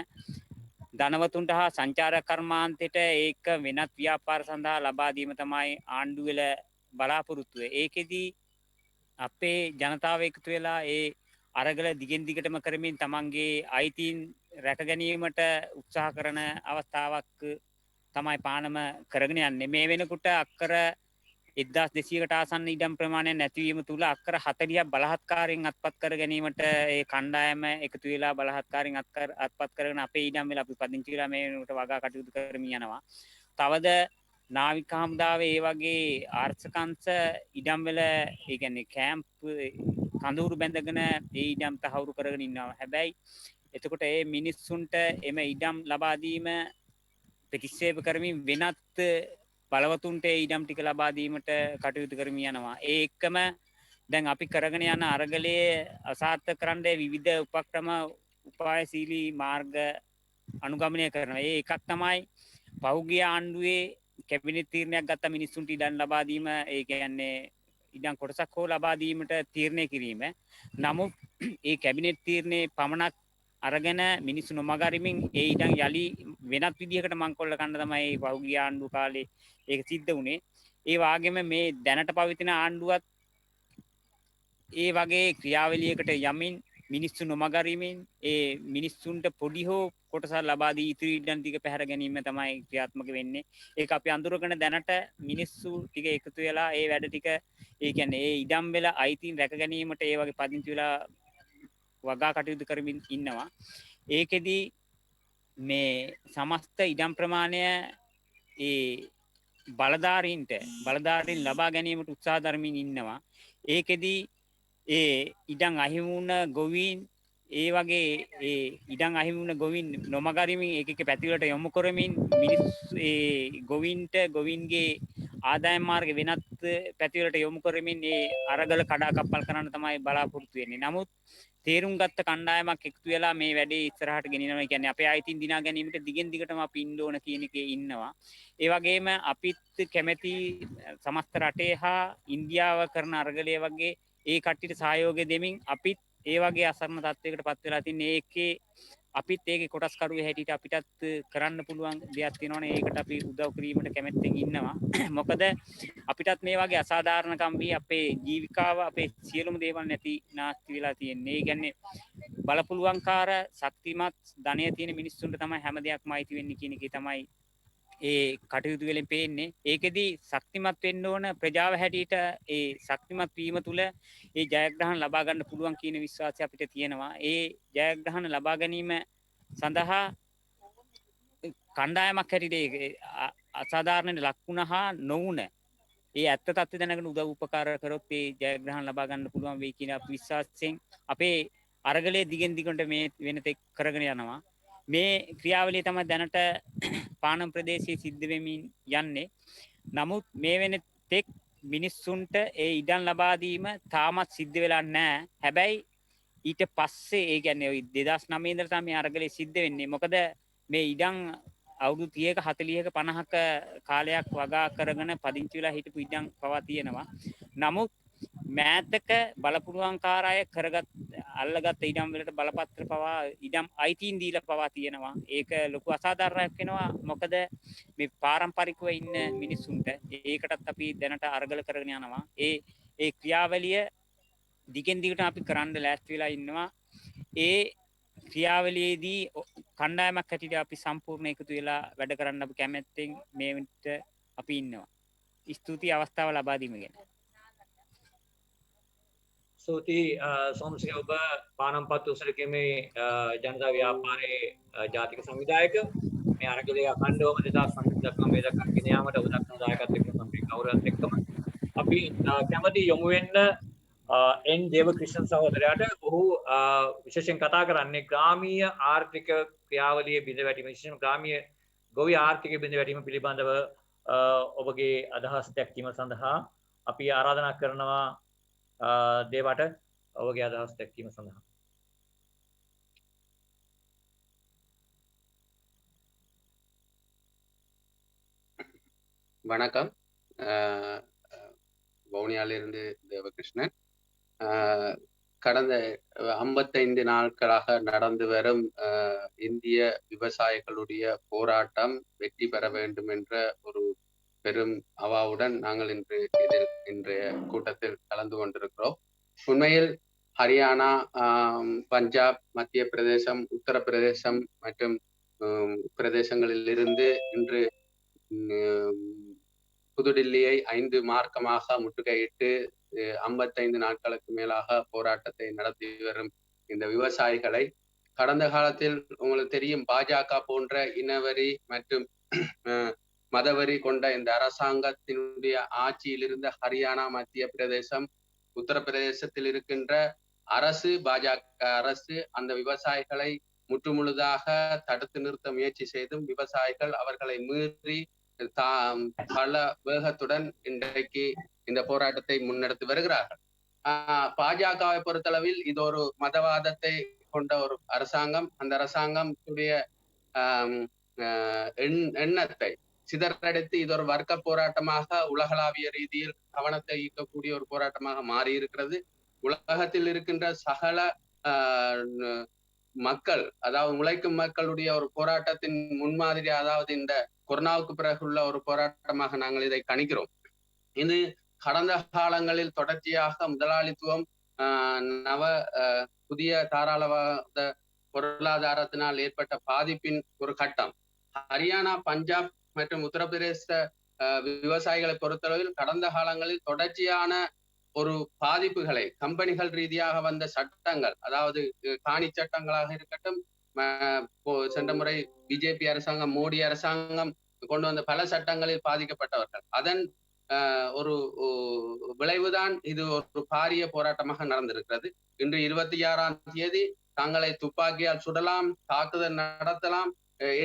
ධනවතුන්ට හා සංචාරක කර්මාන්තයට ඒක වෙනත් ව්‍යාපාර සඳහා ලබා දීම තමයි ආණ්ඩුව වල බලාපොරොත්තු වෙන්නේ. ඒකෙදි අපේ ජනතාව එකතු වෙලා ඒ අරගල දිගින් දිගටම කරමින් තමන්ගේ අයිතීන් රැක ගැනීමට උත්සාහ කරන අවස්ථාවක් තමයි පානම කරගෙන යන්නේ. මේ වෙනකොට අක්කර 1200කට ආසන්න ඉඩම් ප්‍රමාණයක් නැතිවීම තුල අක්කර 40ක් බලහත්කාරයෙන් අත්පත් කර ගැනීමට ඒ කණ්ඩායම එකතු වෙලා බලහත්කාරයෙන් අත්පත් කරගෙන අපේ ඉඩම් වල අපි පදිංචි වෙලා මේ වෙනකොට වගා කටයුතු කරමින් යනවා. තවද නාවික හමුදාවේ ඒ වගේ ආර්ථිකංශ ඉඩම් වල ඒ කියන්නේ කැම්ප් කඳවුරු බැඳගෙන ඒ ඉඩම් තහවුරු කරගෙන ඉන්නවා. හැබැයි එතකොට ඒ මිනිස්සුන්ට එම ඉඩම් ලබා දීම ප්‍රතික්ෂේප කරමින් වෙනත් බලවතුන්ට ඉඩම් ටික ලබා දීමට කටයුතු කරමින් යනවා. ඒ එක්කම දැන් අපි කරගෙන යන අරගලයේ අසාර්ථක කරන්න විවිධ උපක්‍රම උපායශීලී මාර්ග අනුගමනය කරනවා. ඒ එකක් තමයි පහුගිය ආණ්ඩුවේ කැබිනට් තීරණයක් ගත්ත මිනිස්සුන්ට ඉඩම් ලබා දීම. ඒ කියන්නේ ඉඩම් කොටසක් හෝ ලබා දීමට තීරණය කිරීම. නමුත් ඒ කැබිනට් තීරණේ පමණක් අරගෙන මිනිස්සු නොමගරිමින් ඒ ඉඩම් යලි වෙනත් විදිහකට මංකොල්ල කන්න තමයි පහුගිය ආණ්ඩු කාලේ ඒක සිද්ධ වුණේ. ඒ වගේම මේ දැනට පවතින ආණ්ඩුවත් ඒ වගේ ක්‍රියාවලියකට යමින් මිනිස්සු නොමගරිමින් ඒ මිනිස්සුන්ට පොඩි හෝ කොටසක් ලබා දී ඉතිරි ඉඩම් ටික පැහැර ගැනීම තමයි ක්‍රියාත්මක වෙන්නේ. ඒක අපි අඳුරගෙන දැනට මිනිස්සු ටික එකතු වෙලා ඒ වැඩ ටික ඒ කියන්නේ ඒ ඉඩම් වල අයිතීන් රැක ගැනීමට ඒ වගේ පදිංචි වෙලා වගා කටයුතු කරමින් ඉන්නවා. ඒකෙදි මේ සමස්ත ඉඩම් ප්‍රමාණය ඒ බලධාරීන් ලබා ගැනීමට උත්සාහ දරමින් ඉන්නවා. ඒකෙදි ඒ ඉඩම් අහිමි වුණ ගොවීන් ඒ වගේ ඒ ඉඩම් අහිමි වුණ ගොවීන් නොමගරිමින් එක එක පැතිවලට යොමු කරමින් මිනිස්සු ඒ ගොවීන්ට ගොවීන්ගේ ආදායම් මාර්ග වෙනත් පැතිවලට යොමු කරමින් ඒ අරගල කඩාකප්පල් කරන්න තමයි බලාපොරොත්තු වෙන්නේ. නමුත් තේරුම් ගත්ත කණ්ඩායමක් එකතු වෙලා මේ වැඩේ ඉස්සරහට ගෙනියනවා. ඒ කියන්නේ අපේ අයිතීන් දිනා ගැනීමට දිගින් දිගටම අපි ඉන්න ඕන කියන එකේ ඉන්නවා. ඒ වගේම අපිත් කැමැති සමස්ත රටේ හා ඉන්දියාව කරන අරගලය වගේ ඒ කට්ටියට සහයෝගය දෙමින් අපිත් ඒ වගේ අසරණ තත්යකට පත් වෙලා තින්නේ. ඒකේ අපිත් ඒකේ කොටස්කරුවේ හැටියට අපිටත් කරන්න පුළුවන් දෙයක් තියෙනවනේ. ඒකට අපි උදව් කිරීමට කැමැත්තෙන් ඉන්නවා. මොකද අපිටත් මේ වගේ අසාධාරණකම් වී අපේ ජීවිකාව අපේ සියලුම දේවල් නැති නාස්ති වෙලා තියෙන්නේ. ඒ කියන්නේ බලපුලුවන්කාර ශක්තිමත් ධනය තියෙන මිනිස්සුන්ට තමයි හැම දෙයක්ම අයිති වෙන්නේ කියන එකේ තමයි ඒ කටයුතු වලින් පේන්නේ. ඒකෙදි ශක්තිමත් වෙන්න ඕන ප්‍රජාව හැටියට ඒ ශක්තිමත් වීම තුළ ඒ ජයග්‍රහණ ලබා ගන්න පුළුවන් කියන විශ්වාසය අපිට තියෙනවා. ඒ ජයග්‍රහණ ලබා ගැනීම සඳහා කණ්ඩායමක් හැටියට අසාධාරණයට ලක් වුණා නොවුන ඒ ඇත්ත තත්ත්වය දැනගෙන උදව් උපකාර කරොත් ඒ ජයග්‍රහණ ලබා ගන්න පුළුවන් වෙයි කියන විශ්වාසයෙන් අපේ අරගලයේ දිගින් දිගට මේ වෙනතෙක් කරගෙන යනවා. මේ ක්‍රියාවලිය තමයි දැනට පානම් ප්‍රදේශයේ සිද්ධ වෙමින් යන්නේ. නමුත් මේ වෙන තෙක් මිනිස්සුන්ට ඒ ඉඩම් ලබා දීම තාමත් සිද්ධ වෙලා නැහැ. හැබැයි ඊට පස්සේ ඒ කියන්නේ 2009 ඉඳලා තමයි අරගලේ සිද්ධ වෙන්නේ. මොකද මේ ඉඩම් අවුරුදු 30ක 40ක 50ක කාලයක් වගා කරගෙන පදිංචි වෙලා හිටපු ඉඩම් පවා තියෙනවා. නමුත් මෑතක බලපුලුවන්කාර අය අල්ලගත් ඉඩම් වලට බලපත්‍ර පවා ඉඩම් අයිතීන් දීලා පවා තියෙනවා. ඒක ලොකු අසාධාරණයක් වෙනවා. මොකද මේ පාරම්පරිකව ඉන්න මිනිස්සුන්ට ඒකටත් අපි දැනට අරගල කරගෙන යනවා. ඒ ක්‍රියාවලිය දිගින් දිගට අපි කරන්න ලෑස්ති වෙලා ඉන්නවා. ඒ ක්‍රියාවලියේදී කණ්ඩායමක් හැටියට අපි සම්පූර්ණ එකතු වෙලා වැඩ කරන්න අපි කැමැත්තෙන් මේ විට අපි ඉන්නවා. ස්තුතියි අවස්ථාව ලබා දීම ගැන. ස්තුතියි සෝමසිංහ ඔබ පානම්පත් උසරකීමේ ජනතා ව්‍යාපාරයේ ජාතික සංවිධායක මේ අරගලයේ අඛණ්ඩවම 2009 දක්වා මේ දක්වා ගෙන යාමට ඔබ දක්වන දායකත්වයෙන් සම්පූර්ණ ගෞරවයත් එක්කම අපි කැමැති යොමු වෙන්න එන් දේවක්‍රිෂ්ණන් සහෝදරයාට. ඔහු විශේෂයෙන් කතා කරන්නේ ග්‍රාමීය ආර්ථික ක්‍රියාවලියේ බිඳ වැටීම, විශේෂයෙන්ම ග්‍රාමීය ගොවි ආර්ථිකය බිඳ වැටීම පිළිබඳව ඔබගේ අදහස් දැක්වීම සඳහා අපි ආරාධනා කරනවා දේවට ඔබගේ අදහස් දැක්වීම සඳහා. வணக்கம். வவுனியாவிலிருந்து தேவகிருஷ்ணன். கடந்த 55 நாட்களாக நடந்து வரும் இந்திய விவசாயிகளுடைய போராட்டம் வெற்றி பெற வேண்டும் என்ற ஒரு பெரும் அவாவுடன் நாங்கள் இன்றைய கூட்டத்தில் கலந்து கொண்டிருக்கிறோம். உண்மையில் ஹரியானா, பஞ்சாப், மத்திய பிரதேசம், உத்தரப்பிரதேசம் மற்றும் பிரதேசங்களில் இருந்து இன்று புதுடில்லியை 5 மார்க்கமாக முற்றுகையிட்டு 55 நாட்களுக்கு மேலாக போராட்டத்தை நடத்தி வரும் இந்த விவசாயிகளை கடந்த காலத்தில் உங்களுக்கு தெரியும், பாஜக போன்ற இனவரி மற்றும் மதவரி கொண்ட இந்த அரசாங்கத்தினுடைய ஆட்சியில் இருந்த ஹரியானா, மத்திய பிரதேசம், உத்தரப்பிரதேசத்தில் இருக்கின்ற அரசு, பாஜக அரசு அந்த விவசாயிகளை முற்றுமுழுதாக தடுத்து நிறுத்த முயற்சி செய்தும் விவசாயிகள் அவர்களை மீறி பல வேகத்துடன் இன்றைக்கு இந்த போராட்டத்தை முன்னெடுத்து வருகிறார்கள். பாஜகவை பொறுத்தளவில் இது ஒரு மதவாதத்தை கொண்ட ஒரு அரசாங்கம். அந்த அரசாங்கத்துடைய எண்ணத்தை சிதறடித்து இது ஒரு வர்க்க போராட்டமாக உலகளாவிய ரீதியில் கவனத்தை ஈர்க்கக்கூடிய ஒரு போராட்டமாக மாறி இருக்கிறது. உலகத்தில் இருக்கின்ற சகல மக்கள், அதாவது உழைக்கும் மக்களுடைய ஒரு போராட்டத்தின் முன்மாதிரி, அதாவது இந்த கொரோனாவுக்கு பிறகுள்ள ஒரு போராட்டமாக நாங்கள் இதை கணிக்கிறோம். இது கடந்த காலங்களில் தொடர்ச்சியாக முதலாளித்துவம் புதிய தாராளவாத பொருளாதாரத்தினால் ஏற்பட்ட பாதிப்பின் ஒரு கட்டம். ஹரியானா, பஞ்சாப் மற்றும் உத்தரப்பிரதேச விவசாயிகளை பொறுத்தளவில் கடந்த காலங்களில் தொடர்ச்சியான ஒரு பாதிப்புகளை கம்பெனிகள் ரீதியாக வந்த சட்டங்கள், அதாவது காணி சட்டங்களாக இருக்கட்டும், சென்ற முறை பிஜேபி அரசாங்கம், மோடி அரசாங்கம் கொண்டு வந்த பல சட்டங்களில் பாதிக்கப்பட்டவர்கள். அதன் ஒரு விளைவுதான் இது ஒரு பாரிய போராட்டமாக நடந்திருக்கிறது. இன்று 26ஆம் தேதி தங்களை துப்பாக்கியால் சுடலாம், தாக்குதல் நடத்தலாம்,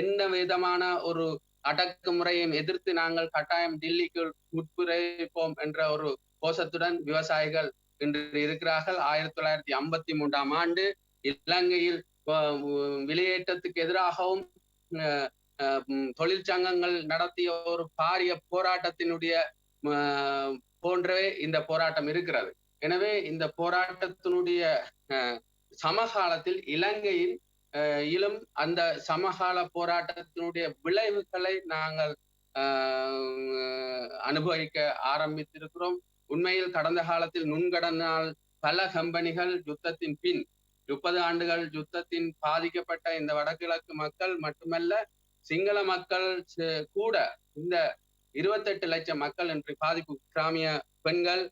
என்ன விதமான ஒரு அடக்குமுறையும் எதிர்த்து நாங்கள் கட்டாயம் டில்லிக்கு உட்புறைப்போம் என்ற ஒரு கோஷத்துடன் விவசாயிகள் இன்று இருக்கிறார்கள். 1953ஆம் ஆண்டு இலங்கையில் வெளியேற்றத்துக்கு எதிராகவும் தொழிற்சங்கங்கள் நடத்திய ஒரு பாரிய போராட்டத்தினுடைய போன்றவே இந்த போராட்டம் இருக்கிறது. எனவே இந்த போராட்டத்தினுடைய சமகாலத்தில் இலங்கையில் இலும் அந்த சமகால போராட்டத்தினுடைய விளைவுகளை நாங்கள் அனுபவிக்க ஆரம்பித்திருக்கிறோம். உண்மையில் கடந்த காலத்தில் நுண்கடனால் பல கம்பெனிகள் யுத்தத்தின் பின் 30 ஆண்டுகள் யுத்தத்தின் பாதிக்கப்பட்ட இந்த வடகிழக்கு மக்கள் மட்டுமல்ல, சிங்கள மக்கள் கூட இந்த 28 லட்சம் மக்கள் என்று பாதிப்பு, கிராமிய பெண்கள்,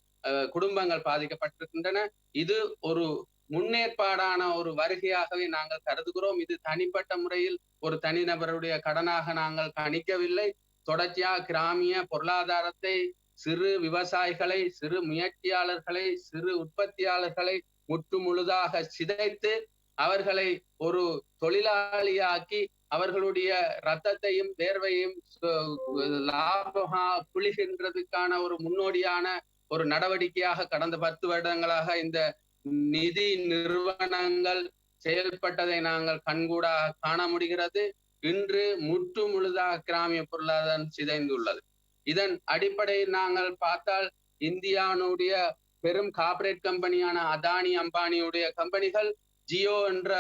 குடும்பங்கள் பாதிக்கப்பட்டிருக்கின்றன. இது ஒரு முன்னேற்பாடான ஒரு வருகையாகவே நாங்கள் கருதுகிறோம். இது தனிப்பட்ட முறையில் ஒரு தனிநபருடைய கடனாக நாங்கள் கணிக்கவில்லை. தொடர்ச்சியாக கிராமிய பொருளாதாரத்தை, சிறு விவசாயிகளை, சிறு முயற்சியாளர்களை, சிறு உற்பத்தியாளர்களை முற்று முழுதாக சிதைத்து அவர்களை ஒரு தொழிலாளியாக்கி அவர்களுடைய ரத்தத்தையும் வேர்வையும் லாபமா புளிகின்றதுக்கான ஒரு முன்னோடியான ஒரு நடவடிக்கையாக கடந்த 10 வருடங்களாக இந்த நிதி நிறுவனங்கள் செயல்பட்டதை நாங்கள் கண்கூடாக காண முடிகிறது. இன்று முற்று முழுதாக கிராமிய பொருளாதாரம் சிதைந்துள்ளது. இதன் அடிப்படையில் நாங்கள் பார்த்தால் இந்தியாவுடைய பெரும் கார்ப்பரேட் கம்பெனியான அதானி, அம்பானியுடைய கம்பெனிகள் ஜியோ என்ற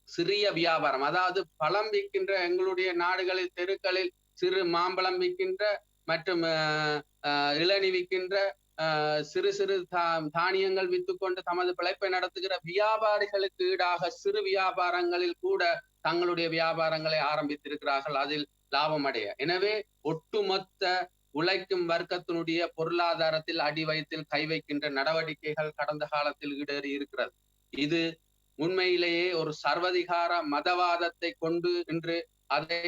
சிறிய வியாபாரம், அதாவது பழம் விற்கின்ற, எங்களுடைய நாடுகளில் தெருக்களில் சிறு மாம்பழம் விற்கின்ற மற்றும் இளநி விற்கின்ற, சிறு சிறு தானியங்கள் வித்துக்கொண்டு தமது பிழைப்பை நடத்துகிற வியாபாரிகளுக்கு ஈடாக சிறு வியாபாரங்களில் கூட தங்களுடைய வியாபாரங்களை ஆரம்பித்திருக்கிறார்கள், அதில் லாபம் அடைய. எனவே ஒட்டுமொத்த உழைக்கும் வர்க்கத்தினுடைய பொருளாதாரத்தில் அடி வயிற்றில் கை வைக்கின்ற நடவடிக்கைகள் கடந்த காலத்தில் ஈடேறி இருக்கிறது. இது உண்மையிலேயே ஒரு சர்வதிகார மதவாதத்தை கொண்டு இன்று அதை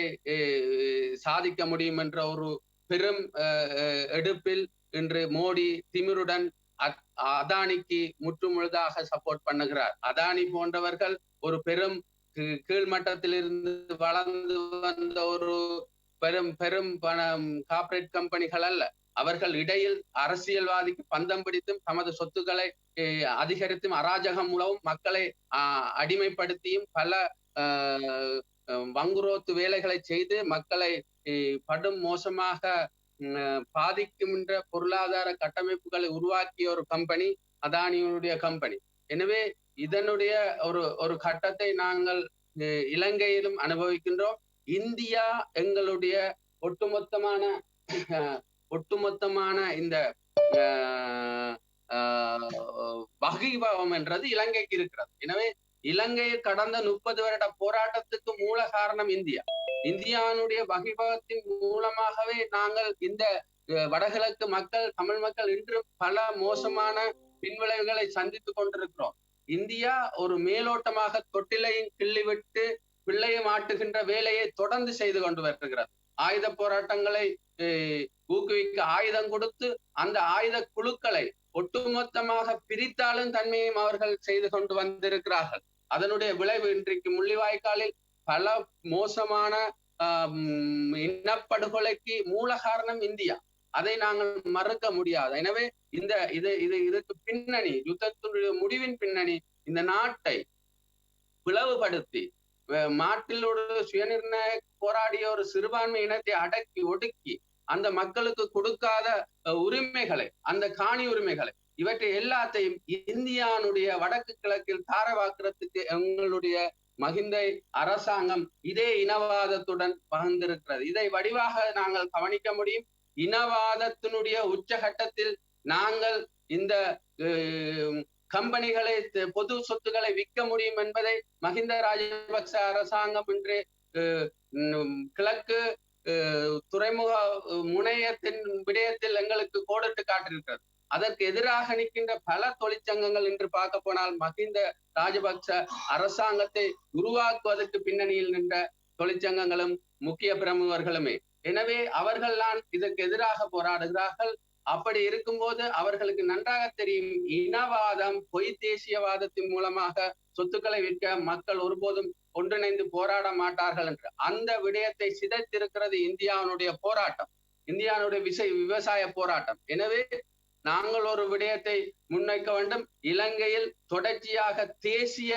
சாதிக்க முடியும் என்ற ஒரு பெரும் எடுப்பில் இன்று மோடி திமிருடன் அதானிக்கு முற்றுமுழுதாக சப்போர்ட் பண்ணுகிறார். அதானி போன்றவர்கள் ஒரு பெரும் கீழ்மட்டத்திலிருந்து வளர்ந்து வந்த ஒரு பெரும் பெரும் கார்ப்பரேட் கம்பெனிகள் அல்ல. அவர்கள் இடையில் அரசியல்வாதிக்கு பந்தம் பிடித்தும் தமது சொத்துக்களை அதிகரித்தும் அராஜகம் மூலமும் மக்களை அடிமைப்படுத்தியும் பல வங்குரோத்து வேலைகளை செய்து மக்களை படும் மோசமாக பாதிக்கின்ற பொருளாதார கட்டமைப்புகளை உருவாக்கிய ஒரு கம்பெனி அதானியுடைய கம்பெனி. எனவே இதனுடைய ஒரு ஒரு கட்டத்தை நாங்கள் இலங்கையிலும் அனுபவிக்கின்றோம். இந்தியா எங்களுடைய ஒட்டுமொத்தமான ஒட்டுமொத்தமான இந்த வகிபாவம் என்றது இலங்கைக்கு இருக்கிறது. எனவே இலங்கையில் கடந்த 30 வருட போராட்டத்துக்கு மூல காரணம் இந்தியா. இந்தியாவினுடைய வகிபாவத்தின் மூலமாகவே நாங்கள் இந்த வடகிழக்கு மக்கள், தமிழ் மக்கள் இன்று பல மோசமான பின்விளைவுகளை சந்தித்துக் கொண்டிருக்கிறோம். இந்தியா ஒரு மேலோட்டமாக தொட்டிலையும் கிள்ளிவிட்டு பிள்ளையும் ஆட்டுகின்ற வேலையை தொடர்ந்து செய்து கொண்டு வருகிறது. ஆயுத போராட்டங்களை ஊக்குவிக்க ஆயுதம் கொடுத்து அந்த ஆயுத குழுக்களை ஒட்டுமொத்தமாக பிரித்தாலும் தன்மையும் அவர்கள் செய்து கொண்டு வந்திருக்கிறார்கள். அதனுடைய விளைவு இன்றைக்கு முள்ளிவாய்க்காலில் பல மோசமான இனப்படுகொலைக்கு மூல காரணம் இந்தியா. அதை நாங்கள் மறுக்க முடியாது. எனவே இதுக்கு பின்னணி, யுத்தத்தினுடைய முடிவின் பின்னணி இந்த நாட்டை பிளவுபடுத்தி நாட்டில் ஒரு சுயநிர்ணய போராடிய ஒரு சிறுபான்மை இனத்தை அடக்கி ஒடுக்கி அந்த மக்களுக்கு கொடுக்காத உரிமைகளை, அந்த காணி உரிமைகளை, இவற்றை எல்லாத்தையும் இந்தியாவுடைய வடக்கு கிழக்கில் தாரவாக்குறதுக்கு எங்களுடைய மகிந்தை அரசாங்கம் இதே இனவாதத்துடன் பகிர்ந்திருக்கிறது. இதை வடிவாக நாங்கள் கவனிக்க முடியும். இனவாதத்தினுடைய உச்சகட்டத்தில் நாங்கள் இந்த கம்பெனிகளை, பொது சொத்துக்களை விற்க முடியும் என்பதை மஹிந்த ராஜபக்ச அரசாங்கம் இன்று கிழக்கு துறைமுக முனையத்தின் விடயத்தில் எங்களுக்கு கோடிட்டு காட்டியிருக்கிறது. அதற்கு எதிராக நிற்கின்ற பல தொழிற்சங்கங்கள் இன்று பார்க்க போனால் மஹிந்த ராஜபக்ச அரசாங்கத்தை உருவாக்குவதற்கு பின்னணியில் நின்ற தொழிற்சங்கங்களும் முக்கிய பிரமுகர்களுமே. எனவே அவர்கள்தான் இதற்கு எதிராக போராடுகிறார்கள். அப்படி இருக்கும்போது அவர்களுக்கு நன்றாக தெரியும், இனவாதம், பொய் தேசியவாதத்தின் மூலமாக சொத்துக்களை விற்க மக்கள் ஒருபோதும் ஒன்றிணைந்து போராட மாட்டார்கள் என்று. அந்த விடயத்தை சிதைத்திருக்கிறது இந்தியாவுடைய போராட்டம், இந்தியாவுடைய விவசாய போராட்டம். எனவே நாங்கள் ஒரு விடயத்தை முன்வைக்க வேண்டும். இலங்கையில் தொடர்ச்சியாக தேசிய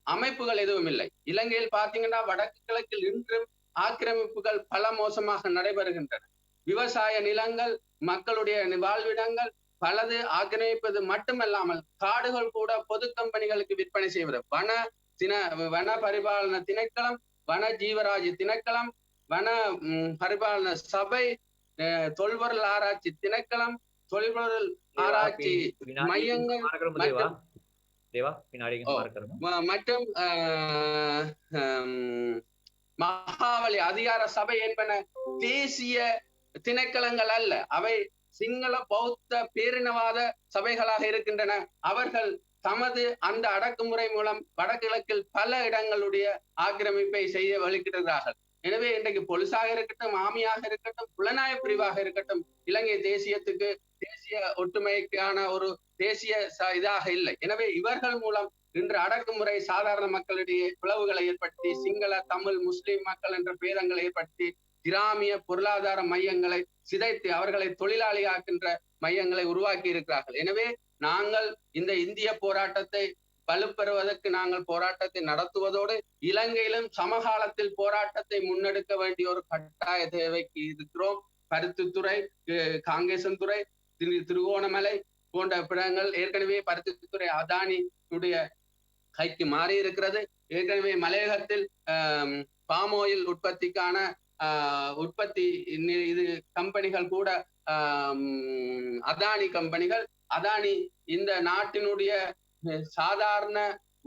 அமைப்புகள் எதுவும் இல்லை. இலங்கையில் பார்த்தீங்கன்னா வடக்கு கிழக்கில் இன்றும் ஆக்கிரமிப்புகள் பல மோசமாக நடைபெறுகின்றன. விவசாய நிலங்கள், மக்களுடைய வாழ்விடங்கள் பலது ஆக்கிரமிப்பது மட்டுமல்லாமல் காடுகள் கூட பொது கம்பெனிகளுக்கு விற்பனை செய்வது. வன பரிபாலன திணைக்களம், வன ஜீவராஜ் திணைக்களம், வன பரிபாலன சபை, தொல்பொருள் ஆராய்ச்சி திணைக்களம், தொல்பொருள் ஆராய்ச்சி மையங்கள் மற்றும் மகாவலி அதிகார சபை என்பன தேசிய திணைக்களங்கள் அல்ல. அவை சிங்கள பௌத்த பேரினவாத சபைகளாக இருக்கின்றன. அவர்கள் தமது அந்த அடக்குமுறை மூலம் வடகிழக்கில் பல இடங்களுடைய ஆக்கிரமிப்பை செய்ய வலிக்கிறார்கள். எனவே இன்றைக்கு பொலிசாக இருக்கட்டும், ஆமியாக இருக்கட்டும், புலனாய பிரிவாக இருக்கட்டும், இலங்கை தேசிய ஒற்றுமைக்கான ஒரு தேசிய இதாக இல்லை. எனவே இவர்கள் மூலம் இன்று அடக்குமுறை சாதாரண மக்களிடையே பிளவுகளை ஏற்படுத்தி, சிங்கள, தமிழ், முஸ்லிம் மக்கள் என்ற பேதங்களை ஏற்படுத்தி, கிராமிய பொருளாதார மையங்களை சிதைத்து அவர்களை தொழிலாளியாக்கின்ற மையங்களை உருவாக்கி இருக்கிறார்கள். எனவே நாங்கள் இந்த இந்திய போராட்டத்தை வலுப்பெறுவதற்கு நாங்கள் போராட்டத்தை நடத்துவதோடு இலங்கையிலும் சமகாலத்தில் போராட்டத்தை முன்னெடுக்க வேண்டிய ஒரு கட்டாய தேவைக்கு இருக்கிறோம். பருத்தித்துறை, காங்கேசன்துறை, திருகோணமலை போன்ற இடங்கள் ஏற்கனவே பருத்தித்துறை அதானியுடைய கைக்கு மாறி இருக்கிறது. ஏற்கனவே மலையகத்தில் பாம் ஆயில் உற்பத்திக்கான உற்பத்தி இது கம்பெனிகள் கூட அதானி கம்பெனிகள். அதானி இந்த நாட்டினுடைய சாதாரண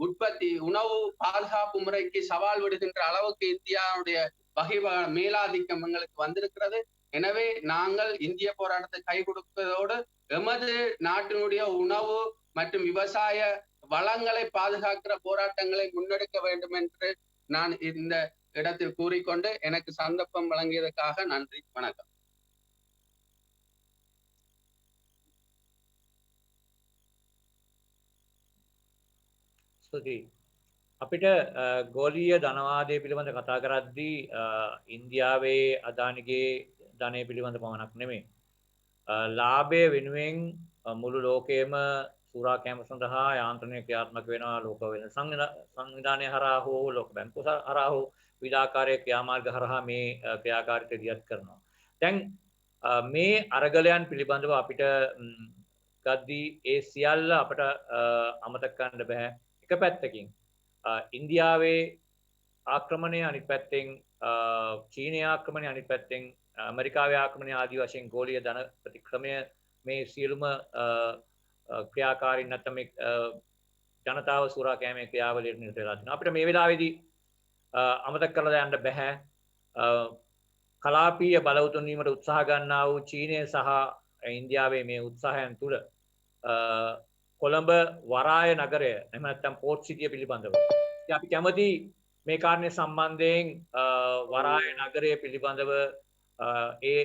உற்பத்தி உணவு பாதுகாப்பு முறைக்கு சவால் விடுகின்ற அளவுக்கு இந்தியாவுடைய வகை மேலாதிக்கம் எங்களுக்கு வந்திருக்கிறது. எனவே நாங்கள் இந்திய போராட்டத்தை கை கொடுப்பதோடு எமது நாட்டினுடைய உணவு மற்றும் விவசாய வளங்களை பாதுகாக்கிற போராட்டங்களை முன்னெடுக்க வேண்டும் என்று நான் இந்த இடத்தில் கூறிக்கொண்டு எனக்கு சந்தர்ப்பம் வழங்கியதற்காக நன்றி, வணக்கம். අපිට ගෝලීය ධනවාදය පිළිබඳ කතා කරද්දී ඉන්දියාවේ අදානිගේ ධනය පිළිබඳ පමණක් නෙමෙයි. ලාභය වෙනුවෙන් මුළු ලෝකයේම සූරා කෑම සඳහා යාන්ත්‍රණය ක්‍රියාත්මක වෙනවා. ලෝක වෙන සංවිධානය හරහා හෝ ලෝක බැංකුව හරහා හෝ විවිධාකාරයේ ක්‍රියාමාර්ග හරහා මේ ක්‍රියාකාරීත්වය දියත් කරනවා. දැන් මේ අරගලයන් පිළිබඳව අපිට ගද්දී ඒ සියල්ල අපට අමතක කරන්න බෑ. එක පැත්තකින් ඉන්දියාවේ ආක්‍රමණය අනිත් පැත්තෙන් චීනයේ ආක්‍රමණය අනිත් පැත්තෙන් ඇමරිකාවේ ආක්‍රමණය ආදී වශයෙන් ගෝලීය ධන ප්‍රතික්‍රමය මේ සියලුම ක්‍රියාකාරීන් නැත්නම් මේ ජනතාව සුරා කෑමේ ක්‍රියාවලියට නිරත වෙලා තිනවා. අපිට මේ වෙලාවේදී අමතක කරලා යන්න බෑ කලාපීය බලවතුන් වීමට උත්සාහ ගන්නා වූ චීනය සහ ඉන්දියාවේ මේ උත්සාහයන් තුළ කොළඹ වරාය නගරය එහෙම නැත්නම් පෝට් සිටිය පිළිබඳව අපි කැමති මේ කාරණය සම්බන්ධයෙන් වරාය නගරය පිළිබඳව ඒ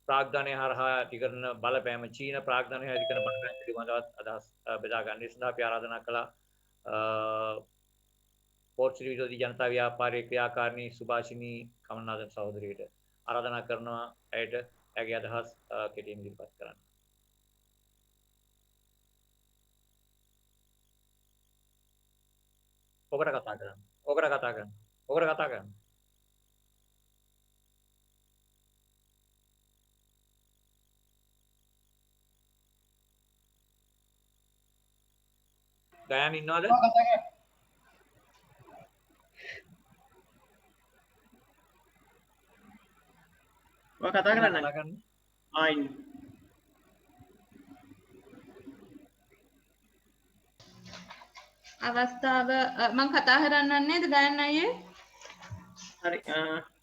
ප්‍රාග්ධනය හරහා ඇති කරන බලපෑම චීන ප්‍රාග්ධනය ඇති කරන බලපෑම පිළිබඳවත් අදහස් බෙදා ගන්න. ඒ සඳහා අපි ආරාධනා කළා පෝට් සිටි විරෝධී ජනතා ව්‍යාපාරයේ ක්‍රියාකාරිණී සුභාෂිනී කමල්නාදන් සහෝදරියට ආරාධනා කරනවා ඇයට ඇගේ අදහස් කෙටියෙන් ඉදිරිපත් කරන්න. ඔකට කතා කරන්න. ගයන් ඉන්නවද? ඔය කතා කරන්න. අවස්ථාව මම කතා කරන්න නේද ගයන් අයියේ? හරි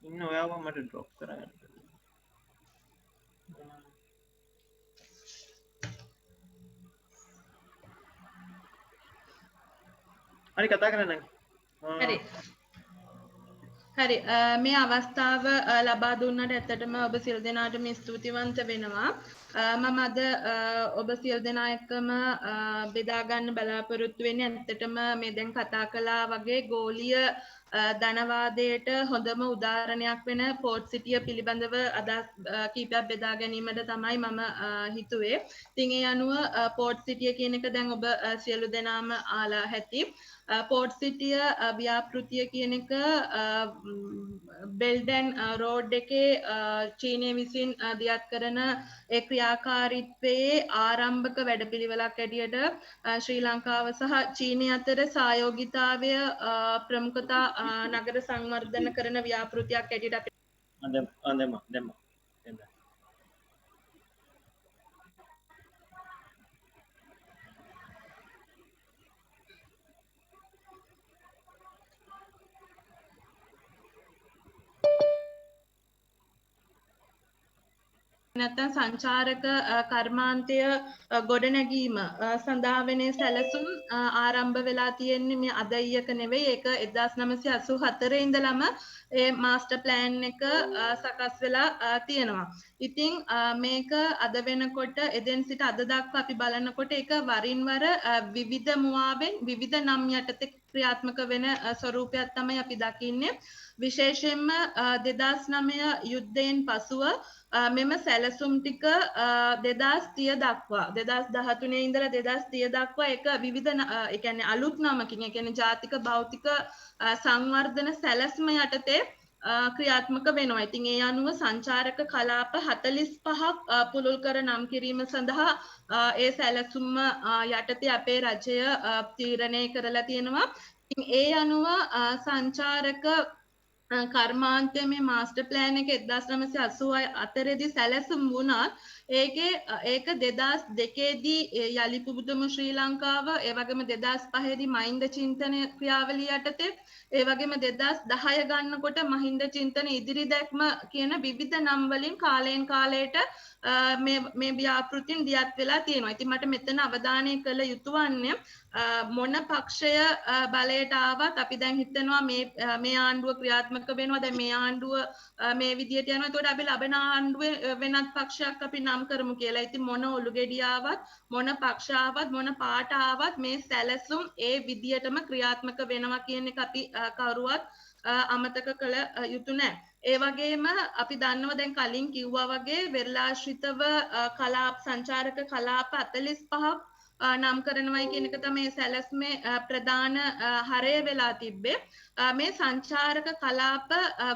ඉන්න ඔයාව මට ඩ්‍රොප් කරගන්න. හරි කතා කරන්න. හරි. හරි මේ අවස්ථාව ලබා දුන්නට ඇත්තටම ඔබ සියලු දෙනාටම ස්තුතිවන්ත වෙනවා. මම අද ඔබ සියලු දෙනා එක්කම බෙදා ගන්න බලාපොරොත්තු වෙන්නේ ඇත්තටම මේ දැන් කතා කළා වගේ ගෝලීය ධනවාදයට හොඳම උදාහරණයක් වෙන පෝට් සිටිය පිළිබඳව අදහස් කීපයක් බෙදා ගැනීමට තමයි මම හිතුවේ. ඉතින් ඒ අනුව පෝට් සිටිය කියන එක දැන් ඔබ සියලු දෙනාම ආලා ඇති. පෝට් සිටිය ව්‍යාපෘතිය කියන එක බෙල්ඩන් රෝඩ් එකේ චීනය විසින් දියත් කරන ඒ ක්‍රියාකාරීත්වයේ ආරම්භක වැඩපිළිවෙලක් ඇටියට ශ්‍රී ලංකාව සහ චීනය අතර සහයෝගිතාවය ප්‍රමුඛතා නගර සංවර්ධන කරන ව්‍යාපෘතියක් ඇටියට අපි නැත්නම් සංචාරක කර්මාන්තය ගොඩනැගීම සඳහා වෙන සැලසුම් ආරම්භ වෙලා තියෙන්නේ මේ අද ඊයක නෙවෙයි ඒක 1984 ඉඳලම ඒ මාස්ටර් ප්ලෑන් එක සකස් වෙලා තියෙනවා. ඉතින් මේක අද වෙනකොට එදෙන් සිට අද දක්වා අපි බලනකොට ඒක වරින් වර විවිධ මුවාවෙන් විවිධ නම් යටතේ ක්‍රියාත්මක වෙන ස්වරූපයක් තමයි අපි දකින්නේ. විශේෂයෙන්ම 2009 යුද්ධයෙන් පසුව මෙම සැලසුම් ටික 2030 දක්වා 2013 ඉඳලා 2030 දක්වා එක විවිධ ඒ කියන්නේ අලුත් නමකින් ඒ කියන්නේ ජාතික භෞතික සංවර්ධන සැලැස්ම යටතේ ක්‍රියාත්මක වෙනවා. ඉතින් ඒ අනුව සංචාරක කලාප 45ක් පුළුල් කර නම් කිරීම සඳහා ඒ සැලසුම් යටතේ අපේ රජය තීරණය කරලා තියෙනවා. ඉතින් ඒ අනුව සංචාරක කර්මාන්තය මේ මාස්ටර් ප්ලෑන් එක 1984 දී සැලසුම් වුණත් ඒක 2002 දී යලි පුබුදුම ශ්‍රී ලංකාව ඒ වගේම 2005 දී මහින්ද චින්තන ක්‍රියාවලිය යටතේ ඒ වගේම 2010 ගන්නකොට මහින්ද චින්තන ඉදිරි දැක්ම කියන විවිධ නම් වලින් කාලයෙන් කාලයට මේ ව්‍යාපෘතින් දියත් වෙලා තියෙනවා. ඉතින් මට මෙතන අවධානය කළ යුතු වන්නේ මොන පක්ෂය බලයට ආවත් අපි දැන් හිතනවා මේ ආණ්ඩුව ක්‍රියාත්මක වෙනවා දැන් මේ ආණ්ඩුව මේ විදියට යනවා. එතකොට අපි ලබන ආණ්ඩුවේ වෙනත් පක්ෂයක් අපි නම් කරමු කියලා. ඉතින් මොන ඔලු ගෙඩියාවත් මොන පක්ෂාවත් මොන පාට ආවත් මේ සැලසුම් ඒ විදියටම ක්‍රියාත්මක වෙනවා කියන එක අපි කවුරුවත් අමතක කළ යුතු නැහැ. ඒ වගේම අපි දන්නවා දැන් කලින් කිව්වා වගේ වෙරළාශ්‍රිතව කලාප සංචාරක කලාප 45ක් නම් කරනවයි කියන එක තමයි සැලැස්මේ ප්‍රධාන හරය වෙලා තිබ්බේ. මේ සංචාරක කලාප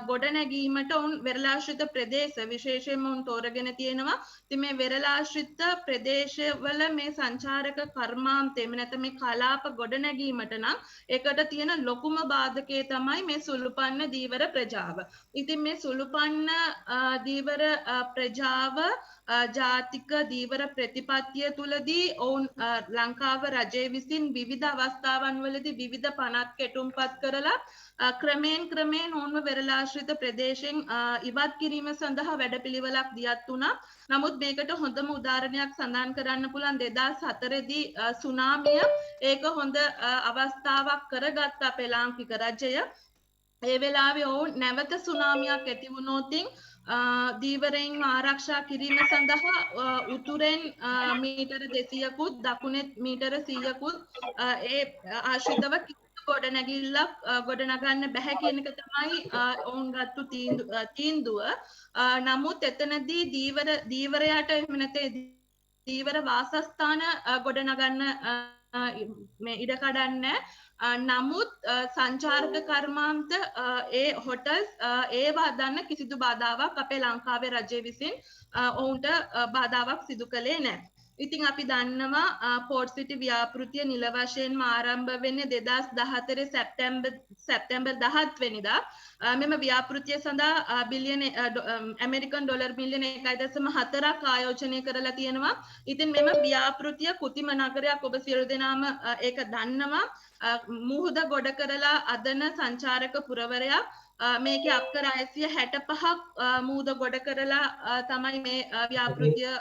ගොඩනැගීමට උන් වෙරළාශ්‍රිත ප්‍රදේශ විශේෂයෙන්ම උන් තෝරගෙන තියෙනවා. ඉතින් මේ වෙරළාශ්‍රිත ප්‍රදේශවල මේ සංචාරක කර්මාන්තය එහෙම නැත්නම් මේ කලාප ගොඩනැගීමට නම් ඒකට තියෙන ලොකුම බාධකය තමයි මේ සුළුපන්න දීවර ප්‍රජාව. ඉතින් මේ සුළුපන්න දීවර ප්‍රජාව ජාතික දීවර ප්‍රතිපත්තිය තුලදී ඔවුන් ලංකාව රජය විසින් විවිධ අවස්ථාවන් වලදී විවිධ පනත් කෙටුම්පත් කරලා ක්‍රමයෙන් ඔවුන්ව වෙරළාශ්‍රිත ප්‍රදේශයෙන් ඉවත් කිරීම සඳහා වැඩපිළිවෙලක් දියත් වුණා. නමුත් මේකට හොඳම උදාහරණයක් සඳහන් කරන්න පුළුවන් 2004 දී සුනාමිය ඒක හොඳ අවස්ථාවක් කරගත්ත අපේ ලාංකික රජය. ඒ වෙලාවේ ඔවුන් නැවත සුනාමියක් ඇති වුණොතින් දීවරයින් ආරක්ෂා කිරීම සඳහා උතුරෙන් මීටර 200කුත් දකුණෙන් මීටර 100කුත් ඒ ආශ්‍රිතව ගොඩනැගිල්ලක් ගොඩනගන්න බැහැ කියන එක තමයි ඔවුන් ගත්තු තීන්දුව. නමුත් එතනදී දීවරයට එහෙම නැත්නම් දීවර වාසස්ථාන ගොඩනගන්න මේ ඉඩ කඩන්නේ. නමුත් සංචාරක කර්මාන්ත ඒ හොටල්ස් ඒවා හදන්න කිසිදු බාධාවක් අපේ ලංකාවේ රජය විසින් ඔවුන්ට බාධාවක් සිදු කළේ නැහැ. ඉතින් අපි දන්නවා පෝර්ට් සිටි ව්‍යාපෘතිය නිල වශයෙන්ම ආරම්භ වෙන්නේ 2014 සැප්තැම්බර් 17 වෙනිදා. මෙම ව්‍යාපෘතිය සඳහා බිලියන ඇමරිකන් ඩොලර් මිලියන 1.4ක් ආයෝජනය කරලා තියෙනවා. ඉතින් මෙම ව්‍යාපෘතිය කෘතිම නගරයක් ඔබ සියලු දෙනාම ඒක දන්නවා. මුහුද ගොඩ කරලා අදන සංචාරක පුරවරයක් මේකේ අක්කර 665ක් මුහුද ගොඩ කරලා තමයි මේ ව්‍යාපෘතිය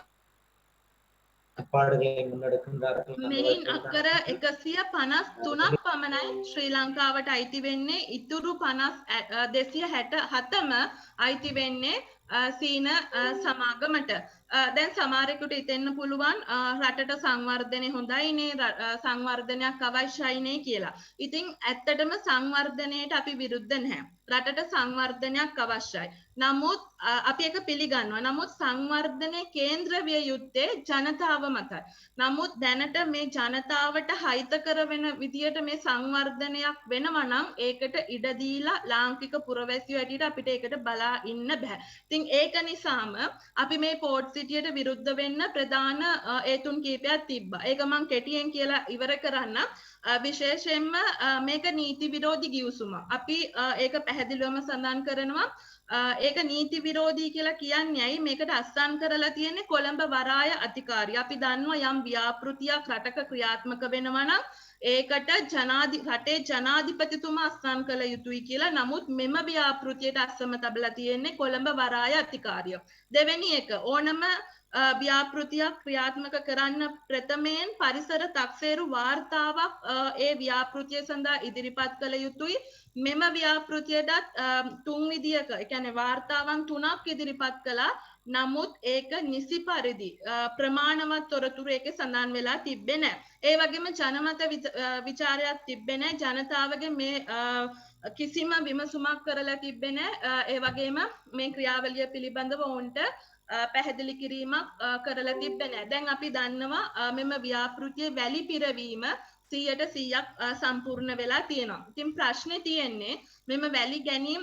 මෙයින් අක්කර 153ක් පමණයි ශ්‍රී ලංකාවට අයිති වෙන්නේ. ඉතුරු 267ම අයිති වෙන්නේ සීන සමාගමට. දැන් සමහරෙකුට හිතෙන්න පුළුවන් රටට සංවර්ධනය හොඳයිනේ සංවර්ධනයක් අවශ්‍යයිනේ කියලා. ඉතින් ඇත්තටම සංවර්ධනයට අපි විරුද්ධ නැහැ. රටට සංවර්ධනයක් අවශ්‍යයි. නමුත් අපි ඒක පිළිගන්නවා. නමුත් සංවර්ධනයේ කේන්ද්‍ර විය යුත්තේ ජනතාව මතයි. නමුත් දැනට මේ ජනතාවට හිතකර වෙන විදියට මේ සංවර්ධනයක් වෙනවා නම් ඒකට ඉඩ දීලා ලාංකික පුරවැසියෝ ඇටියට අපිට ඒකට බලා ඉන්න බෑ. ඉතින් ඒක නිසාම අපි මේ පෝර්ට් සිටියට විරුද්ධ වෙන්න ප්‍රධාන හේතුන් කීපයක් තිබ්බා. ඒක මම කෙටියෙන් කියලා ඉවර කරන්න. විශේෂයෙන්ම මේක නීති විරෝධී ගිවිසුමක්. අපි ඒක පැහැදිලිවම සඳහන් කරනවා. ඒක නීති විරෝධී කියලා කියන්නේ ඇයි? මේකට අත්සන් කරලා තියෙන්නේ කොළඹ වරාය අධිකාරිය. අපි දන්නවා යම් ව්‍යාපෘතියක් රටක ක්‍රියාත්මක වෙනවා නම් ඒකට රටේ ජනාධිපතිතුමා අත්සන් කළ යුතුයි කියලා. නමුත් මෙම ව්‍යාපෘතියට අත්සම තබලා තියෙන්නේ කොළඹ වරාය අධිකාරිය. දෙවෙනි එක ඕනම ව්‍යාපෘතියක් ක්‍රියාත්මක කරන්න ප්‍රථමයෙන් පරිසර තක්සේරු වාර්තාවක් ඒ ව්‍යාපෘතිය සඳහා ඉදිරිපත් කළ යුතුයි. මෙම ව්‍යාපෘතියටත් තුන් විදියක ඒ කියන්නේ වාර්තාවන් 3ක් ඉදිරිපත් කළා. නමුත් ඒක නිසි පරිදි ප්‍රමාණවත් තොරතුරු ඒකේ සඳහන් වෙලා තිබ්බේ නැහැ. ඒ වගේම ජනමත විචාරයක් තිබ්බේ නැහැ. ජනතාවගේ මේ කිසිම විමසුමක් කරලා තිබ්බේ නැහැ. ඒ වගේම මේ ක්‍රියාවලිය පිළිබඳව ඔවුන්ට පැහැදිලි කිරීමක් කරලා තිබ්බේ නැහැ. දැන් අපි දන්නවා මෙම ව්‍යාපෘතියේ වැලි පිරවීම 100%ක් සම්පූර්ණ වෙලා තියෙනවා. ඉතින් ප්‍රශ්නේ තියෙන්නේ මෙම වැලි ගැනීම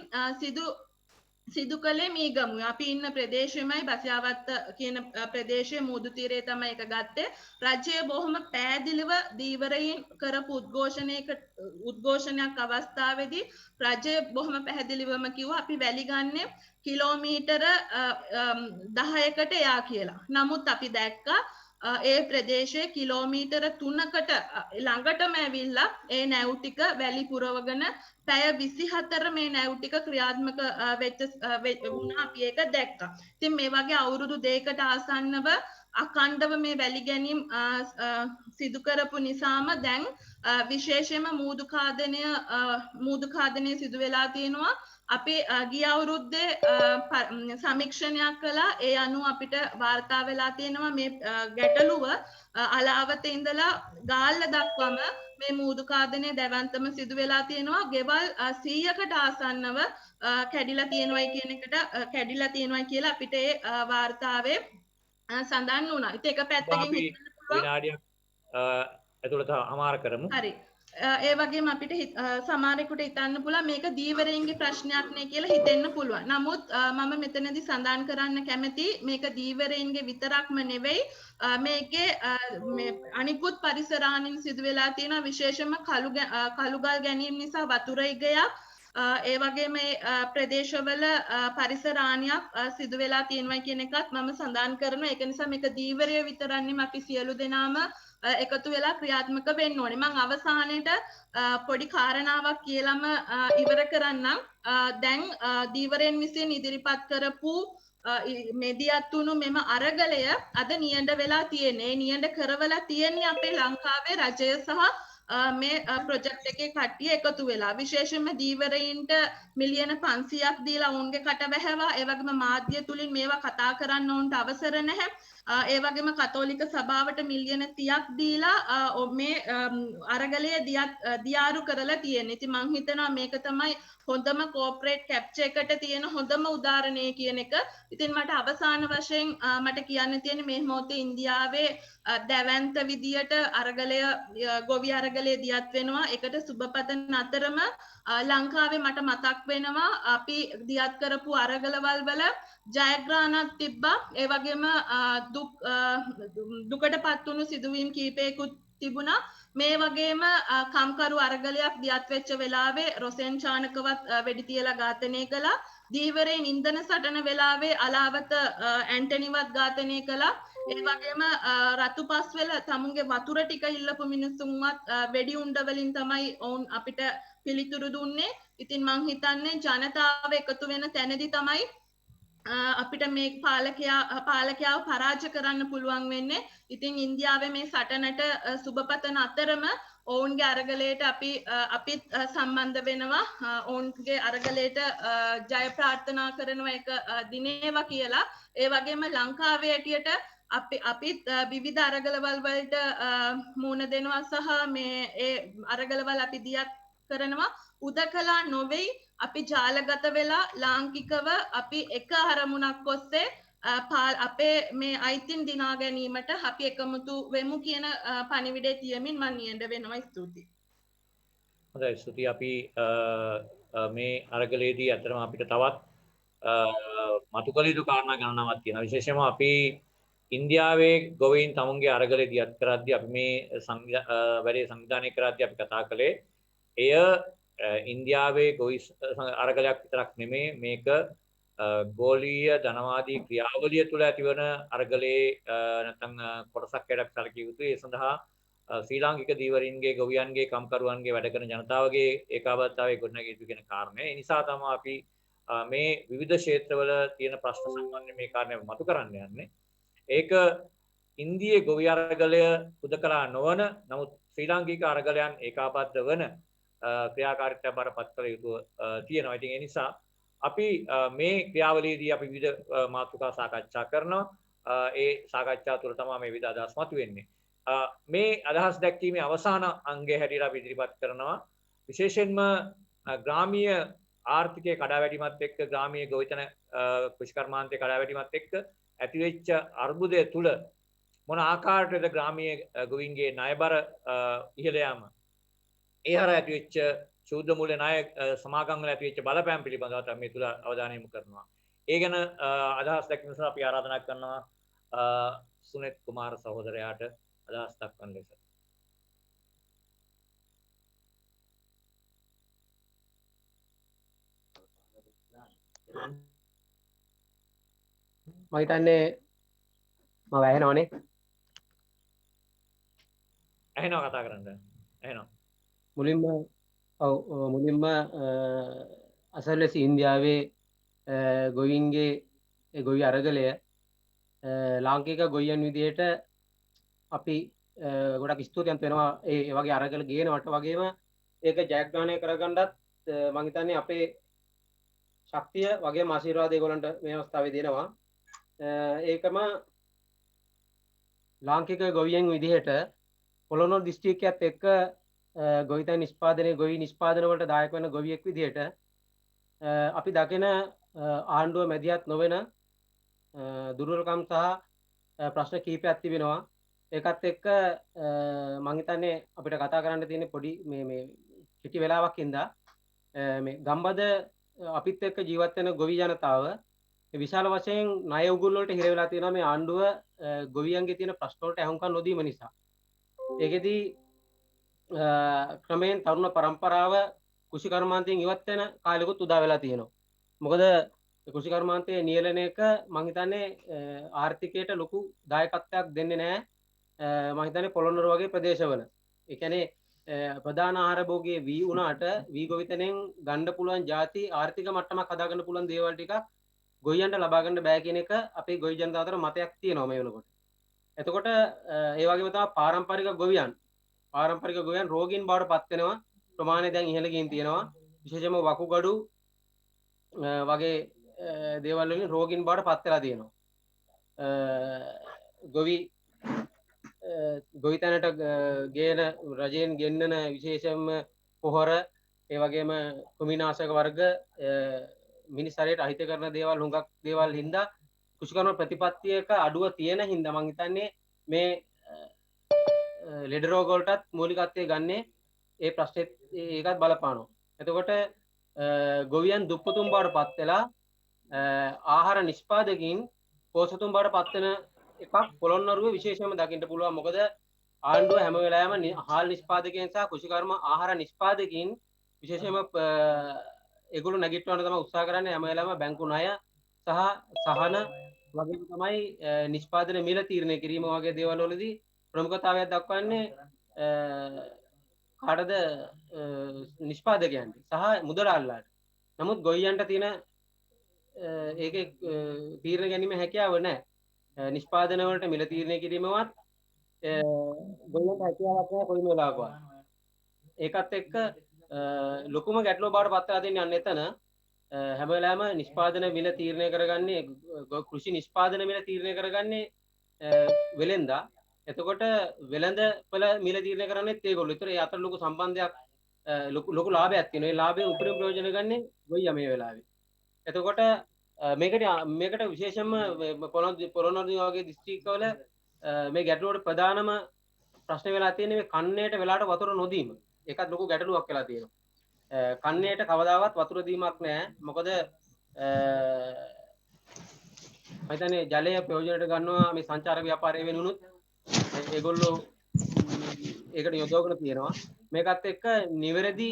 සිදු කළේ මීගමුවේ. අපි ඉන්න ප්‍රදේශෙමයි බසියාවත්ත කියන ප්‍රදේශයේ මුහුදු තීරයේ තමයි ඒක ගත්තේ. රජය බොහොම පෑදිලිව දීවරයින් කරපු උද්ඝෝෂණයක් අවස්ථාවේදී රජය බොහොම පැහැදිලිවම කිව්වා අපි වැලි ගන්නේ කිලෝමීටර 10කට එයා කියලා. නමුත් අපි දැක්කා ඒ ප්‍රදේශයේ කිලෝමීටර 3කට ළඟටම ඇවිල්ලා ඒ නැව් ටික වැලි පුරවගෙන පැය 24 මේ නැව් ටික ක්‍රියාත්මක වුණා අපි ඒක දැක්කා. ඉතින් මේ වගේ අවුරුදු දෙකකට ආසන්නව අඛණ්ඩව මේ වැලි ගැනීම සිදු කරපු නිසාම දැන් විශේෂයෙන්ම මූදු ඛාදනය සිදු වෙලා තියෙනවා. අපි ගිය අවුරුද්දේ සමීක්ෂණයක් කළා. ඒ අනුව අපිට වාර්තා වෙලා තියෙනවා මේ ගැටලුව අලාවතේ ඉඳලා ගාල්ල දක්වාම මේ මූදු ඛාදනය දැවන්තම සිදු වෙලා තියෙනවා. ගෙවල් 100කට ආසන්නව කැඩිලා තියෙනවා කියලා අපිට ඒ වාර්තාවේ සඳහන් වුණා. ඉතින් එක පැත්තකින් විනාඩියක් ඇතුළත හමාර කරමු. හරි. ඒ වගේම අපිට සමහරෙකුට හිතන්න පුළුවන් මේක දීවරයින්ගේ ප්‍රශ්නයක් නේ කියලා හිතෙන්න පුළුවන්. නමුත් මම මෙතනදී සඳහන් කරන්න කැමති මේක දීවරයින්ගේ විතරක්ම නෙවෙයි මේකේ මේ අනිකුත් පරිසරහානින් සිදු වෙලා තියෙන විශේෂම කළුගල් ගැනීම නිසා වතුර ඉගයක් ඒ වගේම ප්‍රදේශවල පරිසරානියක් සිදු වෙලා තියෙනවා කියන එකත් මම සඳහන් කරනවා. ඒක නිසා මේක දීවරය විතරන්නේ අපි සියලු දෙනාම එකතු වෙලා ක්‍රියාත්මක වෙන්න ඕනේ. මම අවසානයේට පොඩි කාරණාවක් කියලාම ඉවර කරන්නම්. දැන් දීවරයන් විසින් ඉදිරිපත් කරපු මෙදියත් වුණු මෙම අරගලය අද නියඬ වෙලා තියෙන්නේ. නියඬ කරවලා තියෙන්නේ අපේ ලංකාවේ රජය සහ මේ ප්‍රොජෙක්ට් එකේ කට්ටිය එකතු වෙලා. විශේෂයෙන්ම දීවරයින්ට මිලියන 500ක් දීලා ඔවුන්ගේ කට වැහැවා. ඒ වගේම මාධ්‍ය තුලින් මේවා කතා කරන්න ඔවුන්ට අවසර නැහැ. ඒ වගේම කතෝලික සභාවට මිලියන 30ක් දීලා මේ අරගලය දියාරු කරලා තියෙන්නේ. ඉතින් මං හිතනවා මේක තමයි හොඳම කෝපරේට් කැප්චර් එකට තියෙන හොඳම උදාහරණය කියන එක. ඉතින් මට අවසාන වශයෙන් මට කියන්න තියෙන්නේ මේ මොහොතේ ඉන්දියාවේ දැවැන්ත විදියට අරගලය ගොවි අරගලය දියත් වෙනවා. ඒකට සුබපතන අතරම ලංකාවේ මට මතක් වෙනවා අපි දියත් කරපු අරගලවල් වල ජයග්‍රහණක් තිබ්බා. ඒ වගේම දුකටපත් වුණු සිදුවීම් කීපයකුත් තිබුණා. මේ වගේම කම්කරු අරගලයක් දියත් වෙච්ච වෙලාවේ රොසෙන් චානකවත් වෙඩි තියලා ඝාතනය කළා. දීවරයෙන් ඉන්ධන සටන වෙලාවේ අලාවත ඇන්ටනිවත් ඝාතනය කළා. ඒ වගේම රතුපස් වෙල තමුන්ගේ වතුර ටික ඉල්ලපු මිනිස්සුන්වත් වෙඩි උණ්ඩ වලින් තමයි ඔවුන් අපිට පිළිතුරු දුන්නේ. ඉතින් මං හිතන්නේ ජනතාව එකතු වෙන තැනදී තමයි අපිට මේ පාලකයාව පරාජය කරන්න පුළුවන් වෙන්නේ. ඉතින් ඉන්දියාවේ මේ සටනට සුබපතන අතරම ඔවුන්ගේ අරගලයට අපිත් සම්බන්ධ වෙනවා. ඔවුන්ගේ අරගලයට ජය ප්‍රාර්ථනා කරනවා එක දිනේවා කියලා. ඒ වගේම ලංකාවේ ඇටියට අපිත් විවිධ අරගලවල් වලට මුහුණ දෙනවා සහ මේ ඒ අරගලවල් අපි දියත් කරනවා. උදකලා නොවෙයි අපි ජාලගත වෙලා ලාංකිකව අපි එක අරමුණක් ඔස්සේ අපේ මේ අයිතින් දිනා ගැනීමට අපි එකමුතු වෙමු කියන පණිවිඩය තියමින් මම නියඬ වෙනවා. ස්තුතියි. හොඳයි ස්තුතියි. අපි මේ අරගලයේදී අතරම අපිට තවත් මතු කළ යුතු කාරණා ගණනාවක් තියෙනවා. විශේෂයෙන්ම අපි ඉන්දියාවේ ගොවීන් තමුන්ගේ අරගලය දියත් කරද්දී අපි මේ වැඩේ සංවිධානය කරද්දී අපි කතා කළේ එය ඉන්දියාවේ ගොවි අරගලයක් විතරක් නෙමේ මේක ගෝලීය ධනවාදී ක්‍රියාවලිය තුළ ඇතිවන අරගලයේ නැත්නම් කොටසක් හැඩක් සැලකිය යුතුයි. ඒ සඳහා ශ්‍රී ලාංකික දීවරින්ගේ ගොවියන්ගේ කම්කරුවන්ගේ වැඩ කරන ජනතාවගේ ඒකාබද්ධතාවය ගොඩනැගිය යුතු කියන කාරණය. ඒ නිසා තමයි අපි මේ විවිධ ක්ෂේත්‍රවල තියෙන ප්‍රශ්න සම්බන්ධයෙන් මේ කාරණය මතු කරන්න යන්නේ. ඒක ඉන්දියාවේ ගොවි අරගලය උදකලා නොවන නමුත් ශ්‍රී ලාංකික අරගලයන් ඒකාබද්ධ වන ක්‍රියාකාරීත්වය බරපත් කළ යුතු තියෙනවා. ඉතින් ඒ නිසා අපි මේ ක්‍රියාවලියේදී අපි විවිධ මාතෘකා සාකච්ඡා කරනවා. ඒ සාකච්ඡා තුළ තමයි මේ විවිධ අදහස් මතුවෙන්නේ. මේ අදහස් දැක්වීමේ අවසාන අංගය හැටියට අපි ඉදිරිපත් කරනවා විශේෂයෙන්ම ග්‍රාමීය ආර්ථිකයේ කඩාවැටීමත් එක්ක ග්‍රාමීය ගොවිතැන කෘෂිකර්මාන්තයේ කඩාවැටීමත් එක්ක ඇතිවෙච්ච අර්බුදය තුළ මොන ආකාරයකද ග්‍රාමීය ගොවීන්ගේ ණයබර ඉහළ යාම ඒ හරහා ඇතිවෙච්ච ශුද්ධ මූල්‍ය ණය සමාගම් වල ඇතිවෙච්ච බලපෑම් පිළිබඳව තමයි මේ තුල අවධානය යොමු කරනවා. ඒ ගැන අදහස් දැක්වීම සඳහා අපි ආරාධනා කරනවා සුනෙත් කුමාර සහෝදරයාට අදහස් දක්වන්න ලෙස. මම හිතන්නේ මම ඇහෙනවනේ. ඇහෙනවා කතා කරන්න. ඇහෙනවා. මුලින්ම අසල්වැසි ඉන්දියාවේ ගොවීන්ගේ ගොවි අරගලය ලාංකික ගොවියන් විදියට අපි ගොඩක් ස්තුතිවන්ත වෙනවා ඒ වගේ අරගල ගේනවට වගේම ඒක ජයග්‍රහණය කරගන්නත් මම හිතන්නේ අපේ ශක්තිය වගේම ආශිර්වාද ඒගොල්ලන්ට මේ අවස්ථාවේ දෙනවා. ඒකම ලාංකික ගොවියන් විදිහට පොළොන්නරු දිස්ත්‍රික්කයත් එක්ක ගොවිතැන් නිෂ්පාදනයේ ගොවි නිෂ්පාදන වලට දායක වෙන ගොවියෙක් විදිහට අපි දකින ආණ්ඩුව මැදිහත් නොවන දුර්වලකම් සහ ප්‍රශ්න කීපයක් තිබෙනවා. ඒකත් එක්ක මං හිතන්නේ අපිට කතා කරන්න තියෙන පොඩි මේ කිටි වෙලාවක් ඉඳලා මේ ගම්බද අපිත් එක්ක ජීවත් වෙන ගොවි ජනතාව විශාල වශයෙන් ණය උගුල් වලට හිර වෙලා තියෙනවා මේ ආණ්ඩුව ගොවියන්ගේ තියෙන ප්‍රශ්න වලට අහුම්කම් නොදීම නිසා. ඒකෙදී ක්‍රමයෙන් තරුණ පරම්පරාව කෘෂි කර්මාන්තයෙන් ඉවත් වෙන කාලෙකුත් උදා වෙලා තියෙනවා. මොකද කෘෂි කර්මාන්තයේ නියැලෙන එක මං හිතන්නේ ආර්ථිකයට ලොකු දායකත්වයක් දෙන්නේ නැහැ. මං හිතන්නේ පොළොන්නරු වගේ ප්‍රදේශවල. ඒ කියන්නේ ප්‍රධාන ආහාර භෝගයේ වී වුණාට වී ගොවිතැනෙන් ගන්න පුළුවන් ಜಾති ආර්ථික මට්ටමක් හදාගන්න පුළුවන් දේවල් ටිකක් ගොවියන්ට ලබා ගන්න බෑ කියන එක අපේ ගොවි ජනතාව අතර මතයක් තියෙනවා මේ වෙනකොට. එතකොට ඒ වගේම තමයි පාරම්පරික ගොවියන් රෝගීන් බවට පත් වෙනවා. ප්‍රමාණය දැන් ඉහළ ගින් තියෙනවා. විශේෂයෙන්ම වකුගඩු වගේ දේවල් වලින් රෝගීන් බවට පත් වෙලා තියෙනවා. ගොවිතැනට ගේන රජයෙන් ගෙන්නන විශේෂයෙන්ම පොහොර ඒ වගේම කෘමිනාශක වර්ග මිනිස් ශරීරයට අහිත කරන දේවල් හුඟක් දේවල් හින්දා කෘෂිකර්ම ප්‍රතිපත්තියක අඩුව තියෙන හින්දා මං හිතන්නේ මේ ලෙඩ රෝග වලටත් මූලිකත්වයේ ගන්නේ ඒ ප්‍රශ්නෙත් ඒකත් බලපානවා. එතකොට ගොවියන් දුප්පතුන් බවට පත් වෙලා ආහාර නිෂ්පාදකින් පෝෂතුන් බවට පත් වෙන එකක් පොළොන්නරුවේ විශේෂයෙන්ම දකින්න පුළුවන්. මොකද ආණ්ඩුව හැම වෙලාවෙම හාල් නිෂ්පාදකයන් සහ කෘෂිකර්ම ආහාර නිෂ්පාදකින් විශේෂයෙන්ම ඒගොල්ලෝ නැගිටවන්න තමයි උත්සාහ කරන්නේ. හැම වෙලාවෙම බැංකු ණය සහ සහන වගේම තමයි නිෂ්පාදන මිල තීරණය කිරීම වගේ දේවල් වලදී ප්‍රමුඛතාවයක් දක්වන්නේ කාටද නිෂ්පාදකයන්ට සහ මුදලාල්ලාට. නමුත් ගොවියන්ට තියෙන ඒකේ තීරණ ගැනීම හැකියාව නැහැ. නිෂ්පාදන වලට මිල තීරණය කිරීමවත් ගොවියන්ට හැකියාවක් නැහැ කොයිම වෙලාවකවත්. ඒකත් එක්ක ලොකුම ගැටලුව බවට පත් වෙලා තින්නේ අන්න එතන. හැම වෙලාවෙම නිෂ්පාදන මිල තීරණය කරගන්නේ කෘෂි නිෂ්පාදන මිල තීරණය කරගන්නේ වෙලෙන්දා. එතකොට වෙළඳ පොළ මිල තීරණය කරන්නේත් ඒගොල්ලෝ. ඒතර ඒ අතර ලොකු සම්බන්ධයක් ලොකු ලාභයක් තියෙනවා. ඒ ලාභයෙන් උපරිම ප්‍රයෝජන ගන්නේ ගොයියා මේ වෙලාවේ. එතකොට මේකට විශේෂයෙන්ම පොළොන්නරු වගේ දිස්ත්‍රික්කවල මේ ගැටලුවට ප්‍රධානම ප්‍රශ්න වෙලා තියෙන්නේ මේ කන්නේට වෙලාවට වතුර නොදීම. ඒකත් ලොකු ගැටලුවක් වෙලා තියෙනවා. කන්නේට කවදාවත් වතුර දීමක් නැහැ. මොකද මම හිතන්නේ ජලය ප්‍රයෝජනට ගන්නවා මේ සංචාර ව්‍යාපාරය වෙනුනොත් ඒගොල්ලෝ ඒකට යොදවගෙන තියෙනවා. මේකත් එක්ක නිවැරදි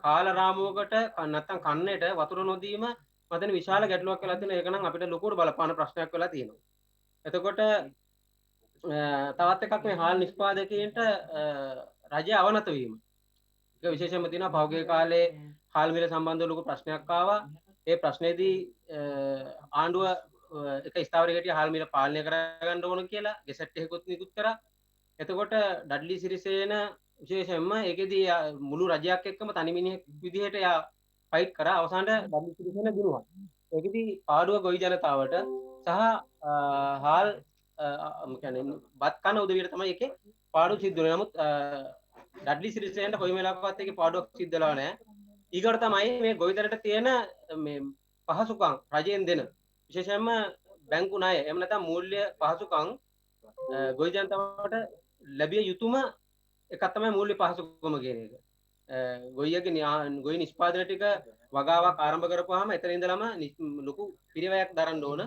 කාල රාමුවකට නැත්තම් කන්නේට වතුර නොදීම මතන විශාල ගැටලුවක් වෙලා තියෙනවා. ඒක නම් අපිට ලොකුවට බලපාන ප්‍රශ්නයක් වෙලා තියෙනවා. එතකොට තවත් එකක් මේ හාල් නිෂ්පාදකයන්ට රජය අවනත වීම. ඒක විශේෂයෙන්ම තියෙනවා පහුගිය කාලේ හාල් මිල සම්බන්ධව ලොකු ප්‍රශ්නයක් ආවා. ඒ ප්‍රශ්නේදී ආණ්ඩුව එක ස්ථාවරයකට හාල් මිල පාලනය කරගන්න ඕන කියලා ගෙසට් එකකුත් නිකුත් කරා. එතකොට ඩඩ්ලි සිරිසේන විශේෂයෙන්ම ඒකෙදී මුළු රජයක් එක්කම තනි මිනිහෙක් විදිහට යා ෆයිට් කරා. අවසානට ඩඩ්ලි සිරිසේන දිනුවා. ඒකෙදී පාඩුව ගොවි ජනතාවට සහ හාල් කියන්නේ බත් කන උදවියට තමයි ඒකේ පාඩුව සිද්ධ වෙන්නේ. නමුත් ඩඩ්ලි සිරිසේනට කොයි වෙලාවකවත් ඒකේ පාඩුවක් සිද්ධ වෙලා නැහැ. ඊගොඩ තමයි මේ ගොවිතැනට තියෙන මේ පහසුකම් රජයෙන් දෙන විශේෂයෙන්ම බැංකු ණය එහෙම නැත්නම් මූල්‍ය පහසුකම් ගොවි ජනතාවට ලැබිය යුතුම එකක් තමයි මූල්‍ය පහසුකම කියන එක. ගොවි නිෂ්පාදන ටික වගාවක් ආරම්භ කරපුවාම එතන ඉඳලම ලොකු පිරිවැයක් දරන්න ඕන.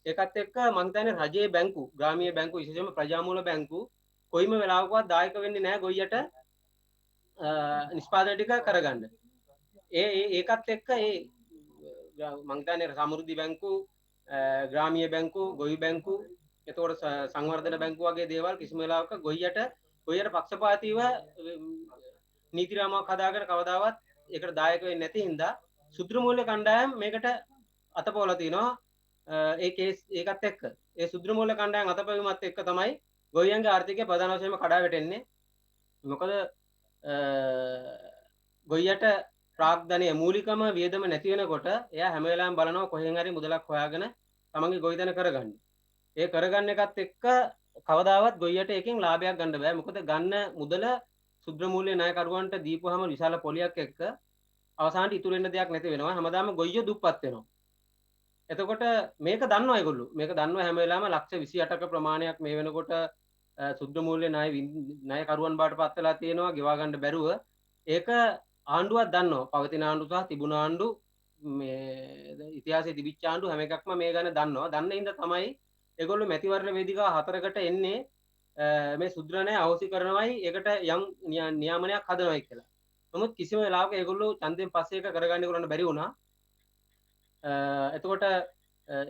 ඒකත් එක්ක මම හිතන්නේ රජයේ බැංකු, ග්‍රාමීය බැංකු විශේෂයෙන්ම ප්‍රජාමූල බැංකු කොයිම වෙලාවකවත් දායක වෙන්නේ නැහැ ගොවියට නිෂ්පාදන ටික කරගන්න. ඒකත් එක්ක මම හිතන්නේ සමෘද්ධි බැංකු, ග්‍රාමීය බැංකු, ගොවි බැංකු, එතකොට සංවර්ධන බැංකු වගේ දේවල් කිසිම වෙලාවක ගොවියට පක්ෂපාතීව නීති රාමාවක් හදාගෙන කවදාවත් ඒකට දායක වෙන්නේ නැති හින්දා සුද්ධ මූල්‍ය කණ්ඩායම් මේකට අතපොවලා තිනවා. ඒ කේස් ඒකත් එක්ක ඒ සුද්ධ මූල්‍ය කණ්ඩායම් අතපොවීමත් එක්ක තමයි ගොවියන්ගේ ආර්ථිකය ප්‍රධාන වශයෙන්ම කඩා වැටෙන්නේ. මොකද ගොවියට ප්‍රාග්ධනය මූලිකම වියදම නැති වෙනකොට එයා හැම වෙලාවෙම බලනවා කොහෙන් හරි මුදලක් හොයාගෙන තමන්ගේ ගොවිතැන කරගන්න. ඒ කරගන්න එකත් එක්ක කවදාවත් ගොවියට එකෙන් ලාභයක් ගන්න බෑ. මොකද ගන්න මුදල සුද්ධ මූල්‍ය ණයකරුවන්ට දීපුවාම විශාල පොලියක් එක්ක අවසානට ඉතුරු වෙන්න දෙයක් නැති වෙනවා. හැමදාම ගොවියෝ දුප්පත් වෙනවා. එතකොට මේක දන්නවා ඒගොල්ලෝ. මේක දන්නවා හැම වෙලාවෙම ලක්ෂ 28ක ප්‍රමාණයක් මේ වෙනකොට සුද්ධ මූල්‍ය ණයකරුවන් බවට පත් වෙලා තියෙනවා ගෙවා ගන්න බැරුව. ඒක ආණ්ඩුවක් දන්නවා. පවතින ආණ්ඩු සහ තිබුණ ආණ්ඩු මේ ඉතිහාසයේ තිබිච්ච ආණ්ඩු හැම එකක්ම මේ ගැන දන්නවා. දන්න හින්දා තමයි ඒගොල්ලෝ මැතිවරණ වේදිකා 4කට එන්නේ මේ සුද්ධ ණය අවසි කරනවයි ඒකට යම් නියාමනයක් හදනවයි කියලා. නමුත් කිසිම වෙලාවක ඒගොල්ලෝ ඡන්දයෙන් පස්සේ ඒක කරගන්න කරන්න බැරි වුණා. එතකොට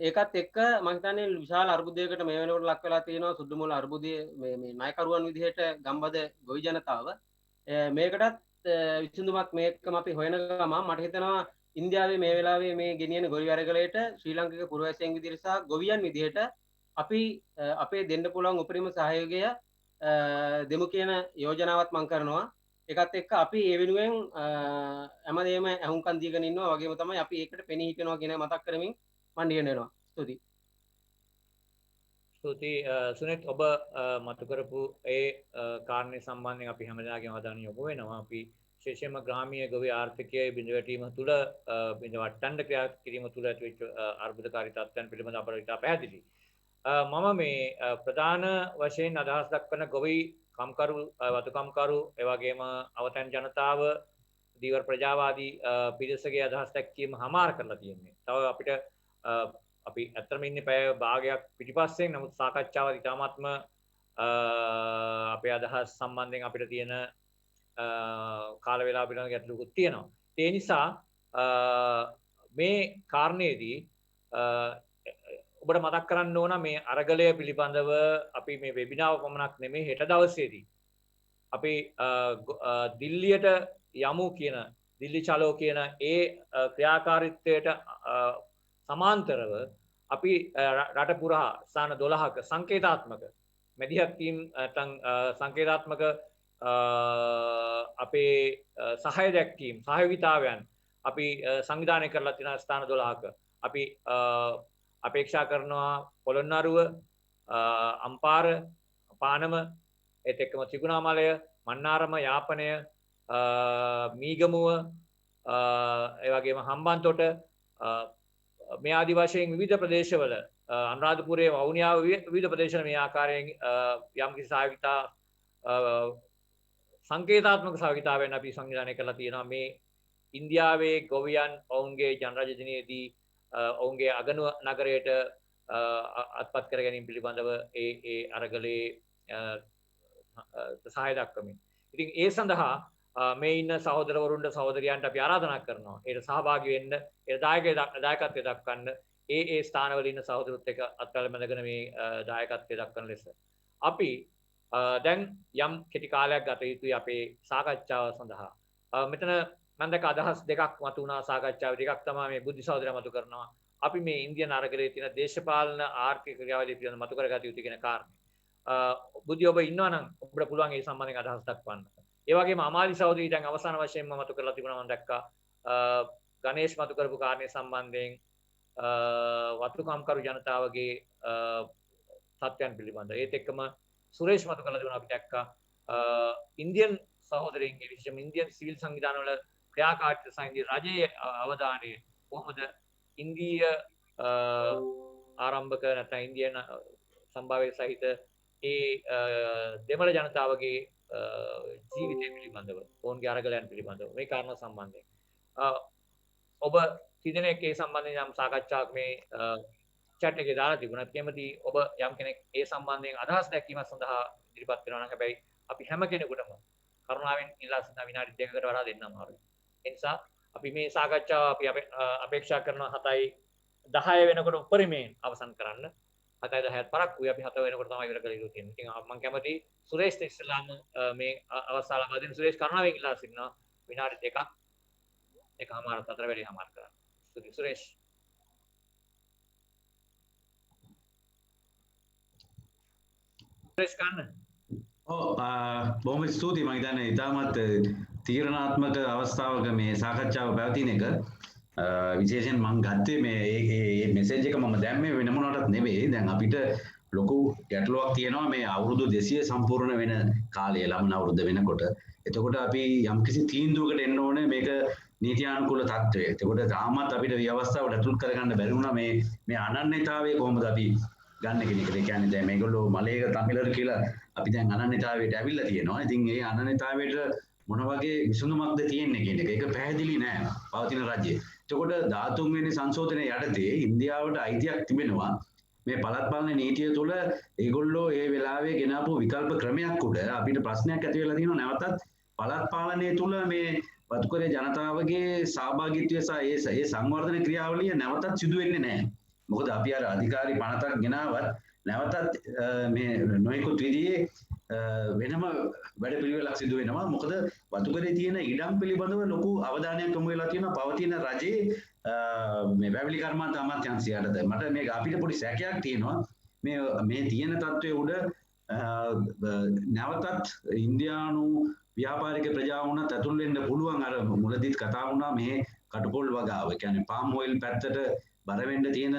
ඒකත් එක්ක මම හිතන්නේ විශාල අර්බුදයකට මේ වෙනකොට ලක් වෙලා තියෙනවා සුද්ධ මූල අර්බුදයේ මේ නායකරුවන් විදිහට ගම්බද ගොවි ජනතාව. මේකටත් විසඳුමක් මේකම අපි හොයන ගමන් මට හිතෙනවා ඉන්දියාවේ මේ වෙලාවේ මේ ගෙනියන ගොවි අරගලයට ශ්‍රී ලාංකික පුරවැසියන් විදිහට සහ ගොවියන් විදිහට අපි අපේ දෙන්න පුළුවන් උපරිම සහයෝගය දෙමු කියන යෝජනාවක් මම කරනවා. ඒකත් එක්ක අපි ඒ වෙනුවෙන් හැමදේම අහුම්කම් දීගෙන ඉන්නවා වගේම තමයි අපි ඒකට පෙනී හිටිනවා කියන මතක් කරමින් මම නියන වෙනවා. ස්තුතියි. ස්තුතියි සුනිත් ඔබ මතු කරපු ඒ කාරණේ සම්බන්ධයෙන් අපි හැමදාගේම අවධානය යොමු වෙනවා. අපි විශේෂයෙන්ම ග්‍රාමීය ගොවි ආර්ථිකයේ බිඳවැටීම තුළ බිඳවට්ටන්න ක්‍රියා කිරීම තුළ ඇතිවෙච්ච අර්බුදකාරී තත්ත්වයන් පිළිබඳව අපට ඉතා පැහැදිලි. මම මේ ප්‍රධාන වශයෙන් අදහස් දක්වන ගොවි කම්කරු වතුකම්කරු එවැගේම අවතැන් ජනතාව දීවර ප්‍රජාවාදී පිරිසගේ අදහස් දැක්වීම හමාර කරලා තියෙන්නේ. තව අපිට අපි ඇත්තටම ඉන්නේ පැය භාගයක් පිටිපස්සෙන්. නමුත් සාකච්ඡාව ඉතාමත්ම අපේ අදහස් සම්බන්ධයෙන් අපිට තියෙන කාල වේලාව පිළිබඳ ගැටලුකුත් තියෙනවා. ඒ නිසා මේ කාරණේදී ඔබට මතක් කරන්න ඕන මේ අරගලය පිළිබඳව අපි මේ වෙබිනාව පමණක් නෙමෙයි හෙට දවසේදී අපි දිල්ලියට යමු කියන දිල්ලි චලෝ කියන ඒ ක්‍රියාකාරීත්වයට සමාන්තරව අපි රට පුරා ස්ථාන 12ක සංකේතාත්මක මැදිහත් වීම නැත්නම් සංකේතාත්මක අපේ සහාය දැක්වීම සහයෝගීතාවයන් අපි සංවිධානය කරලා තියෙන ස්ථාන 12ක අපි අපේක්ෂා කරනවා පොළොන්නරුව අම්පාර පානම ඒත් එක්කම ත්‍රිකුණාමලය මන්නාරම යාපනය මීගමුව ඒ වගේම හම්බන්තොට මේ ආදි වශයෙන් විවිධ ප්‍රදේශවල අනුරාධපුරයේ වවුනියාව විවිධ ප්‍රදේශවල මේ ආකාරයෙන් යම් කිසි සහයෝගිතා සංකේතාත්මක සහයෝගිතාවෙන් අපි සංවිධානය කරලා තියෙනවා මේ ඉන්දියාවේ ගොවියන් ඔවුන්ගේ ජනරජ දිනයේදී ඔවුන්ගේ අගනුව නගරයට අත්පත් කර ගැනීම පිළිබඳව ඒ අරගලේ සහාය දක්වමින්. ඉතින් ඒ සඳහා මේ ඉන්න සහෝදරවරුන්ට සහෝදරියන්ට අපි ආරාධනා කරනවා. ඒට සහභාගී වෙන්න, ඒ දායකත්වය දක්වන්න, ඒ ස්ථානවල ඉන්න සහෝදරුත් එක්ක අත්වල බැඳගෙන මේ දායකත්වය දක්වන ලෙස. අපි දැන් යම් කෙටි කාලයක් ගත යුතුයි අපේ සාකච්ඡාව සඳහා. මෙතන මම දැක අදහස් දෙකක් මතු වුණා සාකච්ඡාවේ. දෙකක් තමයි මේ බුද්ධි සහෝදරයා මතු කරනවා. අපි මේ ඉන්දියන් අරගලයේ තියෙන දේශපාලන ආර්ථික ක්‍රියාවලිය පිළිබඳව මතු කරගත යුතු කියන කාරණේ. බුද්ධි ඔබ ඉන්නවා නම් ඔබට පුළුවන් ඒ සම්බන්ධයෙන් අදහස් දක්වන්න. ඒ වගේම අමාලි සහෝදරිය දැන් අවසාන වශයෙන්ම මතු කරලා තිබුණා මම දැක්කා. ගණේෂ් මතු කරපු කාරණේ සම්බන්ධයෙන් වතුකම්කරු ජනතාවගේ තත්ත්වයන් පිළිබඳව. ඒත් එක්කම සුරේෂ් මතු කරලා තිබුණා අපි දැක්කා. ඉන්දියන් සහෝදරයන්ගේ විශේෂයෙන්ම ඉන්දියන් සිවිල් සංවිධානවල ක්‍රියාකාරීත්වය සහිත රජයේ අවධානය කොහොමද ඉන්දීය ආරම්භක නැත්නම් ඉන්දියන් සම්භාව්‍ය සහිත ඒ දෙමළ ජනතාවගේ ජීවිතය පිළිබඳව ඔවුන්ගේ අරගලයන් පිළිබඳව මේ කාරණා සම්බන්ධයෙන් ඔබ තිදෙනෙක් ඒ සම්බන්ධයෙන් යම් සාකච්ඡාවක් මේ chat එකේ දාලා තිබුණා. කැමති ඔබ යම් කෙනෙක් ඒ සම්බන්ධයෙන් අදහස් දැක්වීම සඳහා ඉදිරිපත් වෙනවා නම් හැබැයි අපි හැම කෙනෙකුටම කරුණාවෙන් ඉල්ලා සිටින විනාඩි 2කට වඩා දෙන්න අමාරුයි. ඒ නිසා අපි මේ සාකච්ඡාව අපි අපේක්ෂා කරනවා 7:10 වෙනකොට උපරිමයෙන් අවසන් කරන්න. 7:10ත් පරක්කුයි අපි 7 වෙනකොට තමයි ඉවර කරලා තියෙන්නේ. ඉතින් මම කැමති සුරේෂ් ඉස්ලාම් මේ අවස්ථාව ලබා දෙන සුරේෂ් කරුණාවෙන් ඉල්ලා සිටිනවා විනාඩි 2ක් එකමාර 4 වැඩි හමාර කරන්න. ස්තුතියි සුරේෂ්. සුරේෂ් කන්න. බොහොම ස්තුතියි. මම හිතන්නේ ඉතාමත් තීරණාත්මක අවස්ථාවක මේ සාකච්ඡාව පැවතින එක විශේෂයෙන් මම ගත්තේ මේ මෙසේජ් එක මම දැම්මේ වෙන මොනකටත් නෙවෙයි. දැන් අපිට ලොකු ගැටලුවක් තියෙනවා මේ අවුරුදු 200 සම්පූර්ණ වෙන කාලය ළමන අවුරුද්ද වෙනකොට. එතකොට අපි යම්කිසි තීන්දුවකට එන්න ඕනේ මේක නීතියානුකූල තත්ත්වය. එතකොට තාමත් අපිට මේ අවස්ථාවට ඇතුළත් කරගන්න බැරි වුණා මේ අනන්‍යතාවය කොහොමද අපි ගන්න කෙනෙක්. ඒ කියන්නේ දැන් මේගොල්ලෝ මලේක තමිලර කියලා අපි දැන් අනන්‍යතාවයට ඇවිල්ලා තියෙනවා. ඉතින් ඒ අනන්‍යතාවයට මොන වගේ විසඳුමක්ද තියෙන්නේ කියන එක. ඒක පැහැදිලි නෑ පවතින රජයේ. එතකොට 13 වෙනි සංශෝධනය යටතේ ඉන්දියාවට අයිතියක් තිබෙනවා මේ පළාත් පාලන නීතිය තුළ ඒගොල්ලෝ ඒ වෙලාවේ ගෙනාපු විකල්ප ක්‍රමයක් උඩ අපිට ප්‍රශ්නයක් ඇති වෙලා තියෙනවා නැවතත් පළාත් පාලනය තුළ මේ වතුකරේ ජනතාවගේ සහභාගීත්වය සහ ඒ සංවර්ධන ක්‍රියාවලිය නැවතත් සිදු වෙන්නේ නැහැ. මොකද අපි අර අධිකාරී පනතක් ගෙනාවත් නැවතත් මේ නොයෙකුත් විදිහේ වෙනම වැඩපිළිවෙලක් සිදු වෙනවා. මොකද වතුකරේ තියෙන ඉඩම් පිළිබඳව ලොකු අවධානයක් යොමු වෙලා තියෙනවා පවතින රජයේ මේ වැවිලි කර්මාන්ත අමාත්‍යාංශය යටතේ. මට මේක අපිට පොඩි සැකයක් තියෙනවා මේ තියෙන තත්ත්වයේ උඩ නැවතත් ඉන්දියානු ව්‍යාපාරික ප්‍රජාව වුණත් ඇතුල් වෙන්න පුළුවන්. අර මුලදීත් කතා වුණා මේ කටුපොල් වගාව. ඒ කියන්නේ පාම් ඔයිල් පැත්තට බර වෙන්න තියෙන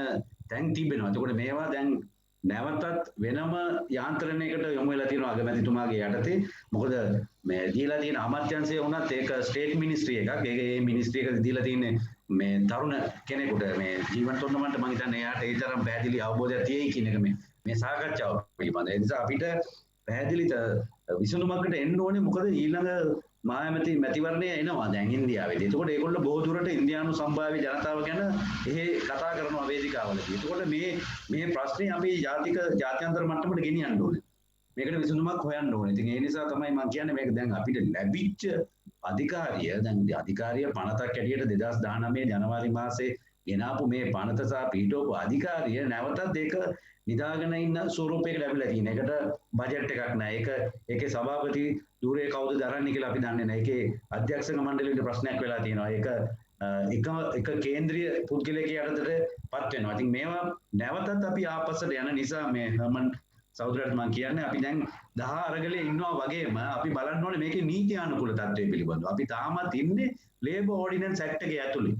තැන් තිබෙනවා. එතකොට මේවා දැන් නැවතත් වෙනම යාන්ත්‍රණයකට යොමු වෙලා තියෙනවා අගමැතිතුමාගේ යටතේ. මොකද මේ දීලා තියෙන අමාත්‍යාංශය වුණත් ඒක ස්ටේට් මිනිස්ට්‍රි එකක්. ඒ මිනිස්ට්‍රි එක දීලා තියෙන්නේ මේ තරුණ කෙනෙකුට මේ ජීවන් තොන්නමන්ට මම හිතන්නේ එයාට ඒ තරම් පැහැදිලි අවබෝධයක් තියෙයි කියන එක මේ සාකච්ඡාව පිළිබඳව. ඒ නිසා අපිට පැහැදිලි විසඳුමකට එන්න ඕනේ. මොකද ඊළඟ මැතිවරණය එනවා දැන් ඉන්දියාවේදී. එතකොට ඒගොල්ලෝ බොහෝ දුරට ඉන්දියානු සම්භාව්‍ය ජනතාව ගැන එහෙ කතා කරනවා වේදිකාවලදී. එතකොට මේ ප්‍රශ්නේ අපි ජාත්‍යන්තර මට්ටමට ගෙනියන්න ඕනේ. මේකට විසඳුමක් හොයන්න ඕනේ. ඉතින් ඒ නිසා තමයි මම කියන්නේ මේක දැන් අපිට ලැබිච්ච අධිකාරිය පනතක් ඇටියට 2019 ජනවාරි මාසේ ගෙනාපු මේ පනත සහ පීඨෝප අධිකාරිය නැවතත් ඒක නිදාගෙන ඉන්න ස්වරූපයකට ලැබිලා තියෙන. ඒකට බජට් එකක් නැහැ. ඒකේ සභාපති ධූරේ කවුද දරන්නේ කියලා අපි දන්නේ නැහැ. ඒකේ අධ්‍යක්ෂක මණ්ඩලයේ ප්‍රශ්නයක් වෙලා තියෙනවා. ඒක කේන්ද්‍රීය පුද්ගලයෙක් යටතට පත් වෙනවා. ඉතින් මේවා නැවතත් අපි ආපස්සට යන නිසා මේ හර්මන් සහෝදරයාට මම කියන්නේ අපි දැන් 10 අරගලේ ඉන්නවා වගේම අපි බලන්න ඕනේ මේකේ නීත්‍යානුකූල තත්ත්වය පිළිබඳව. අපි තාමත් ඉන්නේ ලේබර් ඕඩිනන්ස් ඇක්ට් එකේ ඇතුලේ.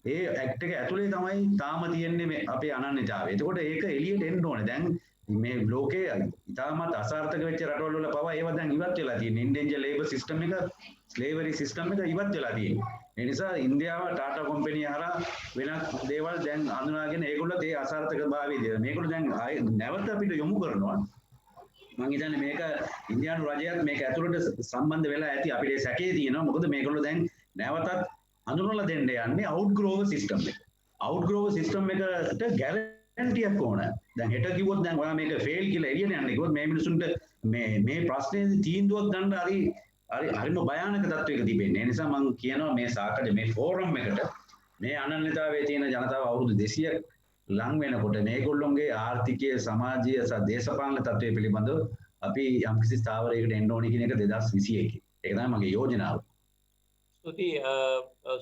ඒ ඇක්ට් එක ඇතුලේ තමයි තාම තියෙන්නේ මේ අපේ අනන්‍යතාවය. එතකොට ඒක එළියට එන්න ඕනේ. දැන් මේ ලෝකේ ඉතාමත් අසාර්ථක වෙච්ච රටවල් වල පවා ඒවා දැන් ඉවත් වෙලා තියෙන්නේ. ඉන්ඩෙන්ජර් ලේබර් සිස්ටම් එක, ස්ලේවරි සිස්ටම් එක ඉවත් වෙලා තියෙන්නේ. ඒ නිසා ඉන්දියාව ටාටා කම්පැනි හරහා වෙනත් දේවල් දැන් අඳුනාගෙන ඒගොල්ලෝ ඒ අසාර්ථකභාවය මේගොල්ලෝ දැන් නැවත අපිට යොමු කරනවා. මම හිතන්නේ මේක ඉන්දියානු රජයත් මේක ඇතුළට සම්බන්ධ වෙලා ඇති අපිට සැකේ තියෙනවා. මොකද මේගොල්ලෝ දැන් නැවතත් හඳුනලා දෙන්න යන්නේ අවුට්ග්‍රෝවර් සිස්ටම් එක. අවුට්ග්‍රෝවර් සිස්ටම් එකට ගැරන්ටියක් ඕන. දැන් හෙට කිව්වොත් දැන් ඔයා මේක ෆේල් කියලා එළියට යන්නේ කිව්වොත් මේ මිනිසුන්ට මේ ප්‍රශ්නේදී තීන්දුවක් ගන්න හරිම භයානක තත්වයක තිබෙන්නේ. ඒ නිසා මම කියනවා මේ සාකච්ඡා මේ ෆෝරම් එකට මේ අනන්‍යතාවයේ තියෙන ජනතාව අවුරුදු 200ක් ලං වෙනකොට මේගොල්ලොන්ගේ ආර්ථිකය, සමාජීය සහ දේශපාලන තත්ත්වය පිළිබඳව අපි යම්කිසි ස්ථාවරයකට එන්න ඕනේ කියන එක 2021. ඒක තමයි මගේ යෝජනාව. ස්තුතියි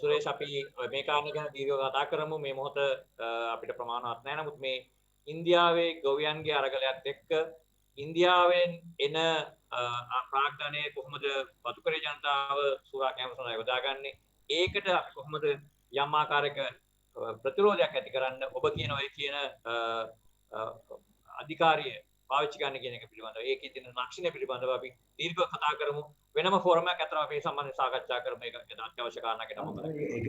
සුරේෂ්, අපි මේ කාරණා ගැන දීර්ඝව කතා කරමු. මේ මොහොත අපිට ප්‍රමාණවත් නැහැ. නමුත් මේ ඉන්දියාවේ ගොවියන්ගේ අරගලයත් එක්ක ඉන්දියාවෙන් එන ප්‍රාග්ධනයේ කොහොමද වතුකරේ ජනතාව සුරා කැම සඳහා යොදාගන්නේ? ඒකට අපි කොහොමද යම් ආකාරයක ප්‍රතිරෝධයක් ඇති කරන්න ඔබ කියන ඔය කියන අධිකාරිය පාවිච්චි ගන්න කියන එක පිළිබඳව, ඒකේ තියෙන ලක්ෂණ පිළිබඳව අපි දීර්ඝව කතා කරමු. වෙනම ෆෝරම් එකක් අතර අපි සම්බන්ධව සාකච්ඡා කරමු. ඒක අත්‍යවශ්‍ය කාරණාවක් තමයි.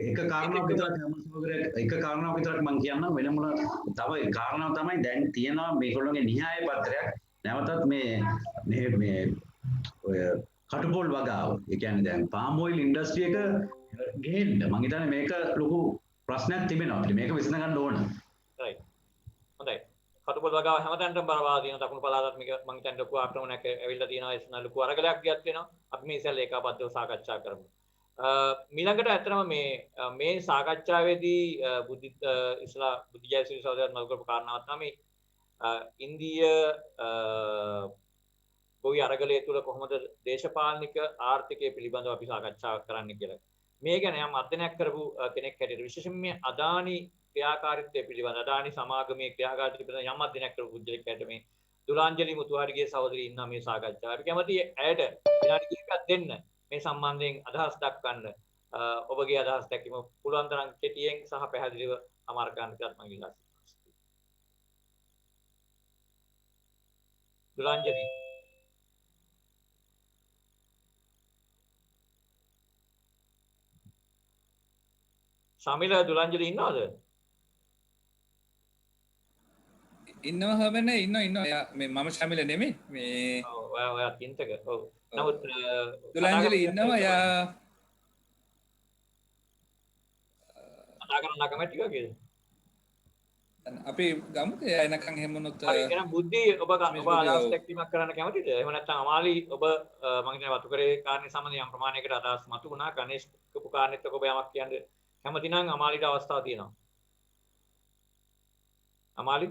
එක කාරණාවක් විතරක් මම කියන්නම්. වෙනම තව කාරණාව තමයි දැන් තියෙනවා මේගොල්ලෝගේ න්‍යාය පත්‍රයක් නැවතත් මේ ඔය කටුපොල් වගාව. ඒ කියන්නේ දැන් පාම් ඔයිල් ඉන්ඩස්ට්‍රි එක ගේන්න මම හිතන්නේ මේක ලොකු ප්‍රශ්නයක් තිබෙනවා. අපිට මේක විසඳ ගන්න ඕන. right. හොඳයි. කටුපොල් වගාව හැමතැනටම බරවා තියෙන දකුණු පළාතත් මේක මම හිතන්නේ ලොකු ආක්‍රමණයක් ඇවිල්ලා තියෙනවා. ඒ ලොකු අරගලයක් ගියත් වෙනවා. අපි මේ ඉස්සෙල්ලා ඒකාබද්ධව සාකච්ඡා කරමු. ඊළඟට ඇත්තටම මේ සාකච්ඡාවේදී බුද්ධ ජයසිරි සහෝදරයන් මතක් කරපු කාරණාවක් තමයි ඉන්දීය ගොවි අරගලය තුළ කොහොමද දේශපාලනික ආර්ථිකය පිළිබඳව අපි සාකච්ඡා කරන්න කියලා. මේ ගැන යම් අධ්‍යයනයක් කරපු කෙනෙක් හැටියට විශේෂයෙන්ම මේ අදානි ක්‍රියාකාරීත්වය පිළිබඳ අදානි සමාගමේ ක්‍රියාකාරීත්වය පිළිබඳ යම් අධ්‍යයනයක් කරපු පුද්ගලෙක් හැටියට මේ දුලාංජලි මුතුහාරිගේ සහෝදරිය ඉන්නා මේ සාකච්ඡාව. අපි කැමතියි ඇයට විනාඩි කිහිපයක් දෙන්න මේ සම්බන්ධයෙන් අදහස් දක්වන්න. ඔබගේ අදහස් දැක්වීම පුළුවන් තරම් කෙටියෙන් සහ පැහැදිලිව අමාර කරන්න කියලා මම ඉල්ලා සිටිනවා. දුලාංජලි ශමිල දුලාංජලි ඉන්නවද? ඉන්නවා හොබනේ ඉන්න මේ මම ශමිල නෙමෙයි මේ ඔයා චින්තක ඔව් නමුත් දුලාංජලි ඉන්නවා යා කතා කරන්න කැමති වගේද අපි ගමුද එනකන් හැමොනොත් හරි එහෙනම් බුද්ධි ඔබ අදහස් දැක්වීමක් කරන්න කැමතිද එහෙම නැත්නම් අමාලි ඔබ මම හිතන්නේ වතුකරේ කාරණේ සම්බන්ධයෙන් යම් ප්‍රමාණයකට අදහස් මතු වුණා ගණේෂ් කපු කාරණෙත් ඔබ යමක් කියන්න කැමති නම් අමාලිට අවස්ථාව තියෙනවා අමාලි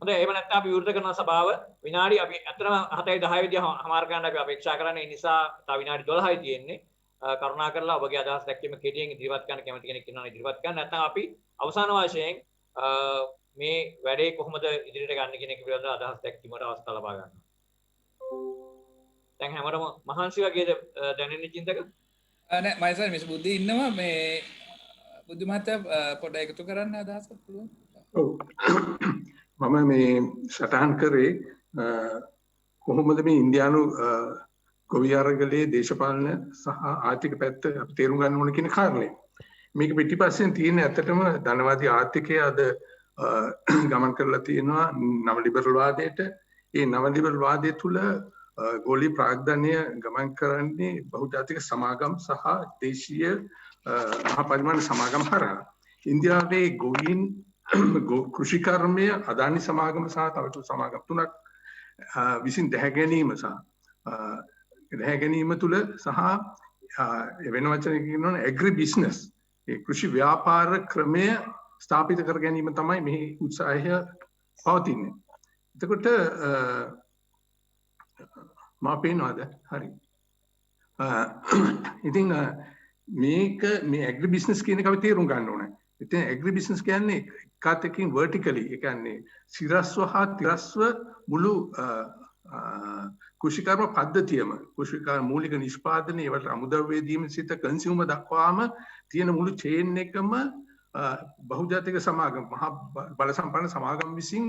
හොඳයි එහෙම නැත්නම් අපි විවෘත කරන සභාව විනාඩි අපි ඇත්තටම 7යි 10 විදිහ හමාර ගන්න අපි අපේක්ෂා කරන්නේ ඒ නිසා තව විනාඩි 12යි තියෙන්නේ කරුණාකරලා ඔබගේ අදහස් දැක්වීම කෙටියෙන් ඉදිරිපත් කරන්න කැමති කෙනෙක් ඉන්නවා ඉදිරිපත් කරන්න නැත්නම් අපි අවසාන වශයෙන් මේ වැඩේ කොහොමද ඉදිරියට ගන්න කියන එක පිළිබඳව අදහස් දැක්වීමට අවස්ථාව ලබා ගන්නවා දැන් හැමෝටම මහන්සි වගේද දැනෙන්නේ චින්තක නෑ මයිසර් මිස් බුද්ධි ඉන්නවා මේ බුද්ධි මහත්තයා පොඩ්ඩක් එකතු කරන්න අදහසක් පුළුවන් ඔව් මම මේ සටහන් කරේ කොහොමද මේ ඉන්දියානු ගොවි අරගලයේ දේශපාලන සහ ආර්ථික පැත්ත අපි තේරුම් ගන්න ඕන කියන කාරණේ. මේක පිටිපස්සෙන් තියෙන ඇත්තටම ධනවාදී ආර්ථිකය අද ගමන් කරලා තියෙනවා නව ලිබරල් වාදයට. ඒ නව ලිබරල් වාදය තුල ගෝලීය ප්‍රාග්ධනය ගමන් කරන්නේ බහුජාතික සමාගම් සහ දේශීය මහා පරිමාණ සමාගම් හරහා. ඉන්දියාවේ ගොවීන් කෘෂිකර්මය අදානි සමාගම සහ තව සමාගම් තුනක් විසින් දැහැ ගැනීම සහ දැහැ ගැනීම තුළ සහ වෙන වචනකින් කියනවනම් ඇග්‍රි බිස්නස් ඒ කෘෂි ව්‍යාපාර ක්‍රමය ස්ථාපිත කර ගැනීම තමයි මේ උත්සාහය පවතින්නේ. එතකොට මා පේනවාද හරි ඉතින් මේක මේ ඇග්‍රි බිස්නස් කියන එක අපි තේරුම් ගන්න ඕනේ. ඉතින් ඇග්‍රි බිස්නස් කියන්නේ එකwidehatකින් vertically ඒ කියන්නේ සිරස්ව හා තිරස්ව මුළු කෘෂිකර්ම පද්ධතියම කෘෂිකර්ම මූලික නිෂ්පාදනය ඒවට අමුද්‍රව්‍ය දීම සිට කන්සියුමර් දක්වාම තියෙන මුළු චේන් එකම බහුජාතික සමාගම් මහා බල සම්පන්න සමාගම් විසින්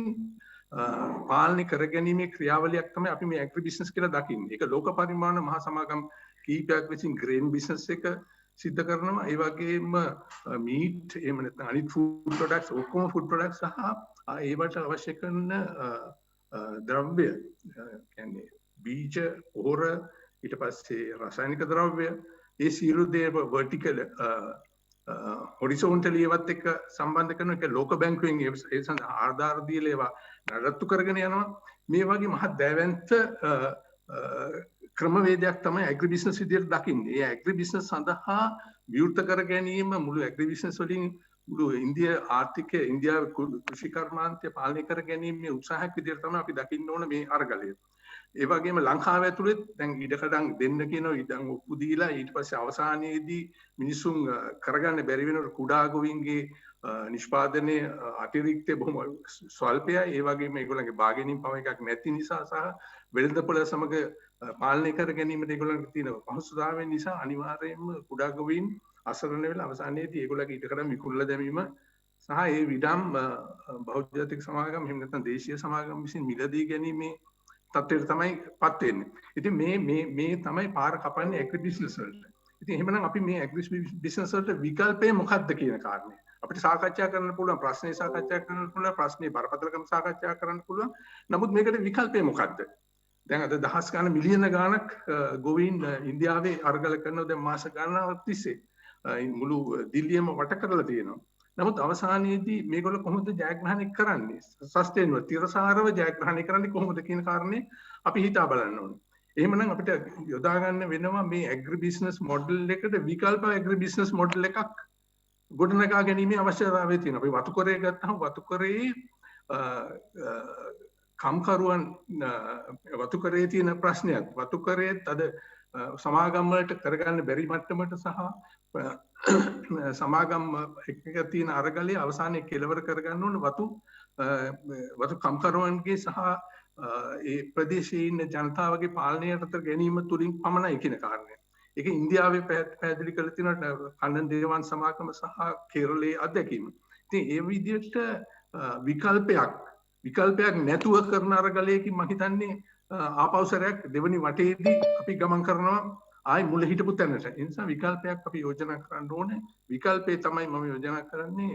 පාලනය කර ගැනීමේ ක්‍රියාවලියක් තමයි අපි මේ ඇග්‍රි බිස්නස් කියලා දකින්නේ. ඒක ලෝක පරිමාණ මහා සමාගම් කීපයක් විසින් ග්‍රේන් බිස්නස් එක සිද්ධ කරනවා. ඒ වගේම මීට් එහෙම නැත්නම් අනිත් ෆුඩ් ප්‍රොඩක්ට්ස් ඔක්කොම ෆුඩ් ප්‍රොඩක්ට්ස් සහ ඒවට අවශ්‍ය කරන ද්‍රව්‍ය කියන්නේ බීජ පොහොර ඊට පස්සේ රසායනික ද්‍රව්‍ය ඒ සියලු දේ vertical horizontally ඒවත් එක්ක සම්බන්ධ කරන එක ලෝක බැංකුවෙන් ඒ සඳහා ආධාර දීලා ඒවා නඩත්තු කරගෙන යනවා. මේ වගේ මහත් දෑවැන්ත ක්‍රමවේදයක් තමයි ඇග්‍රි බිස්නස් විදියට දකින්නේ. ඒ ඇග්‍රි බිස්නස් සඳහා විවෘත කර ගැනීම මුළු ඇග්‍රි බිස්නස් වලින් මුළු ඉන්දියා ආර්ථිකය ඉන්දියාවේ කෘෂි කර්මාන්තය පාලනය කර ගැනීමේ උත්සාහයක් විදියට තමයි අපි දකින්න ඕන මේ අරගලය. ඒ වගේම ලංකාව ඇතුළේ දැන් ඉඩකඩම් දෙන්න කියනවා ඉඩම් ඔප්පු දීලා ඊට පස්සේ අවසානයේදී මිනිසුන් කරගන්න බැරි වෙනකොට කුඩා ගොවීන්ගේ නිෂ්පාදනයේ අතිරික්තය බොහොම ස්වල්පයි. ඒ වගේම ඒගොල්ලන්ගේ බාගෙනින් පව එකක් නැති නිසා සහ වෙළඳපොළ සමග පාලනය කර ගැනීමට ඒගොල්ලන්ට තියෙන පහසුතාවය නිසා අනිවාර්යයෙන්ම කුඩා ගොවීන් අසරණ වෙලා අවසානයේදී ඒගොල්ලන්ගේ ඉඩකඩම් විකුණලා දැමීම සහ ඒ විඩම් බහුජාතික සමාගම් එහෙම නැත්නම් දේශීය සමාගම් විසින් මිලදී ගැනීමේ තත්ත්වයට තමයි පත් වෙන්නේ. ඉතින් මේ තමයි පාර කපන්නේ ඇග්‍රි බිස්නස් වලට. ඉතින් එහෙමනම් අපි මේ ඇග්‍රි බිස්නස් වලට විකල්පය මොකක්ද කියන කාරණේ අපිට සාකච්ඡා කරන්න පුළුවන්. ප්‍රශ්නේ සාකච්ඡා කරන්න පුළුවන්. ප්‍රශ්නේ බරපතලකම සාකච්ඡා කරන්න පුළුවන්. නමුත් මේකට විකල්පය මොකක්ද? දැන් අද දහස් ගාන මිලියන ගාණක් ගොවීන් ඉන්දියාවේ අරගල කරනවා දැන් මාස ගණනාවක් තිස්සේ මුළු දිල්ලියම වට කරලා තියෙනවා. නමුත් අවසානයේදී මේගොල්ලෝ කොහොමද ජයග්‍රහණය කරන්නේ? සස්ටේන්ව තිරසාරව ජයග්‍රහණය කරන්නේ කොහොමද කියන කාරණේ අපි හිතා බලන්න ඕනේ. එහෙමනම් අපිට යොදා ගන්න වෙනවා මේ ඇග්‍රි බිස්නස් මොඩල් එකට විකල්ප ඇග්‍රි බිස්නස් මොඩල් එකක් ගොඩනගා ගැනීමේ අවශ්‍යතාවය තියෙනවා. අපි වතුකරේ ගත්තහම වතුකරේ කම්කරුවන් වතුකරේ තියෙන ප්‍රශ්නයක් වතුකරේත් අද සමාගම් වලට කරගන්න බැරි මට්ටමට සහ සමාගම් එක තියෙන අරගලයේ අවසානයේ කෙලවර කරගන්න ඕන වතු කම්කරුවන්ගේ සහ ඒ ප්‍රදේශයේ ඉන්න ජනතාවගේ පාලනය යටතට ගැනීම තුලින් පමණයි කියන කාරණය. ඒක ඉන්දියාවේ පැහැදිලි කරලා තියෙනවා කන්නන් දේවාන් සමාගම සහ කේරළයේ අධ්‍යක්ීම. ඉතින් ඒ විදිහට විකල්පයක් නැතුව කරන අරගලයකින් මම හිතන්නේ ආපෞසරයක් දෙවනි වටේදී අපි ගමන් කරනවා ආයි මුල හිටපු තැනට. ඒ නිසා විකල්පයක් අපි යෝජනා කරන්න ඕනේ. විකල්පේ තමයි මම යෝජනා කරන්නේ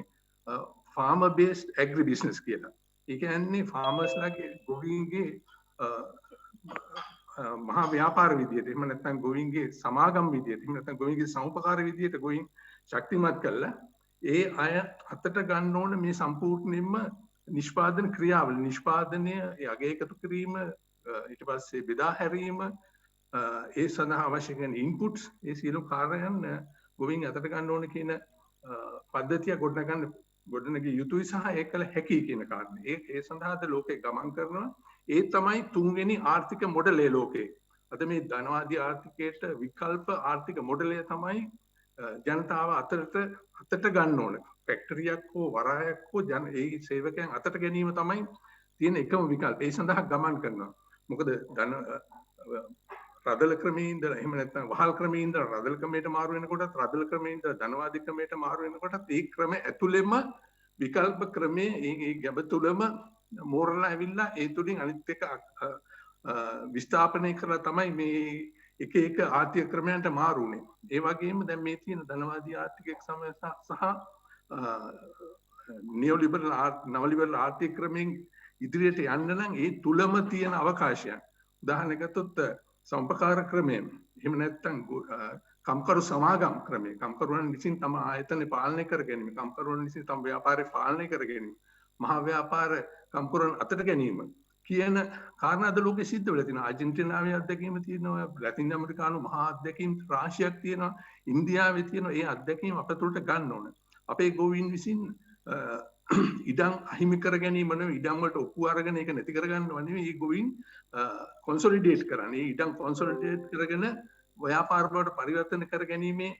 farmer based agri business කියලා. ඒ කියන්නේ farmers ලාගේ ගොවීන්ගේ මහා ව්‍යාපාර විදියට එහෙම නැත්නම් ගොවීන්ගේ සමාගම් විදියට එහෙම නැත්නම් ගොවීන්ගේ සමුපකාර විදියට ගොවීන් ශක්තිමත් කළා ඒ අය අතට ගන්න ඕන මේ සම්පූර්ණයෙන්ම නිෂ්පාදන ක්‍රියාවල නිෂ්පාදනය ඒ අගය එකතු කිරීම ඊට පස්සේ බෙදා හැරීම ඒ සඳහා අවශ්‍ය කරන ඉන්පුට්ස් ඒ සියලු කාර්යයන් ගොවීන් අතට ගන්න ඕන කියන පද්ධතිය ගොඩනගිය යුතුයි සහ ඒක කළ හැකි කියන කාරණේ. ඒ සඳහාද ලෝකේ ගමන් කරනවා. ඒ තමයි තුන්වෙනි ආර්ථික මොඩලය ලෝකේ. අද මේ ධනවාදී ආර්ථිකයට විකල්ප ආර්ථික මොඩලය තමයි ජනතාව අතට ගන්න ඕන. ෆැක්ටරියක් හෝ වරායක් හෝ ඒ සේවකයන් අතට ගැනීම තමයි තියෙන එකම විකල්ප. ඒ සඳහා ගමන් කරනවා. මොකද රදල ක්‍රමයේ ඉඳලා එහෙම නැත්නම් වහල් ක්‍රමයේ ඉඳලා රදල ක්‍රමයට මාරු වෙනකොටත් රදල ක්‍රමයේ ඉඳලා ධනවාදී ක්‍රමයට මාරු වෙනකොටත් ඒ ක්‍රම ඇතුළෙම විකල්ප ක්‍රමයේ ඒ ගැබ තුලම මෝරලා ඇවිල්ලා ඒ තුලින් අනිත් එක විස්ථාපනය කරලා තමයි මේ එක එක ආර්ථික ක්‍රමයන්ට මාරුනේ. ඒ වගේම දැන් මේ තියෙන ධනවාදී ආර්ථික සමය සහ නවලිබරල් ආර්ථික ක්‍රමෙන් ඉදිරියට යන්න නම් ඒ තුලම තියෙන අවකාශයන්. උදාහරණයක් ගත්තොත් සම්පකාර ක්‍රමය එහෙම නැත්නම් කම්කරු සමාගම් ක්‍රමය කම්කරුවන් විසින් තම ආයතන පාලනය කර ගැනීම කම්කරුවන් විසින් තම ව්‍යාපාරය පාලනය කර ගැනීම මහා ව්‍යාපාර කම්කරුවන් අතට ගැනීම කියන කාරණා අද ලෝකෙ සිද්ධ වෙලා තියෙනවා. අර්ජන්ටිනාවේ අත්දැකීම තියෙනවා, ලැතින් ඇමරිකානු මහා අත්දැකීම් රාශියක් තියෙනවා, ඉන්දියාවේ තියෙනවා. ඒ අත්දැකීම් අපතුලට ගන්න ඕන. අපේ ගෝවීන් විසින් ඉඩම් අහිමි කර ගැනීම නෙවෙයි, ඉඩම් වලට ඔප්පු අරගෙන ඒක නැති කර ගන්නව නෙවෙයි. මේ ගෝවීන් කොන්සොලිඩේට් කරන්නේ. ඉඩම් කොන්සොලිඩේට් කරගෙන ව්‍යාපාර වලට පරිවර්තන කර ගැනීමේ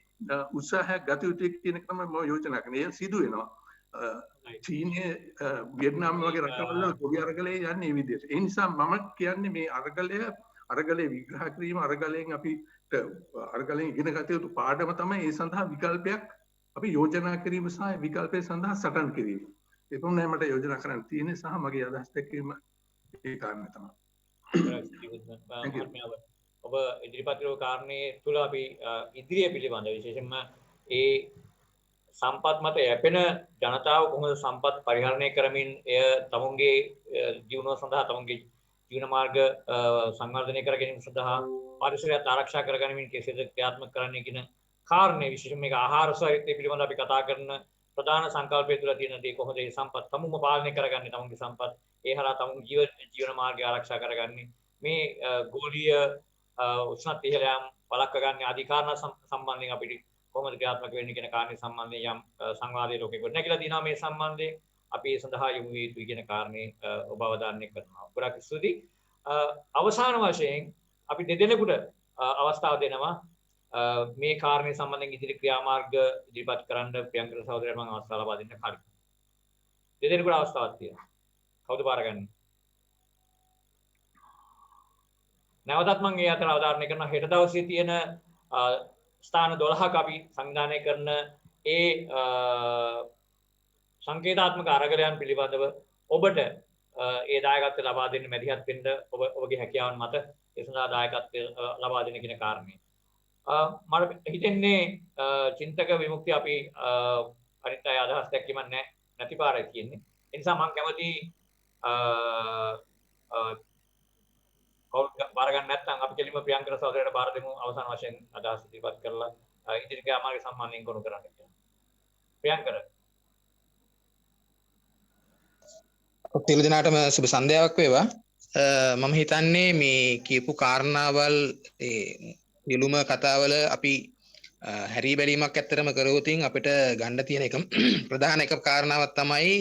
උත්සාහයක් ගත යුතුයි කියන එක තමයි මම යෝජනා කරන්නේ. ඒ සිදු වෙනවා. චීනය වියට්නාම් වගේ රටවල ගොවි අරගලයේ යන්නේ මේ විදිහට. ඒ නිසා මම කියන්නේ මේ අරගලයේ විග්‍රහ කිරීම අරගලයෙන් අපිට අරගලයෙන් ඉගෙන ගත යුතු පාඩම තමයි ඒ සඳහා විකල්පයක් අපි යෝජනා කිරීම සහ විකල්පය සඳහා සටන් කිරීම. ඒක තමයි මට යෝජනා කරන්න තියෙන්නේ සහ මගේ අදහස් දැක්වීම ඒ කාරණේ තමයි. ඔබ ඉදිරිපත් කරපු කාරණේ තුල අපි ඉදිරිය පිළිබඳ විශේෂයෙන්ම ඒ සම්පත් මත යැපෙන ජනතාව කොහොමද සම්පත් පරිහරණය කරමින් එය තමුන්ගේ ජීවන සඳහා තමුන්ගේ ජීවන මාර්ග සංවර්ධනය කර ගැනීම සඳහා පරිසරයත් ආරක්ෂා කර ගැනීම කෙසේද ක්‍රියාත්මක කරන්නේ කියන කාරණේ විශේෂයෙන් මේක ආහාර සාහිත්‍ය පිළිබඳව අපි කතා කරන ප්‍රධාන සංකල්පය තුළ තියෙන දේ කොහොමද මේ සම්පත් තමුන්ම පාලනය කරගන්නේ තමුන්ගේ සම්පත් ඒ හරහා තමුන්ගේ ජීවන මාර්ගය ආරක්ෂා කරගන්නේ මේ ගෝලීය උෂ්ණත්වය ඉහළ යාම වළක්ව ගන්න ආදී කාරණා සම්බන්ධයෙන් අපිට කොහොමද ක්‍රියාත්මක වෙන්නේ කියන කාරණේ සම්බන්ධයෙන් යම් සංවාදයේ ලෝකෙ ගොඩනැගිලා තියෙනවා මේ සම්බන්ධයෙන් අපි ඒ සඳහා යොමු විය යුතුයි කියන කාරණේ ඔබ අවධාරණය කරනවා. ගොඩාක් ස්තුතියි. අවසාන වශයෙන් අපි දෙදෙනෙකුට අවස්ථාව දෙනවා මේ කාරණේ සම්බන්ධයෙන් ඉදිරි ක්‍රියාමාර්ග ඉදිරිපත් කරන්න ප්‍රියංකර සහෝදරයා මම අවස්ථාව ලබා දෙන්න කලින්. දෙදෙනෙකුට අවස්ථාවක් තියෙනවා. කවුද බාරගන්නේ? නැවතත් මම ඒ අතර අවධාරණය කරනවා හෙට දවසේ තියෙන ස්ථාන 12ක අපි සංවිධානය කරන ඒ සංකේතාත්මක අරගලයන් පිළිබඳව ඔබට ඒ දායකත්වය ලබා දෙන්න මැදිහත් වෙන්න ඔබගේ හැකියාවන් මත ඒ සඳහා දායකත්වය ලබා දෙන කියන කාරණේ. මට හිතෙන්නේ චින්තක විමුක්තිය අපි අනිත් අය අදහස් දැක්කීම නැති පාරයි කියන්නේ. ඒ නිසා මම කැමති කවුරුත් බාර ගන්න නැත්නම් අපි කෙලින්ම ප්‍රියංකර සහෝදරයට බාර දෙමු අවසාන වශයෙන් අදහස් ඉදිරිපත් කරලා ඉදිරි ක්‍රියාමාර්ග සම්මානයෙන් ගොනු කරන්න කියලා. ප්‍රියංකර. සියලු දෙනාටම සුබ සන්ධ්‍යාවක් වේවා. මම හිතන්නේ මේ කියපු කාරණාවල් නිලුම කතාවල අපි හැරී බැලීමක් ඇත්තටම කරවතින් අපිට ගන්න තියෙන එක ප්‍රධාන එක කාරණාවක් තමයි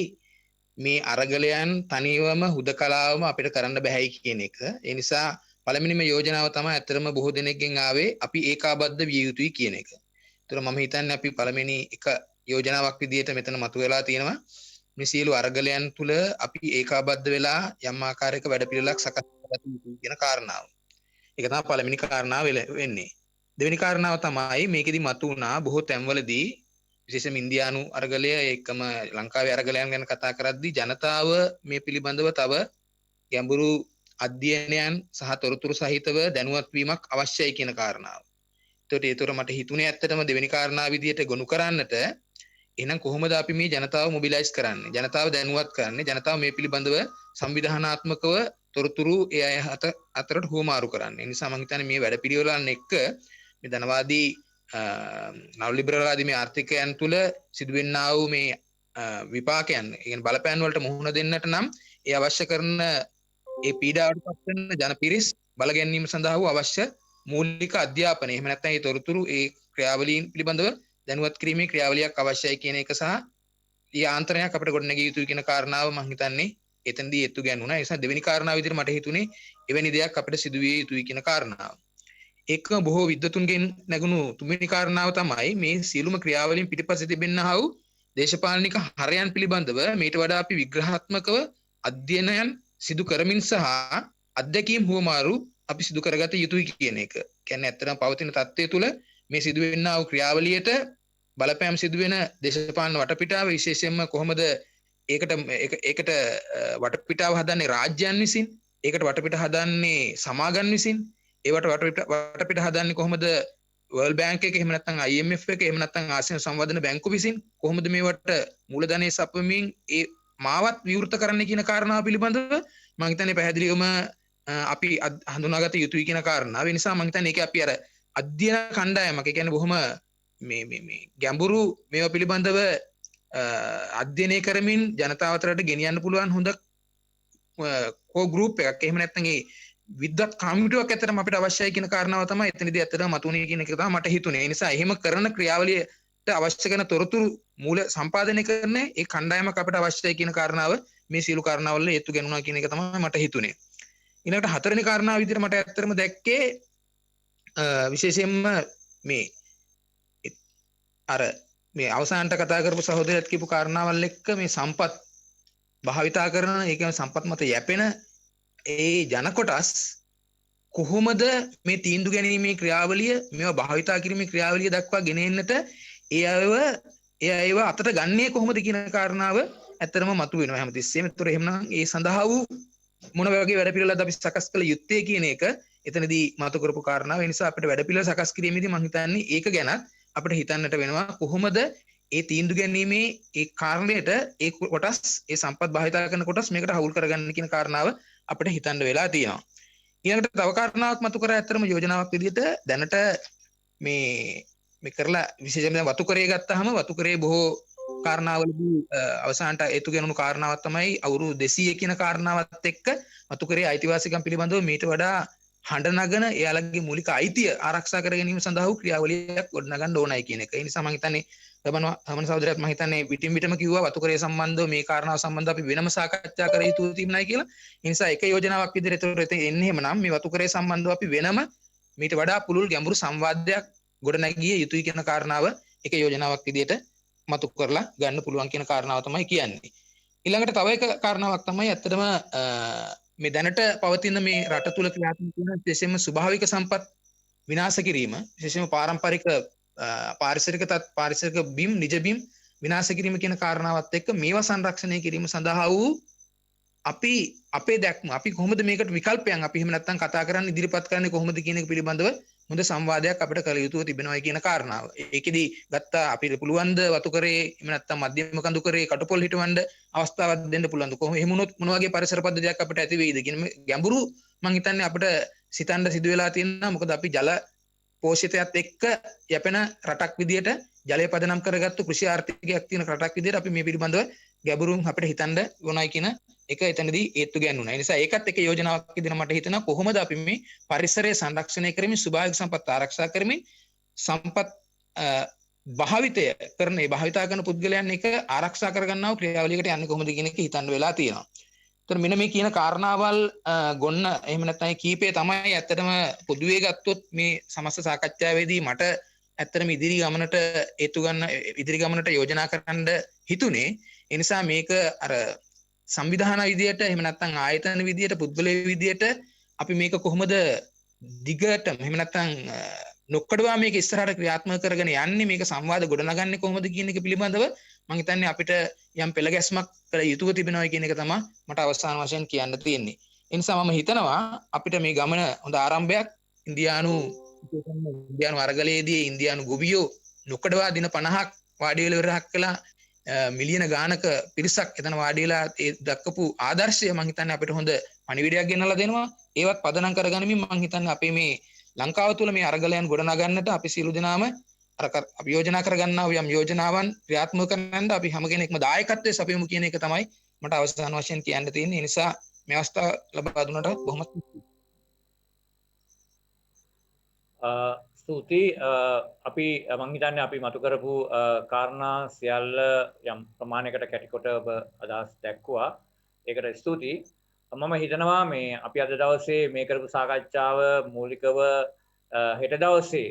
මේ අරගලයන් තනිවම හුදකලාවම අපිට කරන්න බැහැයි කියන එක. ඒ නිසා පළවෙනිම යෝජනාව තමයි ඇත්තටම බොහෝ දෙනෙක්ගෙන් ආවේ අපි ඒකාබද්ධ විය යුතුයි කියන එක. ඒතර මම හිතන්නේ අපි පළවෙනි එක යෝජනාවක් විදිහට මෙතන මතුවලා තියෙනවා. මේ සියලු අරගලයන් තුල අපි ඒකාබද්ධ වෙලා යම් ආකාරයක වැඩපිළිවෙලක් සකස් කරගත යුතුයි කියන කාරණාව. ඒක තමයි පළවෙනි කාරණාව වෙන්නේ. දෙවෙනි කාරණාව තමයි මේකෙදි මතුවුණා බොහෝ තැන්වලදී විශේෂයෙන්ම ඉන්දියානු අරගලය ඒකම ලංකාවේ අරගලයන් ගැන කතා කරද්දී ජනතාව මේ පිළිබඳව තව ගැඹුරු අධ්‍යයනයන් සහ තොරතුරු සහිතව දැනුවත් වීමක් අවශ්‍යයි කියන කාරණාව. ඒතර මට හිතුනේ ඇත්තටම දෙවෙනි කාරණා විදියට ගොනු කරන්නට එහෙනම් කොහොමද අපි මේ ජනතාව මොබිලයිස් කරන්නේ? ජනතාව දැනුවත් කරන්නේ? ජනතාව මේ පිළිබඳව සංවිධානාත්මකව තොරතුරු ඒ අය අතරට හුවමාරු කරන්නේ. ඒ නිසා මම හිතන්නේ මේ වැඩපිළිවෙලන් එක්ක මේ ධනවාදී නව ලිබරල්වාදී මේ ආර්ථිකයන් තුළ සිදුවෙන්නා වූ මේ විපාකයන්, ඒ කියන්නේ බලපෑම් වලට මුහුණ දෙන්නට නම් ඒ අවශ්‍ය කරන ඒ පීඩාවට පත් වෙන ජන පිරිස් බල ගැනීම සඳහා වූ අවශ්‍ය මූලික අධ්‍යාපනය. එහෙම නැත්නම් ඒ තොරතුරු ඒ ක්‍රියාවලීන් පිළිබඳව දැනුවත් කිරීමේ ක්‍රියාවලියක් අවශ්‍යයි කියන එක සහ ඒ ආන්තරණයක් අපිට ගොඩනැගිය යුතුයි කියන කාරණාව මම හිතන්නේ එතනදී එත්තු ගැන්වුණා. ඒ නිසා දෙවෙනි කාරණාව විදිහට මට හිතුනේ එවැනි දෙයක් අපිට සිදුවිය යුතුයි කියන කාරණාව. ඒකම බොහෝ විද්වතුන්ගෙන් නැගුණු තුන්වෙනි කාරණාව තමයි මේ සියලුම ක්‍රියාවලින් පිටිපස්සේ තිබෙනා වූ දේශපාලනික හරයන් පිළිබඳව මේට වඩා අපි විග්‍රහාත්මකව අධ්‍යයනයන් සිදු කරමින් සහ අත්දැකීම් හුවමාරු අපි සිදු කරගත යුතුයි කියන එක. කියන්නේ ඇත්තටම පවතින තත්ත්වය තුළ මේ සිදුවෙනා වූ ක්‍රියාවලියට බලපෑම් සිදුවෙන දේශපාලන වටපිටාව විශේෂයෙන්ම කොහොමද ඒකට වටපිටාව හදන්නේ රාජ්‍යයන් විසින්, ඒකට වටපිට හදන්නේ සමාගම් විසින්, ඒවට වටපිට හදන්නේ කොහොමද වර්ල්ඩ් බැංක් එක, එහෙම නැත්නම් IMF එක, එහෙම නැත්නම් ආසියානු සංවර්ධන බැංකුව විසින් කොහොමද මේවට මූලධනය සපයමින් ඒ මාවත් විවෘත කරන්න කියන කාරණාව පිළිබඳව මම හිතන්නේ පැහැදිලිවම අපි හඳුනාගත යුතුයි කියන කාරණාව. ඒ නිසා මම හිතන්නේ ඒක අපි අර අධ්‍යයන කණ්ඩායමක්, ඒ කියන්නේ බොහොම මේ ගැඹුරු මේවා පිළිබඳව අධ්‍යයනය කරමින් ජනතාව අතරට ගෙනියන්න පුළුවන් හොඳ කෝ ගෲප් එකක්, එහෙම නැත්නම් ඒ විද්වත් කමිටුවක් ඇතරම අපිට අවශ්‍යයි කියන කාරණාව තමයි එතනදී ඇත්තටම මතුනේ කියන එක තමයි මට හිතුනේ. ඒ නිසා එහෙම කරන ක්‍රියාවලියට අවශ්‍ය කරන තොරතුරු මූල සම්පාදනය කරන ඒ කණ්ඩායමක් අපිට අවශ්‍යයි කියන කාරණාව මේ සියලු කාරණාවල හේතු ගන්නවා කියන එක තමයි මට හිතුනේ. ඊළඟට හතරවෙනි කාරණාව විදිහට මට ඇත්තටම දැක්කේ විශේෂයෙන්ම මේ අර මේ අවසානට කතා කරපු සහෝදරයත් කියපු කාරණාවල් එක්ක මේ සම්පත් භාවිතා කරන, ඒ කියන්නේ සම්පත් මත යැපෙන ඒ ජන කොටස් කොහොමද මේ තීන්දුව ගැනීමේ ක්‍රියාවලිය, මේවා භාවිතා කිරීමේ ක්‍රියාවලිය දක්වා ගෙන එන්නට ඒ අයව අතට ගන්නේ කොහොමද කියන කාරණාව ඇත්තටම මතුවෙනවා හැමතිස්සෙම. ඒතර එහෙමනම් ඒ සඳහා වූ මොන වගේ වැඩ පිළිවෙලක්ද අපි සකස් කළ යුත්තේ කියන එක එතනදී මතු කරපු කාරණාව. ඒ නිසා අපිට වැඩ පිළිවෙල සකස් කිරීමේදී මම හිතන්නේ ඒක ගැන අපිට හිතන්නට වෙනවා කොහොමද ඒ තීන්දුව ගැනීමේ ඒ කාරණයට ඒ කොටස්, ඒ සම්පත් භාවිතා කරන කොටස් මේකට හවුල් කරගන්න කියන කාරණාව අපිට හිතන්න වෙලා තියෙනවා. ඊළඟට තව කාරණාවක් මතු කර ඇත්තටම යෝජනාවක් විදිහට දැනට මේ කරලා විශේෂයෙන්ම වතු කරේ ගත්තාම වතු කරේ බොහෝ කාරණාවලදී අවසානට ඒතු ගනුණු කාරණාවක් තමයි අවුරුදු 200 කියන කාරණාවත් එක්ක වතු කරේ අයිතිවාසිකම් පිළිබඳව මීට වඩා හඬ නගන එයාලගේ මූලික අයිතිය ආරක්ෂා කර ගැනීම සඳහා වූ ක්‍රියාවලියක් ගොඩනගන්න ඕනයි කියන එක. ඒ නිසා මම හිතන්නේ තමන් සහෝදරයාත් මම හිතන්නේ විටින් විටම කිව්වා වතු කරේ සම්බන්ධව මේ කාරණාව සම්බන්ධව අපි වෙනම සාකච්ඡා කර යුතු තිබුණයි කියලා. ඒ නිසා එක යෝජනාවක් විදිහට ඒතර එන්නේ එහෙමනම් මේ වතු කරේ සම්බන්ධව අපි වෙනම මීට වඩා පුළුල් ගැඹුරු සංවාදයක් ගොඩනැගිය යුතුයි කියන කාරණාව එක යෝජනාවක් විදිහට මතු කරලා ගන්න පුළුවන් කියන කාරණාව තමයි කියන්නේ. ඊළඟට තව එක කාරණාවක් තමයි ඇත්තටම මේ දැනට පවතින මේ රට තුල ක්‍රියාත්මක වෙන විශේෂයෙන්ම ස්වභාවික සම්පත් විනාශ කිරීම, විශේෂයෙන්ම පාරිසරික බිම්, නිජ බිම් විනාශ කිරීම කියන කාරණාවත් එක්ක මේවා සංරක්ෂණය කිරීම සඳහා වූ අපි අපේ දැක්ම, අපි කොහොමද මේකට විකල්පයන් අපි එහෙම නැත්නම් කතා කරන්න ඉදිරිපත් කරන්නේ කොහොමද කියන එක පිළිබඳව හොඳ සංවාදයක් අපිට කළ යුතුව තිබෙනවා කියන කාරණාව. ඒකෙදි ගත්තා අපිට පුළුවන් ද වතු කරේ එහෙම නැත්නම් මධ්‍යම කඳු කරේ කටුපොල් හිටවන්න අවස්ථාවක් දෙන්න පුළුවන්ද? කොහොම එහෙම වුණොත් මොන වගේ පරිසර පද්ධතියක් අපිට ඇති වෙයිද කියන ගැඹුරු මම හිතන්නේ අපිට සිතන්න සිදු වෙලා තියෙනවා. මොකද අපි ජල පෝෂිතයත් එක්ක යැපෙන රටක් විදියට, ජලය පදනම් කරගත්තු කෘෂි ආර්ථිකයක් තියෙන රටක් විදියට අපි මේ පිළිබඳව ගැඹුරුන් අපිට හිතන්න ඕනයි කියන එක එතනදී ඒත්තු ගන්නුනා. ඒ නිසා ඒකත් එක යෝජනාවක් විදිහට මට හිතෙනවා කොහොමද අපි මේ පරිසරය සංරක්ෂණය කරමින්, ස්වභාවික සම්පත් ආරක්ෂා කරමින් සම්පත් භාවිතය කරන, භාවිතා කරන පුද්ගලයන් එක ආරක්ෂා කරගන්නා වූ ක්‍රියාවලියකට යන්නේ කොහොමද කියන එක හිතන්න වෙලා තියෙනවා. ඒතර මෙන්න මේ කියන කාරණාවල් ගොන්න එහෙම නැත්නම් කීපය තමයි ඇත්තටම පොදුවේ ගත්තොත් මේ සමස්ත සාකච්ඡාවේදී මට ඇත්තටම ඉදිරි ගමනට යෝජනා කරන්න හිතුනේ. ඒ නිසා මේක අර සංවිධාන විදියට එහෙම නැත්නම් ආයතන විදියට, පුද්ගලයෝ විදියට අපි මේක කොහොමද දිගටම එහෙම නැත්නම් නොකඩවා මේක ඉස්සරහට ක්‍රියාත්මක කරගෙන යන්නේ, මේක සංවාද ගොඩනගන්නේ කොහොමද කියන එක පිළිබඳව මම හිතන්නේ අපිට යම් පෙළ ගැස්මක් කළ යුතුව තිබෙනවා කියන එක තමයි මට අවසාන වශයෙන් කියන්න තියෙන්නේ. ඒ නිසා මම හිතනවා අපිට මේ ගමන හොඳ ආරම්භයක් ඉන්දියානු ඉන්දියානු අරගලයේදී ඉන්දියානු ගොවියෝ නොකඩවා දින 50ක් වාඩි වෙලා ඉවරක් කළා. මිලියන ගානක පිරිසක් එතන වාඩි වෙලා ඒ දක්වපු ආදර්ශය මම හිතන්නේ අපිට හොඳ පණිවිඩයක් ගෙනල්ලා දෙනවා. ඒවත් පදනම් කරගනිමින් මම හිතන්නේ අපේ මේ ලංකාව තුළ මේ අරගලයන් ගොඩනගන්නට අපි සියලු දෙනාම අපි යෝජනා කරගන්නා යම් යෝජනාවන් ක්‍රියාත්මක කරන්න අපි හැම කෙනෙක්ම දායකත්වයේ සපයමු කියන එක තමයි මට අවසාන වශයෙන් කියන්න තියෙන්නේ. ඒ නිසා මේ අවස්ථාව ලබා දුන්නට බොහොම ස්තුතියි. අපි මං හිතන්නේ අපි මතු කරපු කාරණා සියල්ල යම් ප්‍රමාණයකට කැටිකොට ඔබ අදහස් දැක්වුවා. ඒකට ස්තුතියි. මම හිතනවා මේ අපි අද දවසේ මේ කරපු සාකච්ඡාව මූලිකව හෙට දවසේ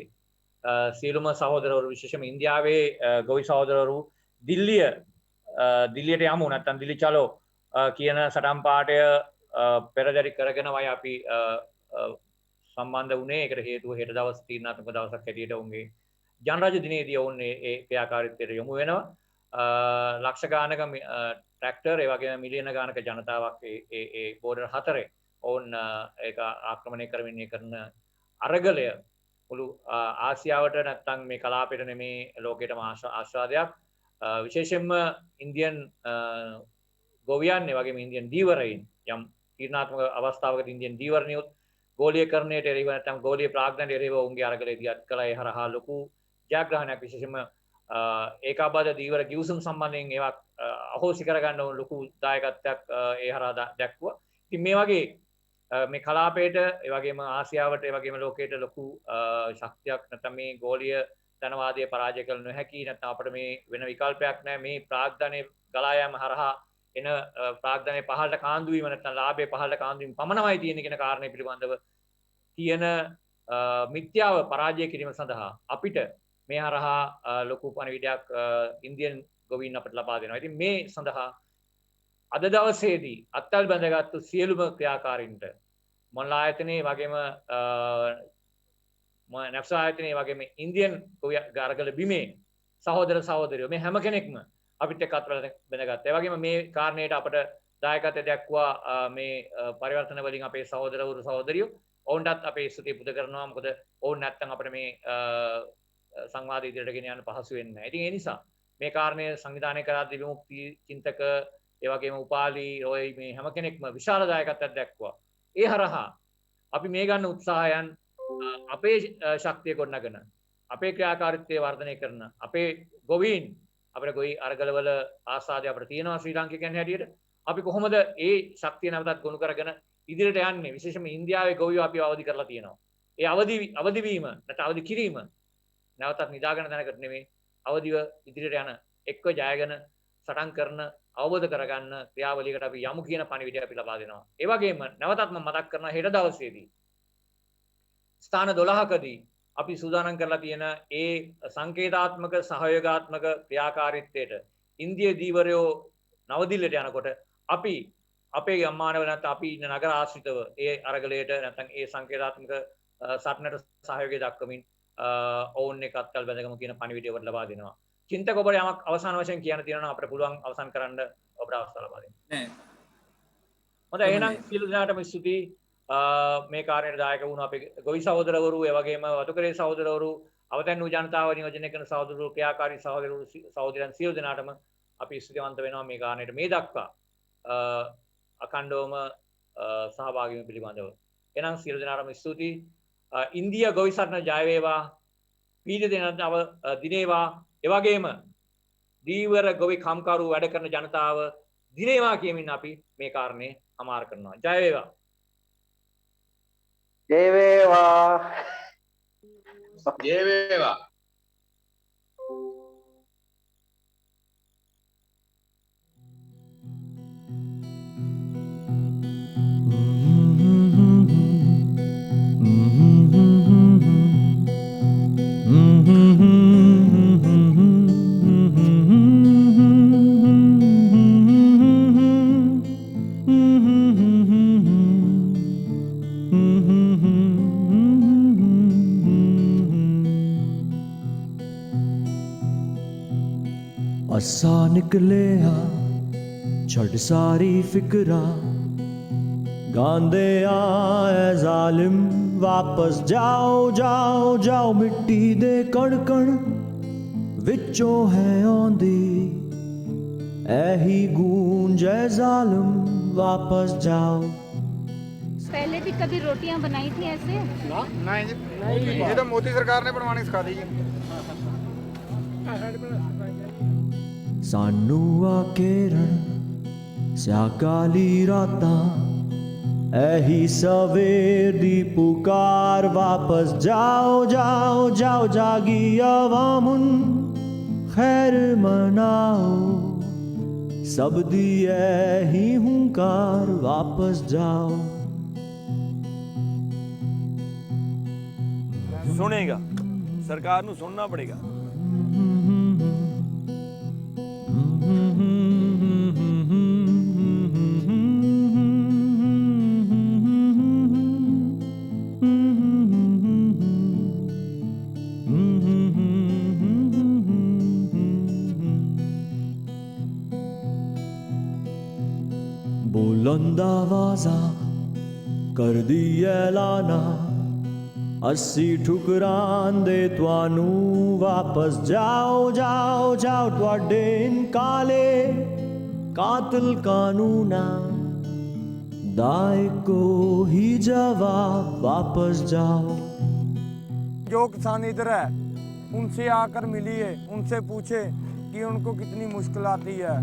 සියලුම සහෝදරවරු විශේෂයෙන්ම ඉන්දියාවේ ගොවි සහෝදරවරු දිල්ලියට යමු නැත්නම් දිල්ලි චලෝ කියන සටන් පාඨය පෙරදරි කරගෙනමයි අපි සම්බන්ධ වුණේ. ඒකට හේතුව හෙට දවස් තීරණාත්මක දවසක් හැටියට උන්ගේ ජනරාජ්‍ය දිනේදී ඔවුන් ඒ ක්‍රියාකාරීත්වයට යොමු වෙනවා. ලක්ෂ ගානක ට්‍රැක්ටර් ඒ වගේම මිලියන ගානක ජනතාවක් ඒ බෝඩර් හතරේ ඔවුන් ඒක ආක්‍රමණය කරමින් කරන අරගලය මුළු ආසියාවට නැත්තම් මේ කලාපයට නෙමේ ලෝකෙටම ආස්වාදයක්. විශේෂයෙන්ම ඉන්දියන් ගොවියන් ඒ වගේම ඉන්දියන් දීවරයින් යම් තීරණාත්මක අවස්ථාවකදී ඉන්දියන් දීවරණියොත් ගෝලීයකරණයට එරෙහිව නැත්නම් ගෝලීය ප්‍රාග්ධනයට එරෙහිව උන්ගේ අරගලයේදී අත් කළා. ඒ හරහා ලොකු ජයග්‍රහණයක් විශේෂයෙන්ම ඒකාබද්ධ දීවර කිව්සුම් සම්බන්ධයෙන් ඒවා අහෝසි කරගන්න ඕන ලොකු දායකත්වයක් ඒ හරහා දැක්වුවා. ඉතින් මේ වගේ මේ කලාපයට ඒ වගේම ආසියාවට ඒ වගේම ලෝකයට ලොකු ශක්තියක් නැත්නම් මේ ගෝලීය ධනවාදය පරාජය කළ නොහැකි නැත්නම් අපිට මේ වෙන විකල්පයක් නැහැ. මේ ප්‍රාග්ධනයේ ගලා යාම හරහා එන ප්‍රාග්ධනයේ පහළට කාන්දු වීම නැත්නම් ලාභයේ පහළට කාන්දු වීම පමණමයි තියෙන කියන කාරණේ පිළිබඳව තියෙන මිත්‍යාව පරාජය කිරීම සඳහා අපිට මේ හරහා ලොකු පණිවිඩයක් ඉන්දියන් ගොවීන් අපිට ලබා දෙනවා. ඉතින් මේ සඳහා අද දවසේදී අත්වල බැඳගත්තු සියලුම ක්‍රියාකාරීන්ට මොන්ලා ආයතනයේ වගේම නැෆ්සා ආයතනයේ වගේම ඉන්දියන් අරගල බිමේ සහෝදර සහෝදරියෝ මේ හැම කෙනෙක්ම අපිට එක්ක අත්වල බැඳගත්තා. ඒ වගේම මේ කාරණේට අපිට දායකත්වය දක්වා මේ පරිවර්තන වලින් අපේ සහෝදරවරු සහෝදරියෝ ඔවුන්ටත් අපේ ස්තුතිය පුද කරනවා. මොකද ඔවුන් නැත්තම් අපිට මේ සංවාද ඉදිරියට ගෙන යන්න පහසු වෙන්නේ නැහැ. ඉතින් ඒ නිසා මේ කාරණය සංවිධානය කරද්දී විමුක්ති චින්තක ඒ වගේම උපාලි ඔය මේ හැම කෙනෙක්ම විශාල දායකත්වයක් දක්වා ඒ හරහා අපි මේ ගන්න උත්සාහයන් අපේ ශක්තිය ගොඩනගන අපේ ක්‍රියාකාරීත්වය වර්ධනය කරන අපේ ගොවීන් අපේ ගොවි අරගලවල ආසාදය අපිට තියෙනවා ශ්‍රී ලාංකිකයන් හැටියට අපි කොහොමද ඒ ශක්තිය නැවතත් ගොනු කරගෙන ඉදිරියට යන්නේ විශේෂයෙන්ම ඉන්දියාවේ ගොවියෝ අපිව අවදි කරලා තියෙනවා. ඒ අවදි වීම නැත්නම් අවදි කිරීම නැවතත් නිදාගෙන තැනකට නෙමෙයි අවදිව ඉදිරියට යන එක්ව ජයගෙන සටන් කරන අවබෝධ කරගන්න ක්‍රියාවලියකට අපි යමු කියන පණිවිඩය අපි ලබා දෙනවා. ඒ වගේම නැවතත් මම මතක් කරනවා හෙට දවසේදී ස්ථාන 12කදී අපි සූදානම් කරලා තියෙන ඒ සංකේතාත්මක සහයෝගාත්මක ක්‍රියාකාරීත්වයට ඉන්දිය දීවරයෝ නවදිල්ලට යනකොට අපි අපේ ගම්මානවල නැත්නම් අපි ඉන්න නගර ආශ්‍රිතව ඒ අරගලයට නැත්නම් ඒ සංකේතාත්මක සටනට සහයෝගය දක්වමින් ඔවුන් එක්ක අත්කල් බැඳගමු කියන පණිවිඩය ඔබට ලබා දෙනවා. චින්තක ඔබට යමක් අවසාන වශයෙන් කියන්න තියෙනවා නම් අපිට පුළුවන් අවසන් කරන්න ඔබට අවස්ථාව ලබා දෙන්න. නෑ. හොඳයි එහෙනම් සියලු දෙනාටම ස්තුතියි. මේ කාර්යයට දායක වුණු අපේ ගොවි සහෝදරවරු ඒ වගේම වතුකරේ සහෝදරවරු අවතැන් වූ ජනතාව නියෝජනය කරන සහෝදරවරු ක්‍රියාකාරී සහෝදරවරු සහෝදරයන් සියලු දෙනාටම අපි ස්තුතිවන්ත වෙනවා මේ කාර්යයට මේ දක්වා අඛණ්ඩවම සහභාගී වීම පිළිබඳව. එහෙනම් සියලු දෙනාටම ස්තුතියි. ඉන්දියා ගොවි සටන ජය වේවා. පීඩිත ජනතාව දිනේවා. ඒ වගේම දීවර ගොවි කම්කරු වැඩ කරන ජනතාව දිනේවා කියමින් අපි මේ කාරණේ අමාර කරනවා. ජය වේවා. ජය වේවා. ජය වේවා. असा निकले आ छड़ सारी फिक्रा गांदे आए जालिम वापस जाओ जाओ जाओ मिट्टी दे कण कण विचों है आंदी ऐही गूंज ऐ जालिम वापस जाओ। पहले भी कभी रोटियां बनाई थी ऐसे? नहीं, ये तो मोदी सरकार ने बनवानी सिखा दी है। सानू आकेरण स्याकाली रातां ऐही सवेर दी पुकार वापस जाओ जाओ जाओ जागी अवामुन खैर मनाओ सब दी ऐही हुंकार वापस जाओ। सुनेगा, सरकार ਨੂੰ ਸੁਣਨਾ ਪੜੇਗਾ। बुलंद आवाज़ा कर दी ऐलाना अस्सी ठुकरांदे तुआनू वापस जाओ जाओ जाओ तुआडे इन काले कातिल कानूना दाए को ही जवाब वापस जाओ। जो किसान इधर है उनसे आकर मिलिए, उनसे पूछे कि उनको कितनी मुश्किल आती है,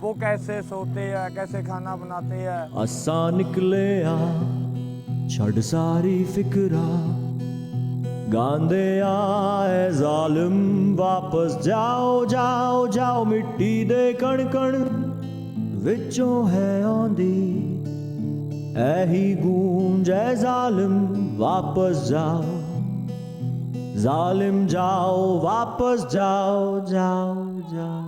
वो कैसे सोते हैं, कैसे खाना बनाते हैं। असा निकले आ छड़ सारी फिक्रा गांदे आए जालिम वापस जाओ जाओ जाओ मिट्टी दे कण कण विचों है आंदी ऐही गूंज ऐ जालिम वापस जाओ। जालिम जाओ वापस जाओ जाओ जाओ।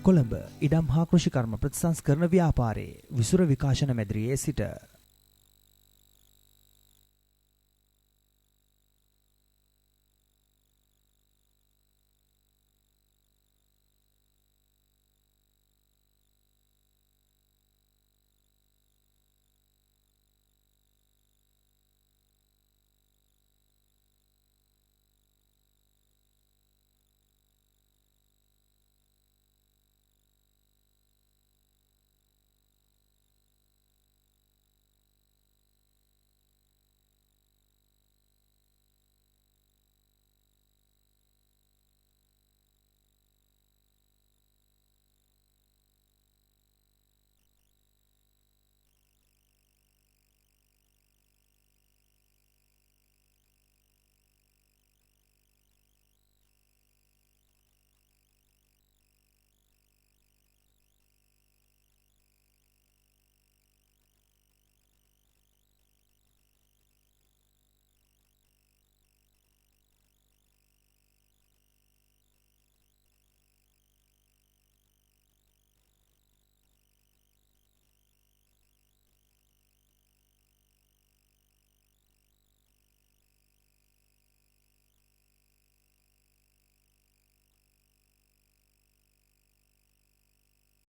කොළඹ ඉඩම් හා කෘෂිකර්ම ප්‍රතිසංස්කරණ ව්‍යාපාරයේ විසුර විකාශන මැදිරියේ සිට